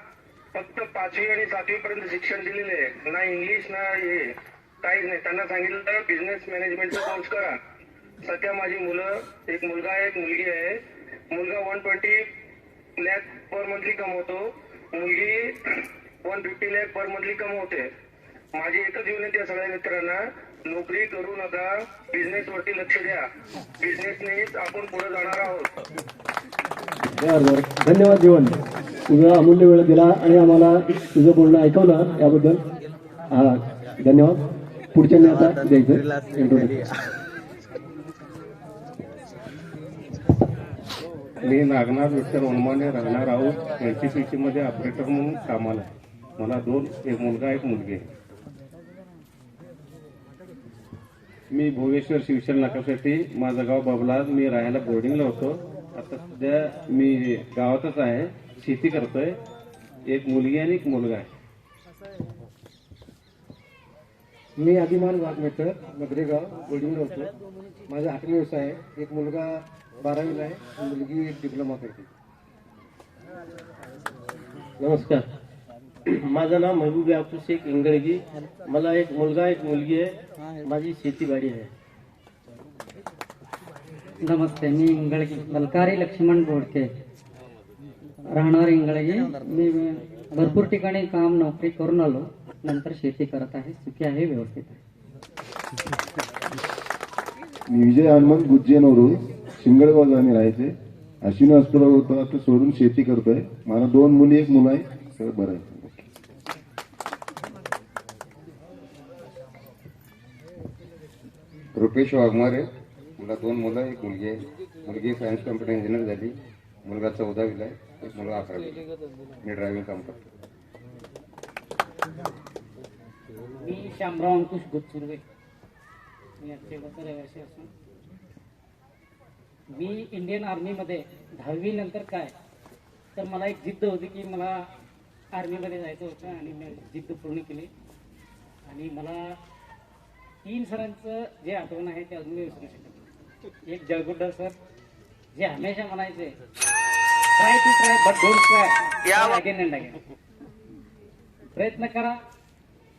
फक्त 5वी आणि 7वी पर्यंत शिक्षण दिलेले आहे. ना इंग्लिश ना हे काहीच नाही. त्यांना सांगितलं बिझनेस मॅनेजमेंटचा कोर्स करा. सध्या माझी मुलं, एक मुलगा आहे, एक मुलगी आहे. मुलगा 120 लाख पर मंथली कमवतो. मुलगी 150 लाख पर मंथली कमवते. माझी एकच विनंती आहे सगळ्या मित्रांना, नोकरी करू नका, बिझनेस वरती लक्ष द्या. बिझनेसनेच आपण पुढे जाणार आहोत. बरं. धन्यवाद जीवन, तुझा अमूल्य वेळ दिला आणि आम्हाला तुझं बोलणं ऐकवलं याबद्दल. हा, धन्यवाद. पुढच्यांनी आता द्यायचं इंट्रोडक्शन. मी नागनाथ विठ्ठल उन्माने राहणार आहोत. एनटीपीसी मध्ये ऑपरेटर म्हणून कामाला आहे. मला एक मुलगा एक मुलगी आहे. मी भोगेश्वर शिवसेना नाकासाठी, माझं गाव बबला. मी राहायला बोर्डिंगला होतो. आता सध्या मी गावातच आहे, शेती करतोय. एक मुलगी आणि एक मुलगा आहे. मी अभिमान वाघमेकर, मद्रेगाव, बोर्डिंगला होतो. माझा हॉटेल व्यवसाय आहे. एक मुलगा 12वीला आहे, मुलगी डिप्लोमा करते. नमस्कार, माझं नाव महबूब याकूब शेख इंगळगी. मला एक मुलगा एक मुलगी आहे. माझी शेतीबाडी आहे. नमस्ते, मी इंगळगी मलकारी लक्ष्मण बोडके, राहणार इंगळगी. मी भरपूर ठिकाणी काम नोकरी करून आलो, नंतर शेती करत आहे. सुखी आहे, व्यवस्थित आहे. मी विजय हनुमंत गुज्जेनवरून शिंगळगाव जाणे राहायचे. अश्विनी हॉस्पिटल होतं, आता सोडून शेती करतोय. मला 2 मुली एक मुलं आहे. सगळं बरं आहे. रुपेश वाघमारे, मला 2 मुलं एक मुलगी आहे. मुलगी सायन्स कम्प्युटर इंजिनियर झाली. मुलगा 14वीला आहे, एक मुलगा 11वीला. मी ड्रायव्हिंग काम करतो. मी शामराव अंकुश गोतसुर्वे, मी आजचेगावचा रहिवासी असून मी इंडियन आर्मीमध्ये 10वी नंतर काय तर मला एक जिद्द होती की मला आर्मीमध्ये जायचं होतं आणि मी जिद्द पूर्ण केली. आणि मला 3 सरांचं जे आठवण आहे ते अजून विसरू शकत नाही. एक जळगुड्डा सर जे हमेशा म्हणायचे, try to try but don't try again and again. प्रयत्न करा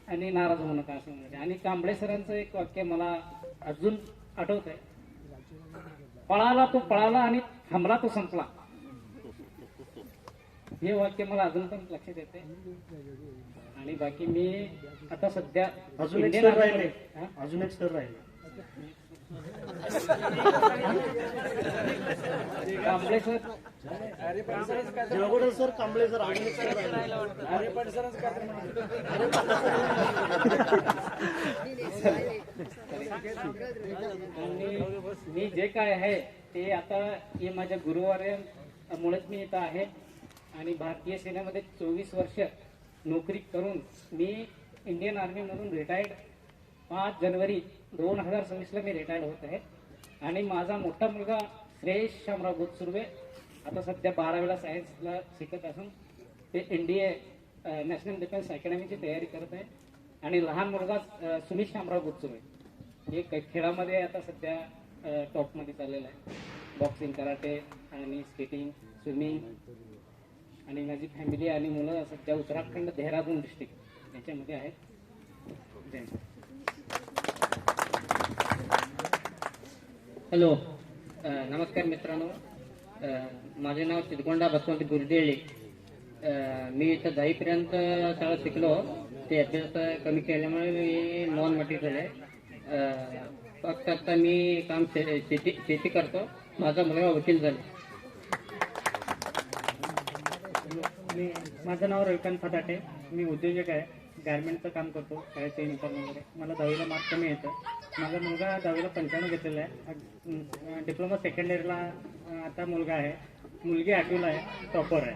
आणि नाराज होऊ नका असं म्हणायचे. आणि कांबळे सरांचं एक वाक्य मला अजून आठवत आहे, पळाला तो पळाला आणि थांबला तो संपला. हे वाक्य मला अजून पण लक्षात येते. आणि बाकी मी आता सध्या अजून एक सर राहिले. अजून एक सर राहिले. Kamble sir, Jalgode sir, Kamble sir, अजून एक सर राहिले. मी जे काय आहे ते आता हे माझ्या गुरुवाऱ्यामुळेच मी इथं आहे. आणि भारतीय सेनेमध्ये 24 वर्ष नोकरी करून मी इंडियन आर्मीमधून रिटायर्ड 5 जानेवारी 2026ला मी रिटायर्ड होत आहे. आणि माझा मोठा मुलगा श्रेयश शामराव गोतसुर्वे आता सध्या 12वीला सायन्सला शिकत असून ते NDA नॅशनल डिफेन्स अकॅडमीची तयारी करत आहे. आणि लहान मुलगा सुनील शामराव गोतसुर्वे एक खेळामध्ये आता सध्या टॉपमध्ये चाललेला आहे. बॉक्सिंग, कराटे आणि स्केटिंग, स्विमिंग. आणि माझी फॅमिली आणि मुलं सध्या उत्तराखंड, देहरादून डिस्ट्रिक्ट याच्यामध्ये आहेत. हॅलो, नमस्कार मित्रांनो. माझे नाव सिद्धकोंडा बसवंत गुरडेळे. मी इथं 10वीपर्यंत शाळा शिकलो. ते अभ्यास कमी केल्यामुळे मी नॉन मटेरियल आहे. फक्त आता मी काम शेती करतो. माझा मुलगा वकील झाला. माझं नाव रविकांत फटाटे. मी उद्योजक आहे. गारमेंटचं काम करतो. शाळेचं युनिफॉर्म वगैरे. मला 10वीला मार्क कमी येतं. माझा मुलगा 10वीला 95 घेतलेला आहे. डिप्लोमा सेकंड इयरला आता मुलगा आहे. मुलगी 8वीला आहे. टॉपर आहे.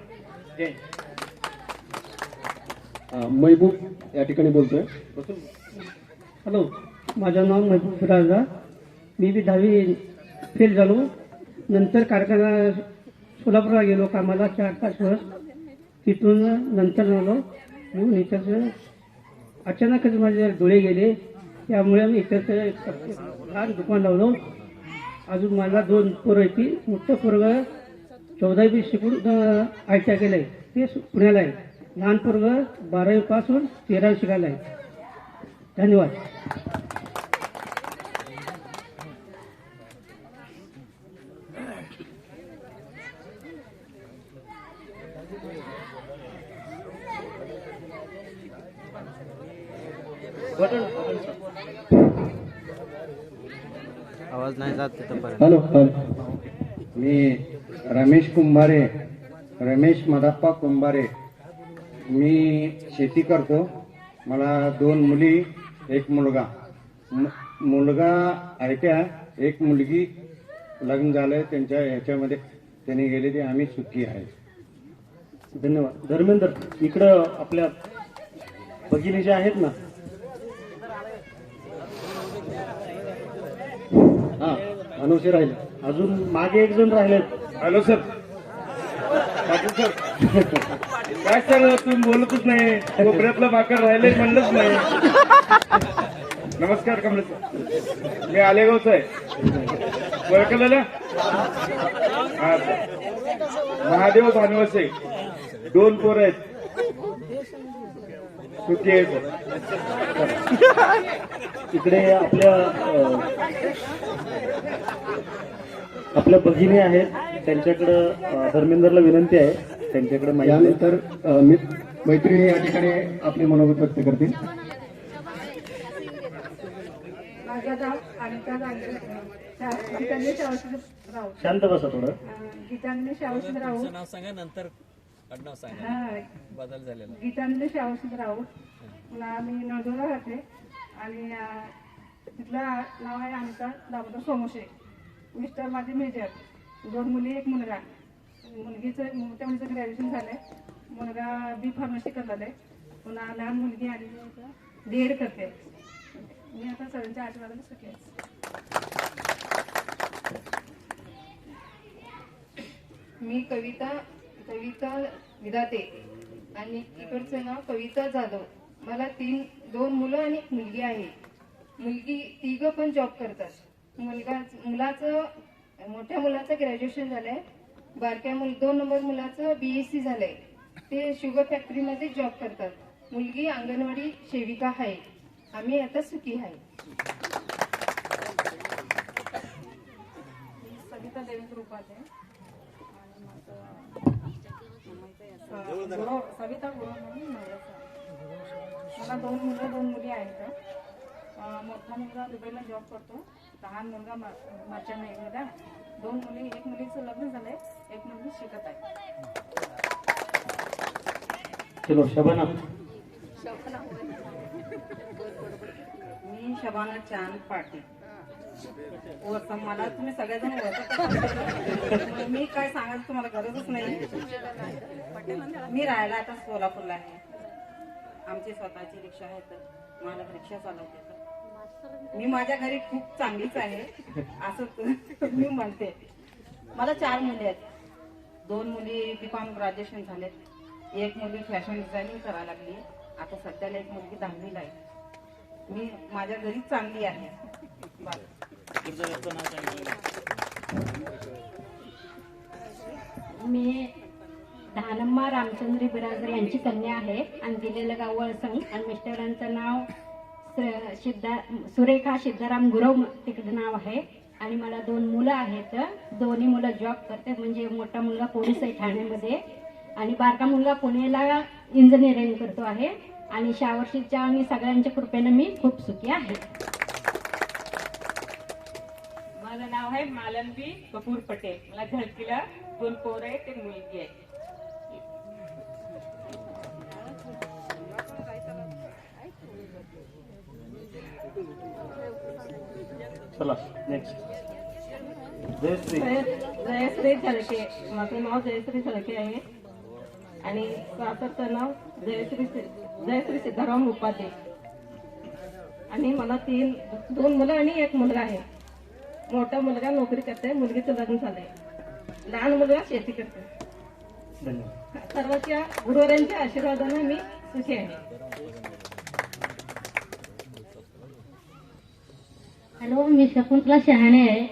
जय. महबूब या ठिकाणी बोलतोय. हॅलो, माझं नाव महबूब राजा. मी बी 10वी फेल झालो. नंतर कारखाना सोलापूरला गेलो कामाला 4-5 वर्ष. तिथून नंतर आलो. मी इथं अचानकच माझे डोळे गेले. त्यामुळे मी इथं लहान दुकान लावलो. अजून मला 2 पोरं येतील. मोठं पोरगं 14वी शिकून ITI केलंय. ते पुण्याला आहे. लहान पोरगं 12वी पासून 13वी शिकायला आहे. धन्यवाद. आवाज नाही जात तिथपर्यंत. हॅलो, मी रमेश मदाप्पा कुंभारे. मी शेती करतो. मला 2 मुली, 1 मुलगा. मुलगा ITI, 1 मुलगी लग्न झालंय. त्यांच्या ह्याच्यामध्ये त्यांनी गेले ते आम्ही सुखी आहे. धन्यवाद. धर्मेंद्र, इकडं आपल्या भगिनी ज्या आहेत ना, हा अनुषे राहिले. अजून मागे 1 जण राहिलेत. हॅलो सर, पाटील सर, काय सर तुम्ही बोलतच नाही. कोपऱ्यातलं भाकर राहिले म्हणलंच नाही. नमस्कार कमलेश सर, मी आलेगावचा आहे. ओळखलं ना? हा सर, महादेव भानवसे. 2 पोरं आहेत. सुखी आहे सर. इकडे आपल्या भगिनी आहेत. त्यांच्याकडं धर्मेंद्रला विनंती आहे. त्यांच्याकडे यानंतर मैत्रिणी या ठिकाणी आपले मनोगत व्यक्त करतील. माझं नाव अनिता गीतांजली शावशीत राऊत. शांत बसा थोडं. गीतांजली शावशीत राऊत. नाव सांगा, नंतर आडनाव सांगा. बदल झालेला. गीतांजली शावशीत राऊत. मी नळदुर्गला राहते आणि तिथलं नाव आहे अनिता दामोदर सोमोशे. मिस्टर माझे मेजर. 2 मुली, 1 मुलगा. मुलगीचं मोठ्या मुलीचं ग्रॅज्युएशन झालंय. मुलगा B फार्मसी करणार आहे. पुन्हा लहान मुलगी आणि D.Ed करते. मी आता 7च्या 8 वाजता सुखी आहे. मी कविता विधाते आणि इकडचं नाव कविता जाधव. मला 2 मुलं आणि 1 मुलगी आहे. मुलगी 3 पण जॉब करतात. मोठ्या मुलाचं ग्रॅज्युएशन झालंय. बारक्या 2 नंबर मुलाचं BSc झालंय. ते शुगर फॅक्टरीमध्ये जॉब करतात. मुलगी अंगणवाडी सेविका आहे. आम्ही आता सुखी आहे. सविता देवेंद्र उपाध्याय. सविता गुरु म्हणून मला 2 मुलं 2 मुली आहेत. मोठा मुलगा दुबईला जॉब करतो. लहान मुलगा मर्चंट नेव्हीला. 2 मुली, 1 मुलीचं लग्न झालंय. 1 मुलगी शिकत आहे. चलो शबाना. मी शबाना चांद पाटील. मला तुम्ही सगळेजण ओळखत. मी काय सांगायचं तुम्हाला गरजच नाही. मी राहायला आता सोलापूरला आहे. आमची स्वतःची रिक्षा आहे. तर मला रिक्षा चालवते. मी माझ्या घरी खूप चांगलीच आहे असं मी म्हणते. मला 4 मुली आहेत. 2 मुली B.Com ग्रॅज्युएशन झालेत. 1 मुलगी फॅशन डिझायनिंग करायला लागली. आता सध्याला 1 मुलगी 10वीला आहे. मी माझ्या घरी चांगली आहे. मी धानम्मा रामचंद्री बिराजर यांची कन्या आहे आणि दिलेलं गाव वळसंग आणि मिस्टरांचं नाव सुरेखा सिद्धाराम गुरव तिकडे नाव आहे आणि मला 2 मुलं आहेत. दोन्ही मुलं जॉब करतात. म्हणजे मोठा मुलगा पोलीस आहे ठाण्यामध्ये आणि बारका मुलगा पुण्याला इंजिनिअरिंग करतो आहे. आणि शावर्षीच्या आणि सगळ्यांच्या कृपेने मी खूप सुखी आहे. माझं नाव आहे मालनबी कपूर पटेल. मला झळकीला 2 पोरं आहेत, 1 मुलगी आहे. चला नेक्स्ट. जयश्री झळके. माझं नाव जयश्री झळके आहे आणि सासरचं नाव जयश्री सिद्धाराम उपाध्ये. आणि मला 2 मुलं आणि 1 मुलगा आहे. मोठा मुलगा नोकरी करते, मुलगीचं लग्न झालंय. लहान मुलगा शेती करते. सर्वांच्या गुरुवारांच्या आशीर्वादाने मी सुखी आहे. हॅलो, मी शकुंतला शहाणे आहे.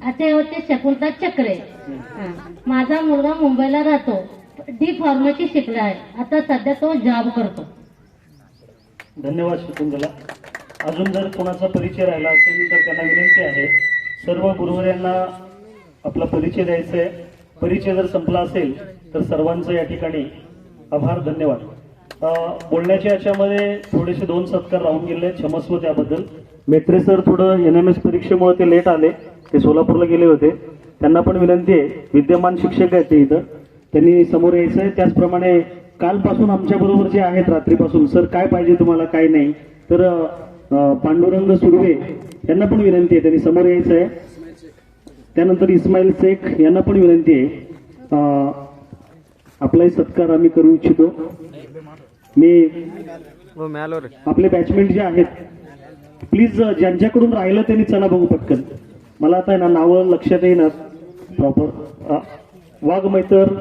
आता होते शकुंतला चक्रे. माझा मुलगा मुंबईला राहतो. डी फार्मसी शिकला आहे. आता सध्या तो जॉब करतो. धन्यवाद शकुंतला. अजून जर कोणाचा परिचय राहिला असेल तर त्यांना विनंती आहे, सर्व गुरुवर्यांना आपला परिचय द्यायचा आहे. परिचय जर संपला असेल तर सर्वांचं या ठिकाणी आभार, धन्यवाद. बोलण्याच्या याच्यामध्ये थोडेसे 2 सत्कार राहून गेले, क्षमस्व त्याबद्दल. मेत्रे सर थोडं NMS परीक्षेमुळे ते लेट आले, ते सोलापूरला गेले होते. त्यांना पण विनंती आहे, विद्यमान शिक्षक आहेत ते इथं, त्यांनी समोर यायचं आहे. त्याचप्रमाणे कालपासून आमच्या बरोबर जे आहेत रात्रीपासून, सर काय पाहिजे तुम्हाला काय नाही, तर पांडुरंग सुर्वे यांना पण विनंती आहे, त्यांनी समोर यायचं आहे. त्यानंतर इस्माईल शेख यांना पण विनंती आहे. आपलाही सत्कार आम्ही करू इच्छितो. मी आपले बॅचमेट जे आहेत, प्लीज ज्यांच्याकडून राहिलं त्यांनी चला बघू पटकन. मला आता आहे ना नावं लक्षात येणार प्रॉपर. वाघ मैतर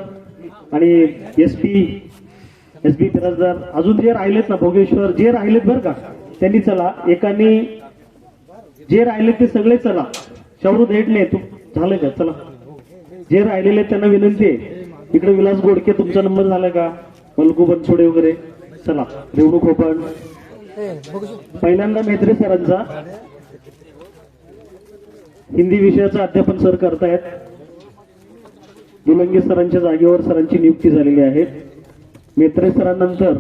आणि एस बी बिराजदार, अजून जे राहिलेत ना भोगेश्वर, जे राहिलेत बरं का त्यांनी चला. एकाने जे राहिलेत ते सगळे चला. शौरद हेडणे तू झालं का? चला. जे राहिलेले त्यांना विनंती आहे. इकडे विलास गोडके तुमचा नंबर झाला का? मलगू बनसोडे वगैरे चला. रेवणू खोपण. पहिल्यांदा मेत्रे सरांचा हिंदी विषयाचं अध्यापन सर करतायत. दुलंगे सरांच्या जागेवर सरांची नियुक्ती झालेली आहे. मेत्रे सरांनंतर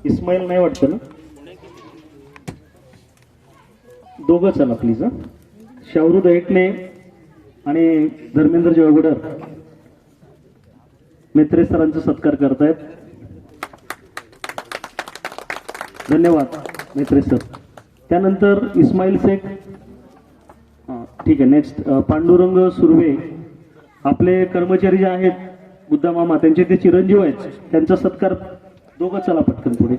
इस्माईल नाही वाटतं ना, दोघं चला प्लीज. शावरुद हेटणे आणि धर्मेंद्र जळगुडर मेत्रे सरांचा सत्कार करतायत. धन्यवाद मेत्रे सर. त्यानंतर इस्माईल शेख. ठीक आहे, नेक्स्ट पांडुरंग सुर्वे. आपले कर्मचारी जे आहेत बुद्धा मामा, त्यांचे ते चिरंजीव आहेत, त्यांचा सत्कार दोघं चला पटकन पुढे.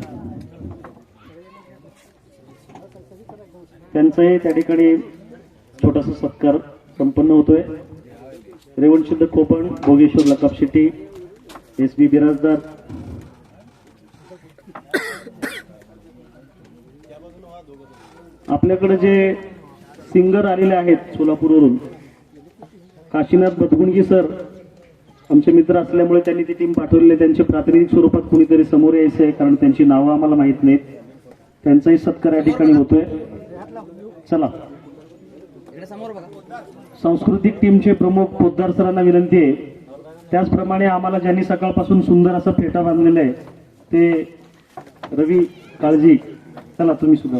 त्यांचाही त्या ठिकाणी छोटासा सत्कार संपन्न होतोय. रेवणसिद्ध खोपण, भोगेश्वर लकाप शेट्टी, SB बिराजदार. आपल्याकडे जे सिंगर आलेले आहेत सोलापूरवरून, काशीनाथ बदगुणगी सर आमचे मित्र असल्यामुळे त्यांनी ती टीम पाठवलेली आहे. त्यांच्या प्रातिनिधिक स्वरूपात कुणीतरी समोर यायचं आहे, कारण त्यांची नावं आम्हाला माहीत नाहीत. त्यांचाही सत्कार या ठिकाणी होतोय. चला. सांस्कृतिक टीमचे प्रमुख पोद्दार सरांना विनंती आहे. त्याचप्रमाणे आम्हाला ज्यांनी सकाळपासून सुंदर असा फेटा बांधलेला आहे ते रवी काळजी, चला तुम्ही सुद्धा.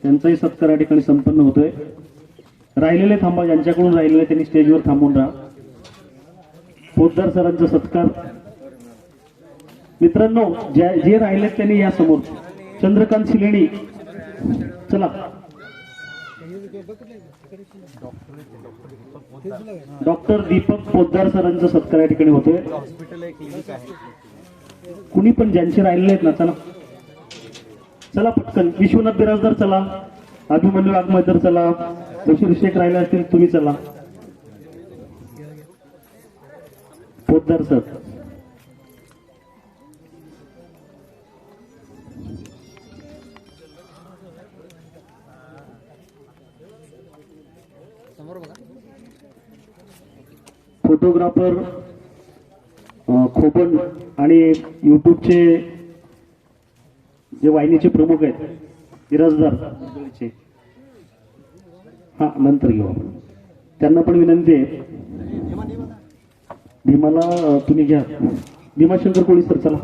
त्यांचाही सत्कार या ठिकाणी संपन्न होतोय. राहिलेले थांबा, ज्यांच्याकडून राहिलेले त्यांनी स्टेजवर थांबून राहा. पोद्दार सरांचा सत्कार. मित्रांनो जे राहिलेत त्यांनी या समोर. चंद्रकांत सिलेणी चला. डॉक्टर दीपक पोद्दार सरांचा सत्कार या ठिकाणी होतोय. कुणी पण ज्यांचे राहिलेले आहेत ना चला चला पटकन. विश्वनाथ बिराजदार चला. अभिमन्यू वाघमैतर चला. बशीर शेख राहिले असतील तुम्ही चला. पोद्दार सर. फोटोग्राफर खोपण आणि युट्यूबचे जे वाहिनीचे प्रमुख आहेत बिराजदार मंडळीचे. हा नंतर घेऊ आपण. त्यांना पण विनंती आहे. भीमाला तुम्ही घ्या. भीमाशंकर कोळी सर चला.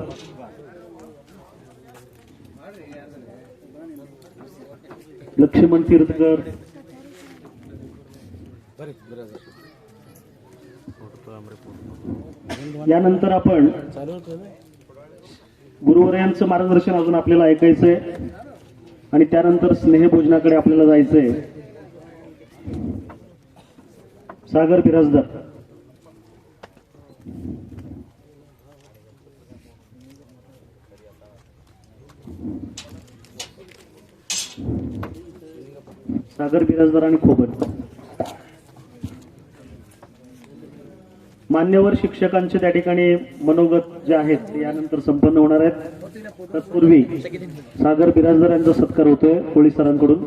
लक्ष्मण तीर्थकर, यानंतर आपण गुरुवर्यांचं मार्गदर्शन अजून आपल्याला ऐकायचंय आणि त्यानंतर स्नेहभोजनाकडे आपल्याला जायचंय. सागर बिराजदार. सागर बिराजदार आणि खोबत. मान्यवर शिक्षकांचे त्या ठिकाणी मनोगत जे आहेत ते यानंतर संपन्न होणार आहेत. तत्पूर्वी सागर बिराजदार यांचा सत्कार होतोय कोळी सरांकडून.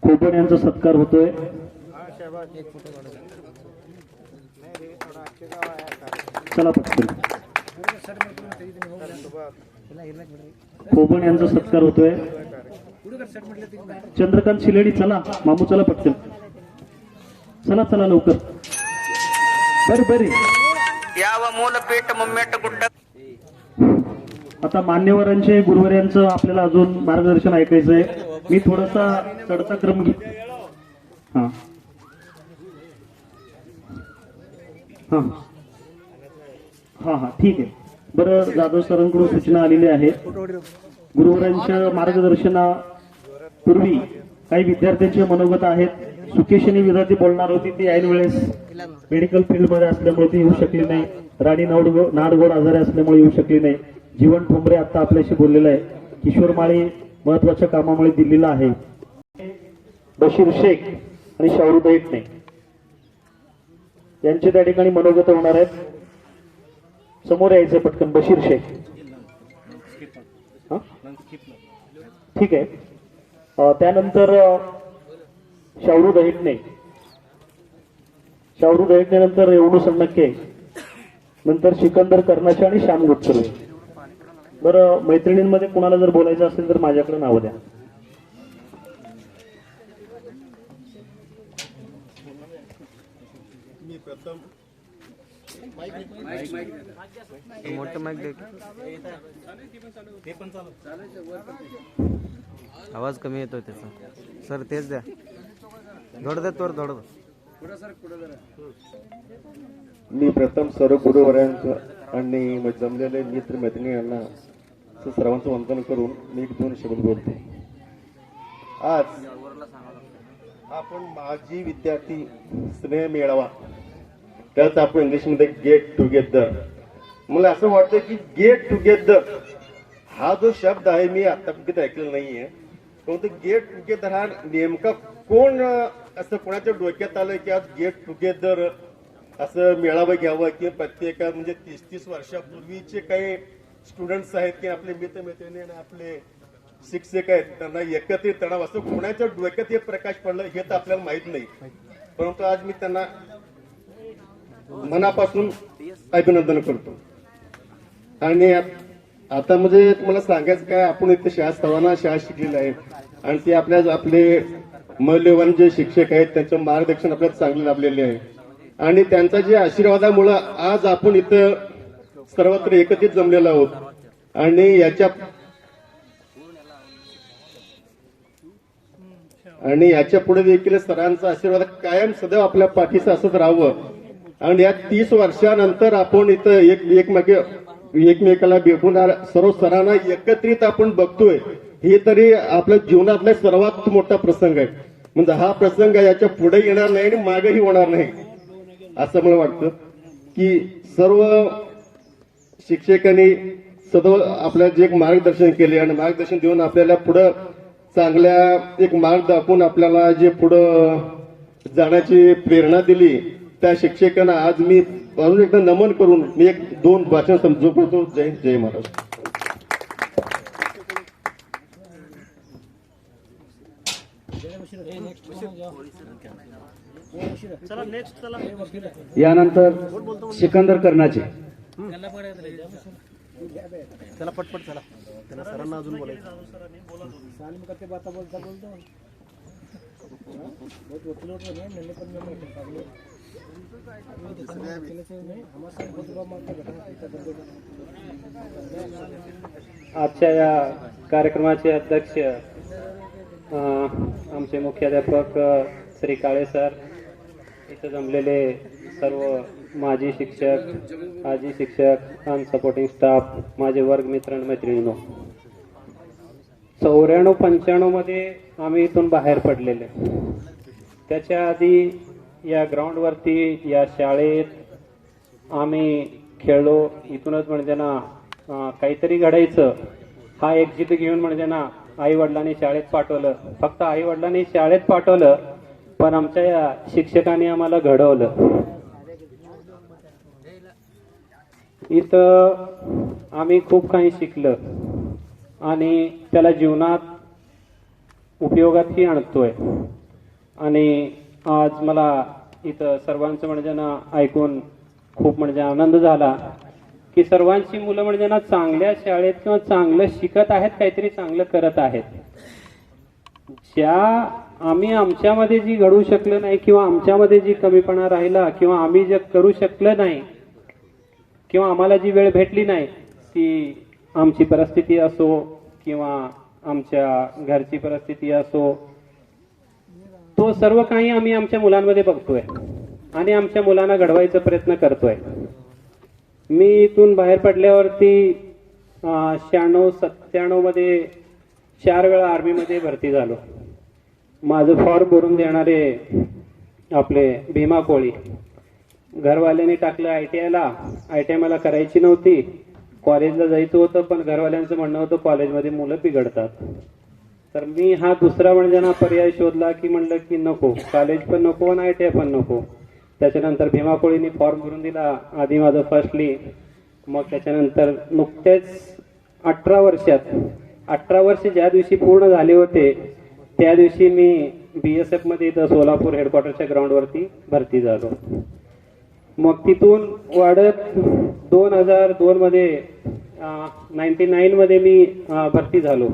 खोबत यांचा सत्कार होतोय. चला पटकन. खोबत यांचा सत्कार होतोय. चंद्रकांत शिलेडी चला. मामू चला पटकन. चला चला लवकर. बरी आता मान्यवरांचे गुरुवर्यांचं आपल्याला अजून मार्गदर्शन ऐकायचंय. मी थोडासा चढता क्रम घे. हा हा हा हा ठीक आहे. बरं, जाधव सरांकडून सूचना आलेली आहे. गुरुवर्यांच्या मार्गदर्शनापूर्वी काही विद्यार्थ्यांचे मनोगत आहेत. सुकेशनी विद्यार्थी बोलणार होती, ती ऐन वेळेस मेडिकल फील्ड मध्ये असल्यामुळे ती येऊ शकली नाही. राणी नाडगोड आजारी असल्यामुळे येऊ शकली नाही. जीवन ठोंबरे आता आपल्याशी बोललेला आहे. किशोर माळी महत्वाच्या कामामुळे दिल्लीला आहे. बशीर शेख आणि शाहरुख दैटणे यांचे त्या ठिकाणी मनोगत होणार आहेत. समोर यायचं पटकन. बशीर शेख. ठीक आहे. त्यानंतर शाहरुख दैटणे. शाहरुख दैटणे नंतर रेवणू सन्नक्के, नंतर सिकंदर कर्णाचे आणि श्याम गुटकर्वे. बरं, मैत्रिणींमध्ये कुणाला जर बोलायचं असेल तर माझ्याकडे नावं द्या. मी प्रथम मोठं माईक दे. आवाज कमी येतोय त्याचा. सर तेच द्या. थोडं द्या. थोडं मी प्रथम सर्व गुरुवर्यांचं आणि जमलेले मित्र मैत्रिणी यांना सर्वांचं वंदन करून मी एक दोन शब्द बोलतो. आज आपण माजी विद्यार्थी स्नेह मेळावा, त्याच आपण इंग्लिशमध्ये गेट टुगेदर. मला असं वाटतं की गेट टुगेदर हा जो शब्द आहे मी आतापर्यंत ऐकलेला नाहीये. परंतु गेट टुगेदर हा नेमका कोण असं कोणाच्या डोक्यात आलं की आज गेट टुगेदर असं मेळावा घ्यावं, की प्रत्येका म्हणजे 30-30 वर्षापूर्वीचे काही स्टुडंट्स आहेत की आपले मित्रमैत्रिणी आणि आपले शिक्षक आहेत त्यांना एकत्रित तणाव, असं कोणाच्या डोक्यात हे प्रकाश पडलं हे तर आपल्याला माहित नाही. परंतु आज मी त्यांना मनापासून अभिनंदन करतो. आणि आता म्हणजे तुम्हाला सांगायचं काय, आपण इथे शाळा शिकलेलं आहे आणि ते आपले मौल्यवान जे शिक्षक आहेत त्यांचं मार्गदर्शन आपल्याला चांगले लाभलेले आहे आणि त्यांच्या जे आशीर्वादामुळं आज आपण इथं सर्वत्र एकत्रित जमलेलो आहोत. आणि याच्या पुढे देखील सरांचा आशीर्वाद कायम सदैव आपल्या पाठीशी असत राहावं. आणि या 30 वर्षानंतर आपण इथं एकमेकाला भेटून सर्व सरांना एकत्रित आपण बघतोय, हे तरी आपल्या जीवनातला सर्वात मोठा प्रसंग आहे. म्हणजे हा प्रसंग याच्या पुढे येणार नाही आणि मागेही होणार नाही असं मला वाटतं. की सर्व शिक्षकांनी सदैव आपल्याला जे मार्गदर्शन केले आणि मार्गदर्शन देऊन आपल्याला पुढं चांगल्या एक मार्ग दाखवून आपल्याला जे पुढं जाण्याची प्रेरणा दिली त्या शिक्षकांना आज मी अजून एकदा नमन करून मी 1-2 भाषण समजू करतो. जय हिंद, जय महाराष्ट्र. यानंतर सिकंदर कर्णाचे. चला पटपट चला, त्यांना सरांना अजून बोलायचं. आजच्या या कार्यक्रमाचे अध्यक्ष आमचे मुख्याध्यापक श्री काळे सर, इथं जमलेले सर्व माजी शिक्षक, आजी शिक्षक आणि सपोर्टिंग स्टाफ, माझे वर्ग मित्र आणि मैत्रिणींनो, 94-95 मध्ये आम्ही इथून बाहेर पडलेले. त्याच्या आधी या ग्राउंडवरती या शाळेत आम्ही खेळलो. इथूनच म्हणजे ना काहीतरी घडायचं हा एक जिद्द घेऊन म्हणजे ना आई वडिलांनी शाळेत पाठवलं. फक्त आई वडिलांनी शाळेत पाठवलं, पण आमच्या या शिक्षकांनी आम्हाला घडवलं. इथं आम्ही खूप काही शिकलं आणि त्याला जीवनात उपयोगातही आणतोय. आणि आज मला इथं सर्वांचं म्हणजे ना ऐकून खूप म्हणजे आनंद झाला की सर्वांची मुलं म्हणजे ना चांगल्या शाळेत किंवा चांगलं शिकत आहेत, काहीतरी चांगलं करत आहेत. ज्या आम्ही आमच्यामध्ये जी घडू शकलो नाही किंवा आमच्यामध्ये जी कमीपणा राहिला किंवा आम्ही जे करू शकलो नाही किंवा आम्हाला जी वेळ भेटली नाही, ती आमची परिस्थिती असो किंवा आमच्या घरची परिस्थिती असो, तो सर्व काही आम्ही आमच्या मुलांमध्ये बघतोय आणि आमच्या मुलांना घडवायचा प्रयत्न करतोय. मी इथून बाहेर पडल्यावरती 96-97 मध्ये 4 वेळा आर्मीमध्ये भरती झालो. माझं फॉर्म भरून देणारे आपले भीमा कोळी, घरवाल्यांनी टाकलं ITI-ला. ITI मला करायची नव्हती, कॉलेजला जायचं होतं, पण घरवाल्यांचं म्हणणं होतं कॉलेजमध्ये मुलं बिघडतात. तर मी हा दुसरा म्हणजे ना पर्याय शोधला की म्हणलं की नको, कॉलेज पण नको आणि ITI पण नको. त्याच्यानंतर भीमा कोळींनी फॉर्म भरून दिला. आधी माझं फर्स्टली, मग त्याच्यानंतर नुकतेच 18 वर्ष ज्या दिवशी पूर्ण झाले होते त्या दिवशी मी BSF मध्ये इथं सोलापूर हेडक्वार्टरच्या ग्राउंडवरती भरती झालो. मग तिथून वाढत 2002 मध्ये 99 मध्ये मी भरती झालो.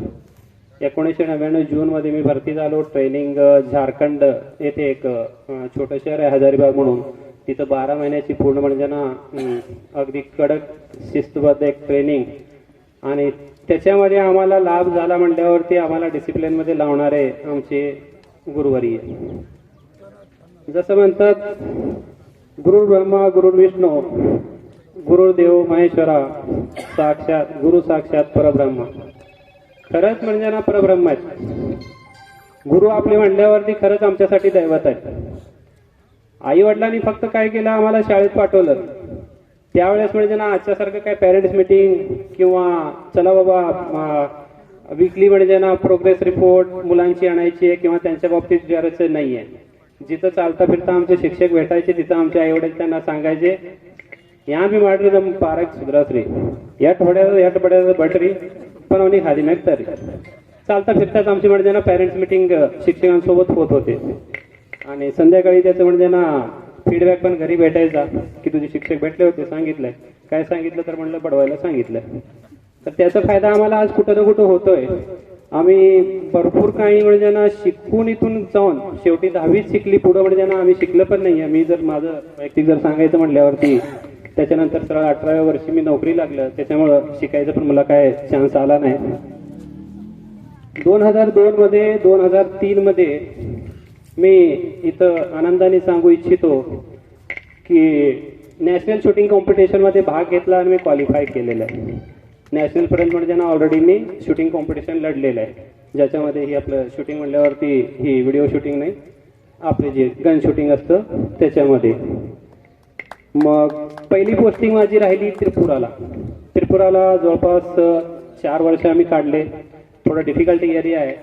1999 जून मध्ये मी भरती झालो. ट्रेनिंग झारखंड येथे एक छोटं शहर आहे हजारीबाग म्हणून, तिथं 12 महिन्याची पूर्ण म्हणजे ना अगदी कडक शिस्तबद्ध एक ट्रेनिंग. आणि त्याच्यामध्ये आम्हाला लाभ झाला म्हटल्यावरती आम्हाला डिसिप्लिन मध्ये लावणारे आमचे गुरुवर्य, जसं म्हणतात गुरु ब्रह्मा गुरु विष्णू गुरुदेव महेश्वरा, साक्षात गुरु साक्षात परब्रह्म. खरंच म्हणजे ना परब्रह्म गुरु आपले म्हणल्यावरती खरंच आमच्यासाठी दैवत आहे. आई वडिलांनी फक्त काय केलं, आम्हाला शाळेत पाठवलं. त्यावेळेस म्हणजे ना आजच्यासारखं काय पेरेंट्स मीटिंग किंवा चला बाबा वीकली म्हणजे ना प्रोग्रेस रिपोर्ट मुलांची आणायची आहे किंवा त्यांच्या बाबतीत गरज नाहीये. जिथं चालता फिरता आमचे शिक्षक भेटायचे तिथं आमचे आई वडील त्यांना सांगायचे, यहाँ भी माटी नम पारक सुधरासरी या पड्याचं बटरी पण आम्ही खाली नाही तरी. चालता फिरताच आमची म्हणजे ना पेरेंट्स मीटिंग शिक्षकांसोबत होत होते. आणि संध्याकाळी त्याचं म्हणजे ना फीडबॅक पण घरी भेटायचा की तुझे शिक्षक भेटले होते, सांगितलंय काय सांगितलं, तर म्हणलं बडवायला सांगितलं. तर त्याचा फायदा आम्हाला आज कुठं ना कुठं होतोय. आम्ही भरपूर काही म्हणजे ना शिकून इथून जाऊन शेवटी 10वीच शिकली, पुढं म्हणजे ना आम्ही शिकलं पण नाहीये. मी जर माझं वैयक्तिक जर सांगायचं म्हटल्यावरती त्याच्यानंतर सरळ 18व्या वर्षी मी नोकरी लागलं, त्याच्यामुळं शिकायचं पण मला काय चान्स आला नाही. 2002 मध्ये 2003 मध्ये मी इथं आनंदाने सांगू इच्छितो की नॅशनल शूटिंग कॉम्पिटिशन मध्ये भाग घेतला आणि मी क्वालिफाय केलेलं आहे. नॅशनल पर्यंत म्हणजे ना ऑलरेडी मी शूटिंग कॉम्पिटिशन लढलेलं आहे, ज्याच्यामध्ये ही आपलं शूटिंग म्हणल्यावरती ही व्हिडिओ शूटिंग नाही, आपले जे गन शूटिंग असतं त्याच्यामध्ये. मग पहिली पोस्टिंग माझी राहिली त्रिपुराला जवळपास 4 वर्ष आम्ही काढले. थोडं डिफिकल्टी एरिया आहे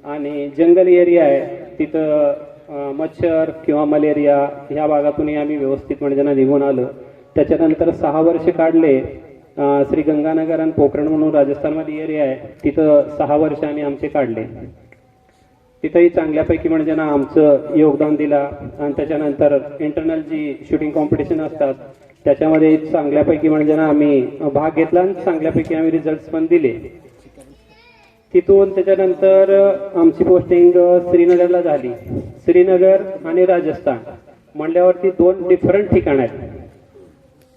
आणि जंगल एरिया आहे, तिथं मच्छर किंवा मलेरिया ह्या भागातूनही आम्ही व्यवस्थित म्हणजे ना निघून आलो. त्याच्यानंतर 6 वर्ष काढले श्री गंगानगर आणि पोखरण म्हणून राजस्थानमध्ये एरिया आहे, तिथं 6 वर्ष आम्ही आमचे काढले. तिथंही चांगल्यापैकी म्हणजे ना आमचं योगदान दिला. आणि त्याच्यानंतर इंटरनल जी शूटिंग कॉम्पिटिशन असतात त्याच्यामध्ये चांगल्यापैकी म्हणजे ना आम्ही भाग घेतला आणि चांगल्यापैकी आम्ही रिझल्ट पण दिले. तिथून त्याच्यानंतर आमची पोस्टिंग श्रीनगरला झाली. श्रीनगर आणि राजस्थान म्हणल्यावरती 2 डिफरंट ठिकाण आहेत.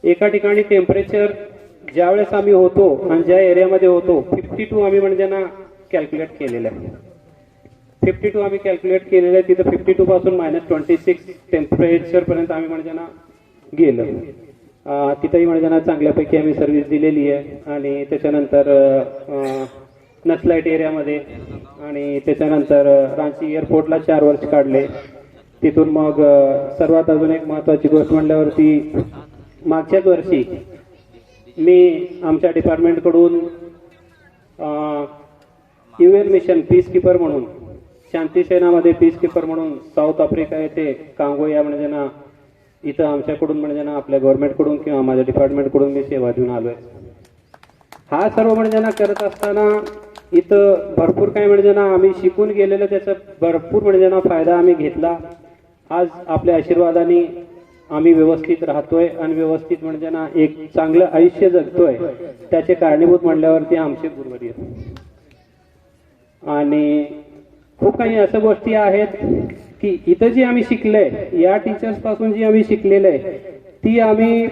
एका ठिकाणी टेम्परेचर ज्यावेळेस आम्ही होतो आणि ज्या एरियामध्ये होतो 52 आम्ही म्हणजे ना कॅल्क्युलेट केलेलं आहे. 52 आम्ही कॅल्क्युलेट केलेलं आहे. तिथं 52 पासून -26 टेम्परेचर पर्यंत आम्ही म्हणजे ना गेलो. तिथंही म्हणजे ना चांगल्यापैकी आम्ही सर्व्हिस दिलेली आहे. आणि त्याच्यानंतर नक्सलाइट एरियामध्ये आणि त्याच्यानंतर रांची एअरपोर्टला 4 वर्ष काढले. तिथून मग सर्वात अजून एक महत्वाची गोष्ट म्हणल्यावरती मागच्याच वर्षी मी आमच्या डिपार्टमेंटकडून UN मिशन पीस कीपर म्हणून शांती सेनामध्ये पीस कीपर म्हणून साऊथ आफ्रिका येथे कांगो या म्हणजे ना इथं आमच्याकडून म्हणजे ना आपल्या गव्हर्नमेंटकडून किंवा माझ्या डिपार्टमेंटकडून मी सेवा देऊन आलोय. हा सर्व म्हणजे ना करत असताना इथं भरपूर काही म्हणजे ना आम्ही शिकून गेलेलं त्याचा भरपूर म्हणजे ना फायदा आम्ही घेतला. आज आपल्या आशीर्वादाने आम्ही व्यवस्थित राहतोय आणि व्यवस्थित म्हणजे ना एक चांगलं आयुष्य जगतोय. त्याचे कारणीभूत म्हणल्यावरती आमचे गुरुवर्य. आणि खूप काही अशा गोष्टी आहेत की इथं जी आम्ही शिकलंय या टीचर्स पासून जी आम्ही शिकलेलं आहे ती आम्ही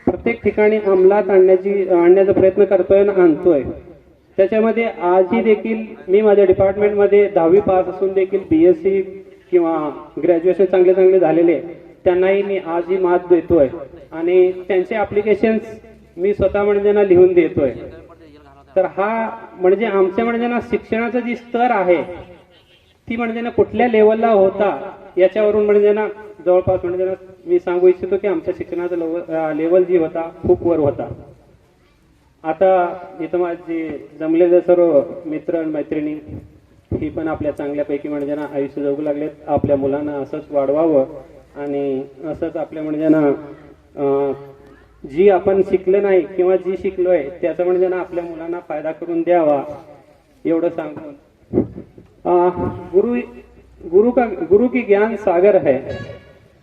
प्रत्येक ठिकाणी अंमलात आणण्याचा प्रयत्न करतोय आणि आणतोय. त्याच्यामध्ये आजही देखील मी माझ्या डिपार्टमेंटमध्ये 10वी पास असून देखील BSc किंवा ग्रॅज्युएशन चांगले झालेले त्यांनाही मी आजही मात देतोय आणि त्यांचे ऍप्लिकेशन्स मी स्वतः म्हणजे ना लिहून देतोय. तर हा म्हणजे आमच्या म्हणजे ना शिक्षणाचा जी स्तर आहे ती म्हणजे ना कुठल्या लेवलला होता याच्यावरून म्हणजे ना जवळपास म्हणजे ना मी सांगू इच्छितो की आमच्या शिक्षणाचा लेवल जी होता खूप वर होता. आता इथं माझे जमलेले सर्व मित्र आणि मैत्रिणी ही पण आपल्या चांगल्यापैकी म्हणजे ना आयुष्य जगू लागलेत. आपल्या मुलांना असंच वाढवावं आणि असंच आपल्या म्हणजे ना जी आपण शिकले नाही किंवा जी शिकलोय त्याचा म्हणजे ना आपल्या मुलांना फायदा करून द्यावा एवढं सांगून गुरु की ज्ञान सागर है,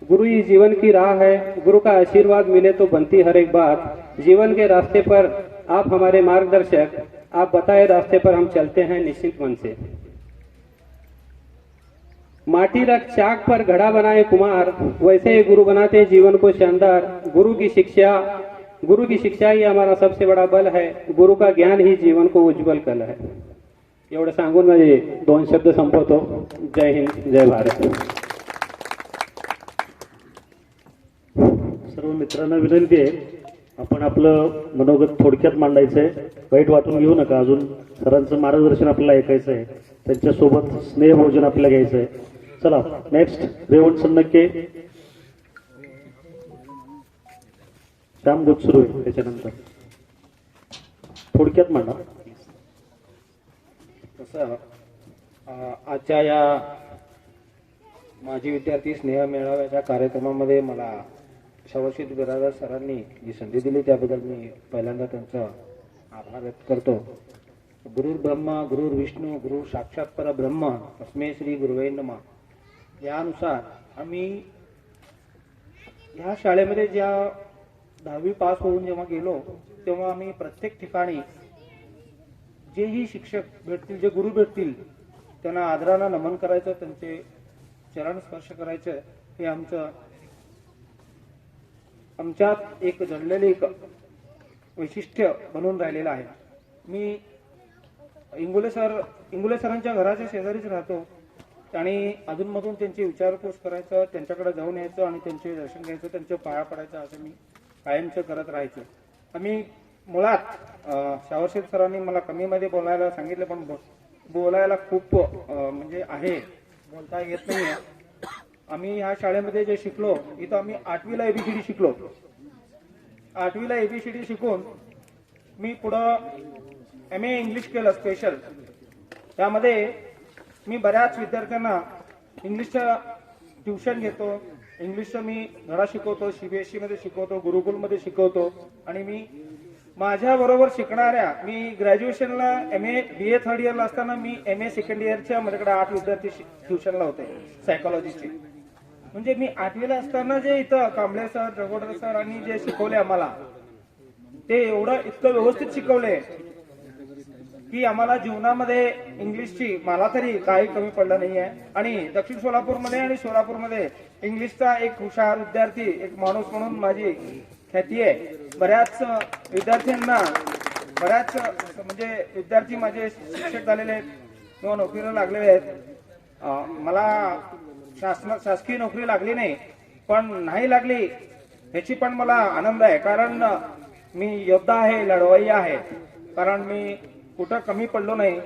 गुरु ही जीवन की राह है. गुरु का आशीर्वाद मिले तो बनती हर एक बात. जीवन के रास्ते पर आप हमारे मार्गदर्शक, आप बताए रास्ते पर हम चलते हैं निश्चित मन से. माटी रख चाक पर घड़ा बनाए कुमार, वैसे ही गुरु बनाते जीवन को शानदार. गुरु की शिक्षा ही हमारा सबसे बड़ा बल है. गुरु का ज्ञान ही जीवन को उज्जवल कल है. एवढं सांगून माझे 2 शब्द संपवतो. जय हिंद, जय भारत. सर्व मित्रांना विनंती आहे आपण आपलं मनोगत थोडक्यात मांडायचंय. वाईट वाटून घेऊ नका. अजून सरांचं मार्गदर्शन आपल्याला ऐकायचं आहे. त्यांच्यासोबत स्नेहभोजन आपल्याला घ्यायचं आहे. चला नेक्स्ट रेवण सन्नके श्यामगोत सुरू आहे. त्याच्यानंतर थोडक्यात मांडा. तसं आजच्या या माजी विद्यार्थी स्नेह मेळाव्याच्या कार्यक्रमामध्ये मला शवशीत बिरादर सरांनी जी संधी दिली त्याबद्दल मी पहिल्यांदा त्यांचा आभार व्यक्त करतो. गुरुर ब्रह्मा गुरुर विष्णू गुरु साक्षात परब्रह्म तस्मै श्री गुरुवे नमः. यानुसार आम्ही ह्या शाळेमध्ये ज्या 10वी पास होऊन जेव्हा गेलो तेव्हा आम्ही प्रत्येक ठिकाणी जेही शिक्षक भेटतील, जे गुरु भेटतील त्यांना आदरानं नमन करायचं, त्यांचे चरण स्पर्श करायचं. हे आमच्यात एक जडलेले एक वैशिष्ट्य बनून राहिलेलं आहे. मी इंगोले सरांच्या घराच्या शेजारीच राहतो आणि अधूनमधून त्यांची विचारपूस करायचं, त्यांच्याकडे जाऊन यायचं आणि त्यांचे दर्शन घ्यायचं, त्यांचे पाया पडायचं असं मी कायमचं करत राहायचं. आम्ही मुळात शावरशेठ सरांनी मला कमीमध्ये बोलायला सांगितलं पण बोलायला खूप म्हणजे आहे, बोलता येत नाही. आम्ही ह्या शाळेमध्ये जे शिकलो इथं आम्ही 8वीला ABCD शिकलो. 8वीला ABCD शिकून मी पुढं MA इंग्लिश केलं स्पेशल. त्यामध्ये मी बऱ्याच विद्यार्थ्यांना इंग्लिशचं ट्युशन घेतो, इंग्लिशचं मी धडा शिकवतो, CBSE मध्ये शिकवतो, गुरुकुलमध्ये शिकवतो. आणि मी माझ्या बरोबर शिकणाऱ्या मी ग्रॅज्युएशनला MA BA थर्ड इयरला असताना मी MA सेकंड इयरच्या माझ्याकडे 8 विद्यार्थी ट्युशनला होते सायकोलॉजीचे. म्हणजे मी 8वीला असताना जे इथं कांबळे सर, जगोडर सर आणि जे शिकवले आम्हाला, ते एवढं इतकं व्यवस्थित शिकवले की आम्हाला जीवनामध्ये इंग्लिशची मला तरी काही कमी पडलं नाहीये. आणि दक्षिण सोलापूरमध्ये आणि सोलापूरमध्ये इंग्लिशचा एक हुशार विद्यार्थी, एक माणूस म्हणून माझी ख्याती आहे. बऱ्याच विद्यार्थ्यांना, बऱ्याच म्हणजे विद्यार्थी माझे शिक्षक झालेले आहेत किंवा नोकरीला लागलेले आहेत. मला शासकीय नोकरी लागली नाही, पण नाही लागली ह्याची पण मला आनंद आहे, कारण मी योद्धा आहे, लढवय्या आहे. कारण मी कुठं कमी पडलो नाही.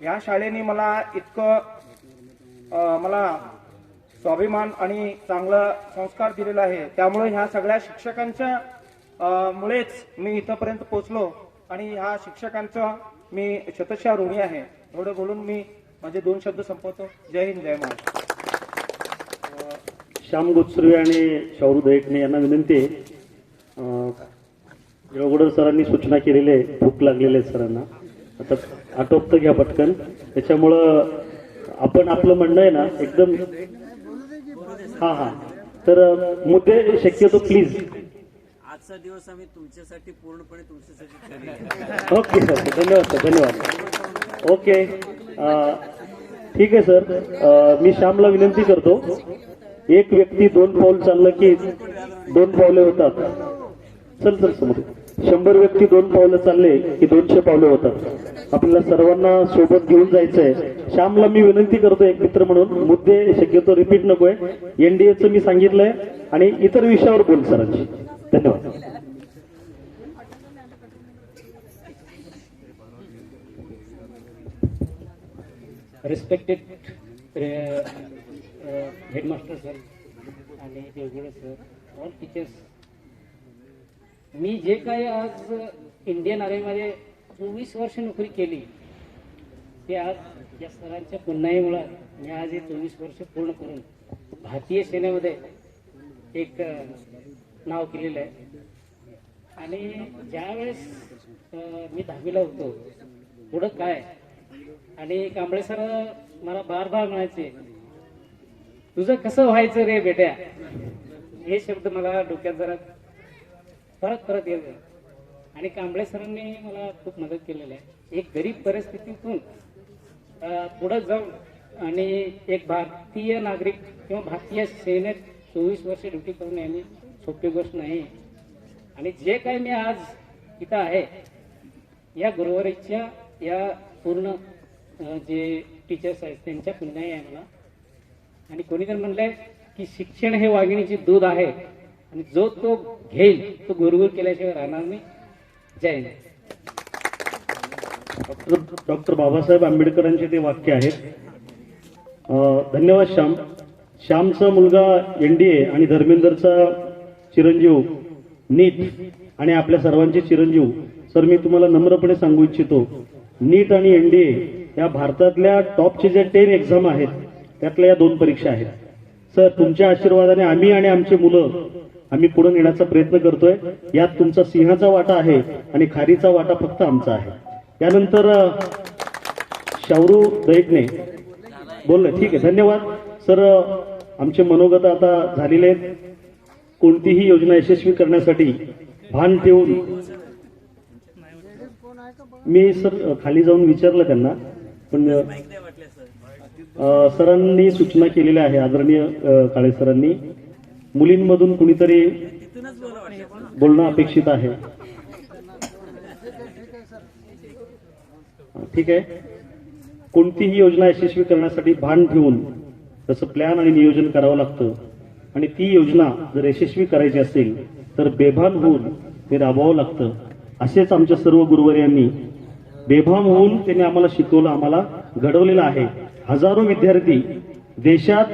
या शाळेने मला इतकं मला स्वाभिमान आणि चांगलं संस्कार दिलेला आहे. त्यामुळे ह्या सगळ्या शिक्षकांच्या मुळेच मी इथंपर्यंत पोहोचलो आणि ह्या शिक्षकांचा मी शतशः ऋणी आहे. एवढं बोलून मी माझे 2 शब्द संपवतो. जय हिंद, जय महाराष्ट्र. श्याम गोत्सुर्वे आणि शाहरू दयकने यांना विनंती आहे. जळगोडर सरांनी सूचना केलेली आहे, भूक लागलेली आहे सरांना. आता आटोपतं घ्या पटकन. त्याच्यामुळं आपण आपलं म्हणणं आहे ना एकदम हा तर मुद्दे शक्यतो प्लीज. आजचा दिवस आम्ही तुमच्यासाठी पूर्णपणे तुमच्यासाठी ओके सर, धन्यवाद सर, धन्यवाद. ओके ठीक आहे सर. मी श्यामला विनंती करतो, एक व्यक्ती 2 पाऊल चाललं की 2 पावले होतात. चल चल समोर. 100 व्यक्ती 2 पावलं चालले की 200 पावले होतात. आपल्याला सर्वांना सोबत घेऊन जायचंय. श्यामला मी विनंती करतो एक मित्र म्हणून, मुद्दे शक्यतो रिपीट नकोय. एनडीएचं मी सांगितलंय आणि इतर विषयावर बोल सरांची. धन्यवाद. रिस्पेक्टेड हेडमास्टर सर आणि देवगुडे सर, ऑल टीचर्स, मी जे काही आज इंडियन आर्मीमध्ये 24 वर्ष नोकरी केली ते आज या सरांच्या पुन्हाईमुळे मी आज हे 24 वर्ष पूर्ण करून भारतीय सेनेमध्ये एक नाव केलेलं आहे. आणि ज्यावेळेस मी 10वीला होतो, पुढं काय, आणि कांबळे सर मला बार म्हणायचे, तुझं कसं व्हायचं रे बेट्या, हे शब्द मला डोक्यात जरा परत येत. आणि कांबळे सरांनी मला खूप मदत केलेली आहे. एक गरीब परिस्थितीतून पुढे जाऊन आणि एक भारतीय नागरिक किंवा भारतीय सेनेत 24 वर्ष ड्युटी करून येणे सोपी गोष्ट नाही. आणि जे काही मी आज इथं आहे, या गुरुवारीच्या या पूर्ण जे टीचर्स आहेत त्यांच्या पुण्याही आहे मला. आणि कोणीतरी म्हणलंय की शिक्षण हे वाघिणीचे दूध आहे आणि जो तो घेईल तो गुरुगुर केल्याशिवाय राहणार नाही. जय हिंद. डॉक्टर बाबासाहेब आंबेडकरांचे ते वाक्य आहेत. धन्यवाद श्याम. श्यामचा मुलगा एनडीए आणि धर्मेंद्रचा चिरंजीव नीट आणि आपल्या सर्वांचे चिरंजीव. सर मी तुम्हाला नम्रपणे सांगू इच्छितो, नीट आणि एनडीए या भारतातल्या टॉपचे जे 10 एक्झाम आहेत त्यातल्या या 2 परीक्षा आहेत. सर तुमच्या आशीर्वादाने आम्ही आणि आमचे मुलं आम्ही पुढे नेण्याचा प्रयत्न करतोय. यात तुमचा सिंहाचा वाटा आहे आणि खारीचा वाटा फक्त आमचा आहे. यानंतर शाहरू दयकने बोलले. ठीक आहे, धन्यवाद सर. आमचे मनोगत आता झालेले आहेत. कोणतीही योजना यशस्वी करण्यासाठी भान ठेवून मी सर खाली जाऊन विचारलं त्यांना, पण सरांनी सूचना केलेल्या आहे, आदरणीय काळे सरांनी, मुलींमधून कुणीतरी बोलणं अपेक्षित आहे. ठीक आहे. कोणतीही योजना यशस्वी करण्यासाठी भान ठेवून तसं प्लॅन आणि नियोजन करावं लागतं. आणि ती योजना जर यशस्वी करायची असेल तर बेभान होऊन ते राबवावं लागतं. असेच आमच्या सर्व गुरुवर्यांनी बेभान होऊन त्यांनी आम्हाला शिकवलं, आम्हाला घडवलेलं आहे. हजारो विद्यार्थी देशात,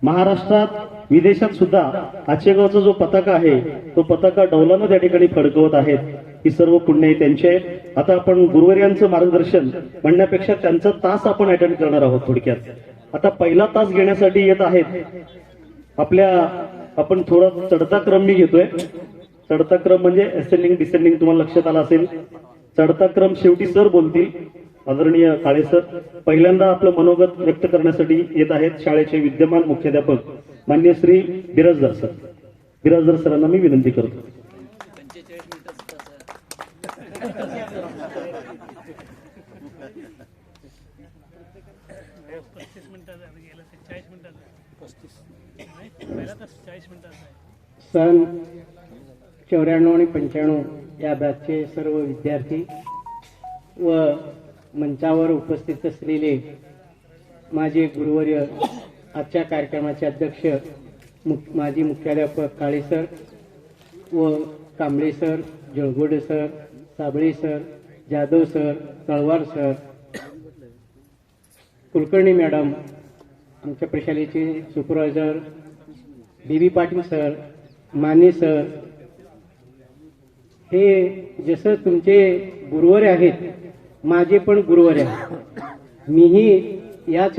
महाराष्ट्रात, विदेशात सुद्धा आचेगावचा जो पताका आहे तो पताका डौलानं त्या ठिकाणी फडकवत आहेत. ही सर्व पुण्य त्यांचे आहेत. आता आपण गुरुवर्यांचं मार्गदर्शन म्हणण्यापेक्षा त्यांचा तास आपण अटेंड करणार आहोत. थोडक्यात आता पहिला तास घेण्यासाठी येत आहेत आपण थोडा चढता क्रम मी घेतोय. चढता क्रम म्हणजे असेंडिंग डिसेंडिंग तुम्हाला लक्षात आला असेल. चढता क्रम शेवटी सर बोलतील, आदरणीय काळे सर. पहिल्यांदा आपलं मनोगत व्यक्त करण्यासाठी येत आहेत शाळेचे विद्यमान मुख्याध्यापक मान्य श्री बिराजदार सरांना मी विनंती करतो. सन 94 आणि 95 या बॅचचे सर्व विद्यार्थी व मंचावर उपस्थित असलेले माझे गुरुवर्य, आजच्या कार्यक्रमाचे अध्यक्ष माजी मुख्याध्यापक काळे सर व Kamble sir, Jalgode sir, Sable sir, Jadhav sir, Talwar sir, Kulkarni madam, आमच्या प्रशालेचे supervisor BB Patil sir, Mane sir, हे जसं तुमचे गुरुवर्य आहेत, माझे पण गुरुवर्य आहेत. मीही याच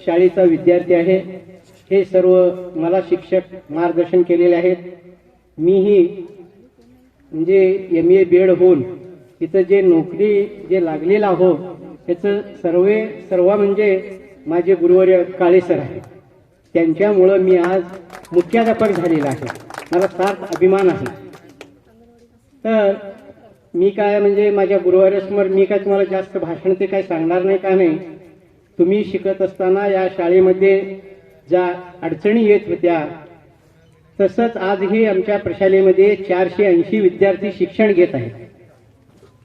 शाळेचा विद्यार्थी आहे. हे सर्व मला शिक्षक मार्गदर्शन केलेले आहेत. मीही म्हणजे MA BEd होऊन तिथं जे नोकरी जे लागलेलं आहो त्याचं सर्व म्हणजे माझे गुरुवर्य काळे सर आहे. त्यांच्यामुळं मी आज मुख्याध्यापक झालेला आहे. मला सार्थ अभिमान आहे. तर मी काय म्हणजे माझ्या गुरुवर्यासमोर मी काय तुम्हाला जास्त भाषण ते काय सांगणार नाही का नाही. तुम्ही शिकत असताना या शाळेमध्ये ज्या अडचणी येत होत्या तसंच आजही आमच्या प्रशालेमध्ये 480 विद्यार्थी शिक्षण घेत आहेत.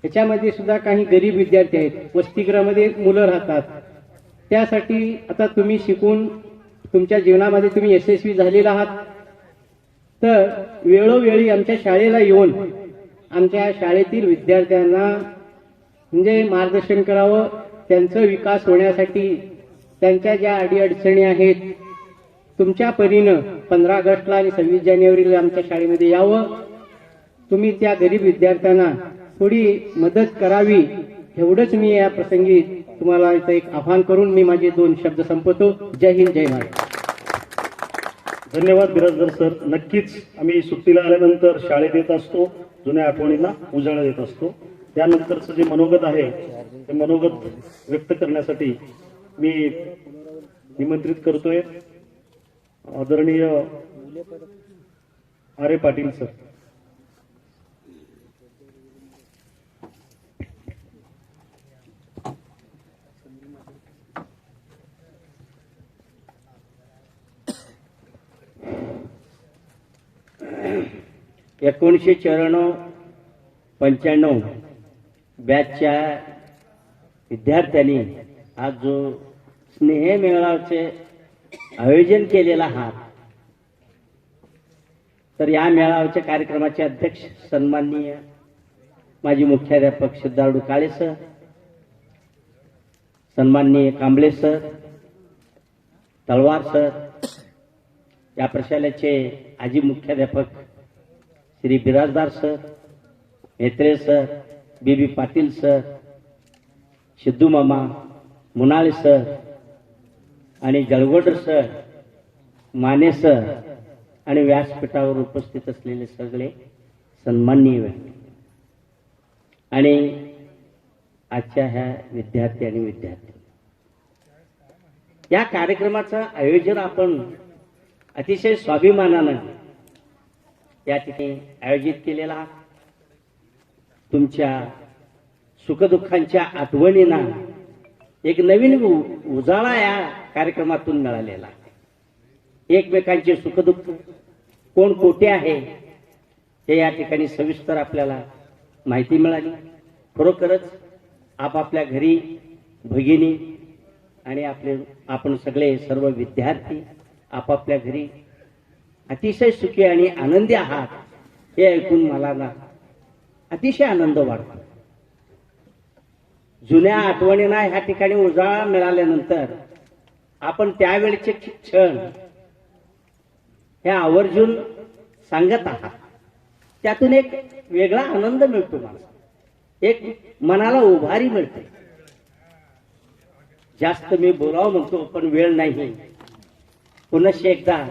त्याच्यामध्ये सुद्धा काही गरीब विद्यार्थी आहेत, वसतिगृहामध्ये मुलं राहतात. त्यासाठी आता तुम्ही शिकून तुमच्या जीवनामध्ये तुम्ही यशस्वी झालेला आहात. तर वेळोवेळी आमच्या शाळेला येऊन आमच्या शाळेतील विद्यार्थ्यांना म्हणजे मार्गदर्शन करावं. त्यांचा विकास होण्यासाठी त्यांच्या ज्या अडीअडचणी आहेत तुमच्या परीनं 15 ऑगस्टला आणि 26 जानेवारीला आमच्या शाळेमध्ये यावं. तुम्ही त्या गरीब विद्यार्थ्यांना थोडी मदत करावी, एवढंच मी या प्रसंगी तुम्हाला इथं एक आवाहन करून मी माझे 2 शब्द संपवतो. जय हिंद, जय महाराष्ट्र. धन्यवाद बिराजदार सर. नक्कीच आम्ही सुट्टीला आल्यानंतर शाळेत येत असतो, जुन्या आठवणींना उजाळा देत असतो. त्यानंतरचं जे मनोगत आहे ते मनोगत व्यक्त करण्यासाठी मी निमंत्रित करतोय आदरणीय आरे पाटील सर. एकोणीसशे 94-95 बॅचच्या विद्यार्थ्यांनी आज जो स्नेह मेळाव्याचे आयोजन केलेला आहात, तर या मेळाव्याच्या कार्यक्रमाचे अध्यक्ष सन्माननीय माजी मुख्याध्यापक सिद्धार्थ काळे सर, सन्माननीय कांबळे सर, तळवार सर, या प्रशालेचे आजी मुख्याध्यापक Shri Birajdar sir, Metre sir, B B Patil sir, Siddhu मामा, मुनाळे सर आणि जळगोडर सर, माने सर आणि व्यासपीठावर उपस्थित असलेले सगळे सन्माननीय व्यक्ती आणि आजच्या ह्या विद्यार्थी आणि विद्यार्थी, या कार्यक्रमाचं आयोजन आपण अतिशय स्वाभिमानानं या ठिकाणी आयोजित केलेला आहात. तुमच्या सुखदुःखांच्या आठवणींना एक नवीन उजाळा या कार्यक्रमातून मिळालेला आहे. एकमेकांचे सुखदुःख कोण कोठे आहे हे या ठिकाणी सविस्तर आपल्याला माहिती मिळाली. खरोखरच आपापल्या घरी भगिनी आणि आपण सगळे सर्व विद्यार्थी आपापल्या घरी अतिशय सुखी आणि आनंदी आहात हे ऐकून मला ना अतिशय आनंद वाटतो. जुन्या आठवणींना ह्या ठिकाणी उजाळा मिळाल्यानंतर आपण त्यावेळेचे क्षण हे आवर्जून सांगत आहात. त्यातून एक वेगळा आनंद मिळतो मला, एक मनाला उभारी मिळते. जास्त मी बोलावं म्हणतो पण वेळ नाही. पुनश्च एकदा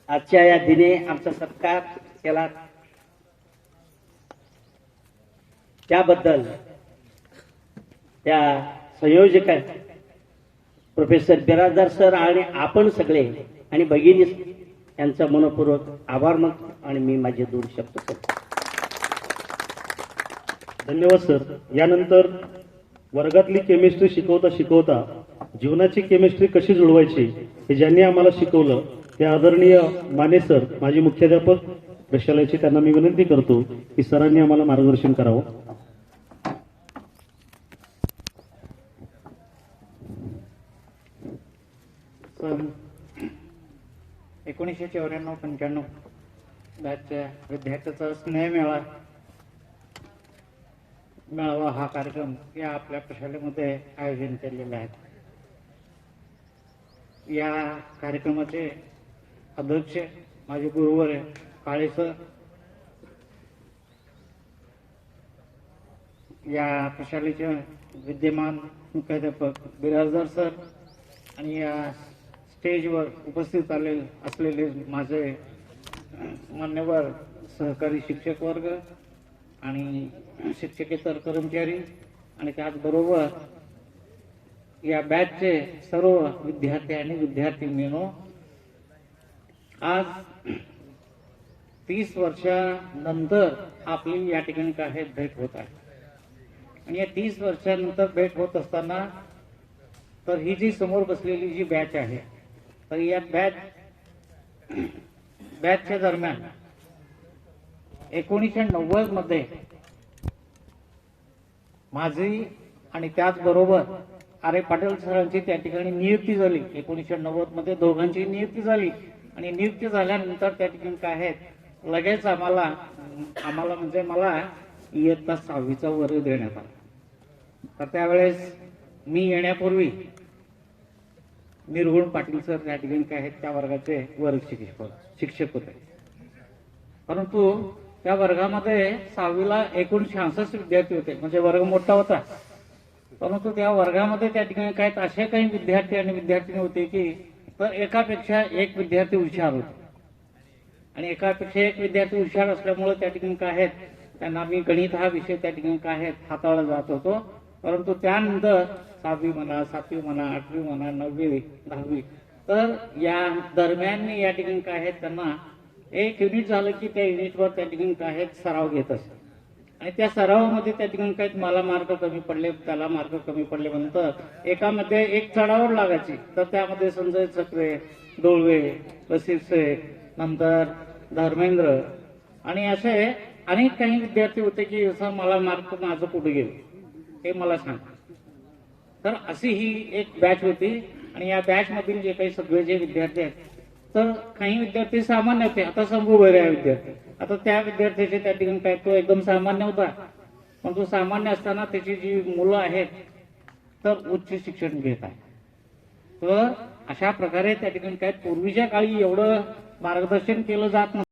आजच्या या दिने आमचा सत्कार केला त्याबद्दल त्या संयोजक प्रोफेसर बिराजदार सर आणि आपण सगळे आणि भगिनी यांचा मनपूर्वक आभार मानतो आणि मी माझे 2 शब्द करतो. धन्यवाद सर. यानंतर वर्गातली केमिस्ट्री शिकवता शिकवता जीवनाची केमिस्ट्री कशी जुळवायची हे ज्यांनी आम्हाला शिकवलं ते आदरणीय माने सर, माजी मुख्याध्यापक प्रशालेची, त्यांना मी विनंती करतो की सरांनी आम्हाला मार्गदर्शन करावं. सन 1994-95 बॅचच्या विद्यार्थ्याचा स्नेह मेळावा हा कार्यक्रम या आपल्या प्रशालेमध्ये आयोजन केलेला आहे. या कार्यक्रमाचे अध्यक्ष माझे गुरुवर काळे सर, या प्रशालेचे विद्यमान मुख्याध्यापक बिराजदार सर आणि या स्टेजवर उपस्थित असलेले माझे मान्यवर सहकारी शिक्षक वर्ग आणि शिक्षकेतर कर्मचारी आणि त्याचबरोबर या बॅचचे सर्व विद्यार्थी आणि विद्यार्थिनींनो, आज 30 वर्षानंतर आपली या ठिकाणी काय भेट होत आहे. आणि या 30 वर्षानंतर भेट होत असताना तर ही जी समोर बसलेली जी बॅच आहे, तर या बॅचच्या दरम्यान 1990 मध्ये माझी आणि त्याचबरोबर आर. पाटील सरांची त्या ठिकाणी नियुक्ती झाली. 1990 मध्ये दोघांची नियुक्ती झाली आणि नियुक्ती झाल्यानंतर त्या ठिकाणी काय आहे, लगेच आम्हाला म्हणजे मला इयत्ता 6वीचा वर्ग देण्यात आला. तर त्यावेळेस मी येण्यापूर्वी निर्गुण पाटील सर त्या ठिकाणी काय आहेत त्या वर्गाचे वर्ग शिक्षक होते. परंतु त्या वर्गामध्ये 6वीला एकूण 66 विद्यार्थी होते, म्हणजे वर्ग मोठा होता. परंतु त्या वर्गामध्ये त्या ठिकाणी काय असे काही विद्यार्थी आणि विद्यार्थिनी होते की तर एकापेक्षा एक विद्यार्थी हुशार होते आणि एकापेक्षा एक विद्यार्थी हुशार असल्यामुळे त्या ठिकाणी काय आहेत त्यांना मी गणित हा विषय त्या ठिकाणी काय आहेत हाताळला जात होतो. परंतु त्यानंतर 6वी म्हणा, 7वी म्हणा, 8वी म्हणा, 9वी, 10वी, तर या दरम्यान या ठिकाणी काय आहेत त्यांना एक युनिट झालं की त्या युनिटवर त्या ठिकाणी काय आहेत सराव घेत असतात आणि त्या सरावामध्ये त्या ठिकाणी काय मला मार्क कमी पडले, त्याला मार्क कमी पडले नंतर एकामध्ये एक चढावड लागायची. तर त्यामध्ये संजय चक्रे, डोळवे, बशीर शेख, नंतर धर्मेंद्र आणि असे अनेक काही विद्यार्थी होते की असं मला मार्क माझं कुठे गेलं हे मला सांग. तर अशी ही एक बॅच होती आणि या बॅच मधील जे काही सगळे जे विद्यार्थी आहेत तर काही विद्यार्थी सामान्य होते. आता शंभू भैरे आहे विद्यार्थी, आता त्या विद्यार्थ्याचे त्या ठिकाणी काय तो एकदम सामान्य होता. पण तो सामान्य असताना त्याची जी मुलं आहेत तर उच्च शिक्षण घेत आहे. तर अशा प्रकारे त्या ठिकाणी काय पूर्वीच्या काळी एवढं मार्गदर्शन केलं जात नव्हतं.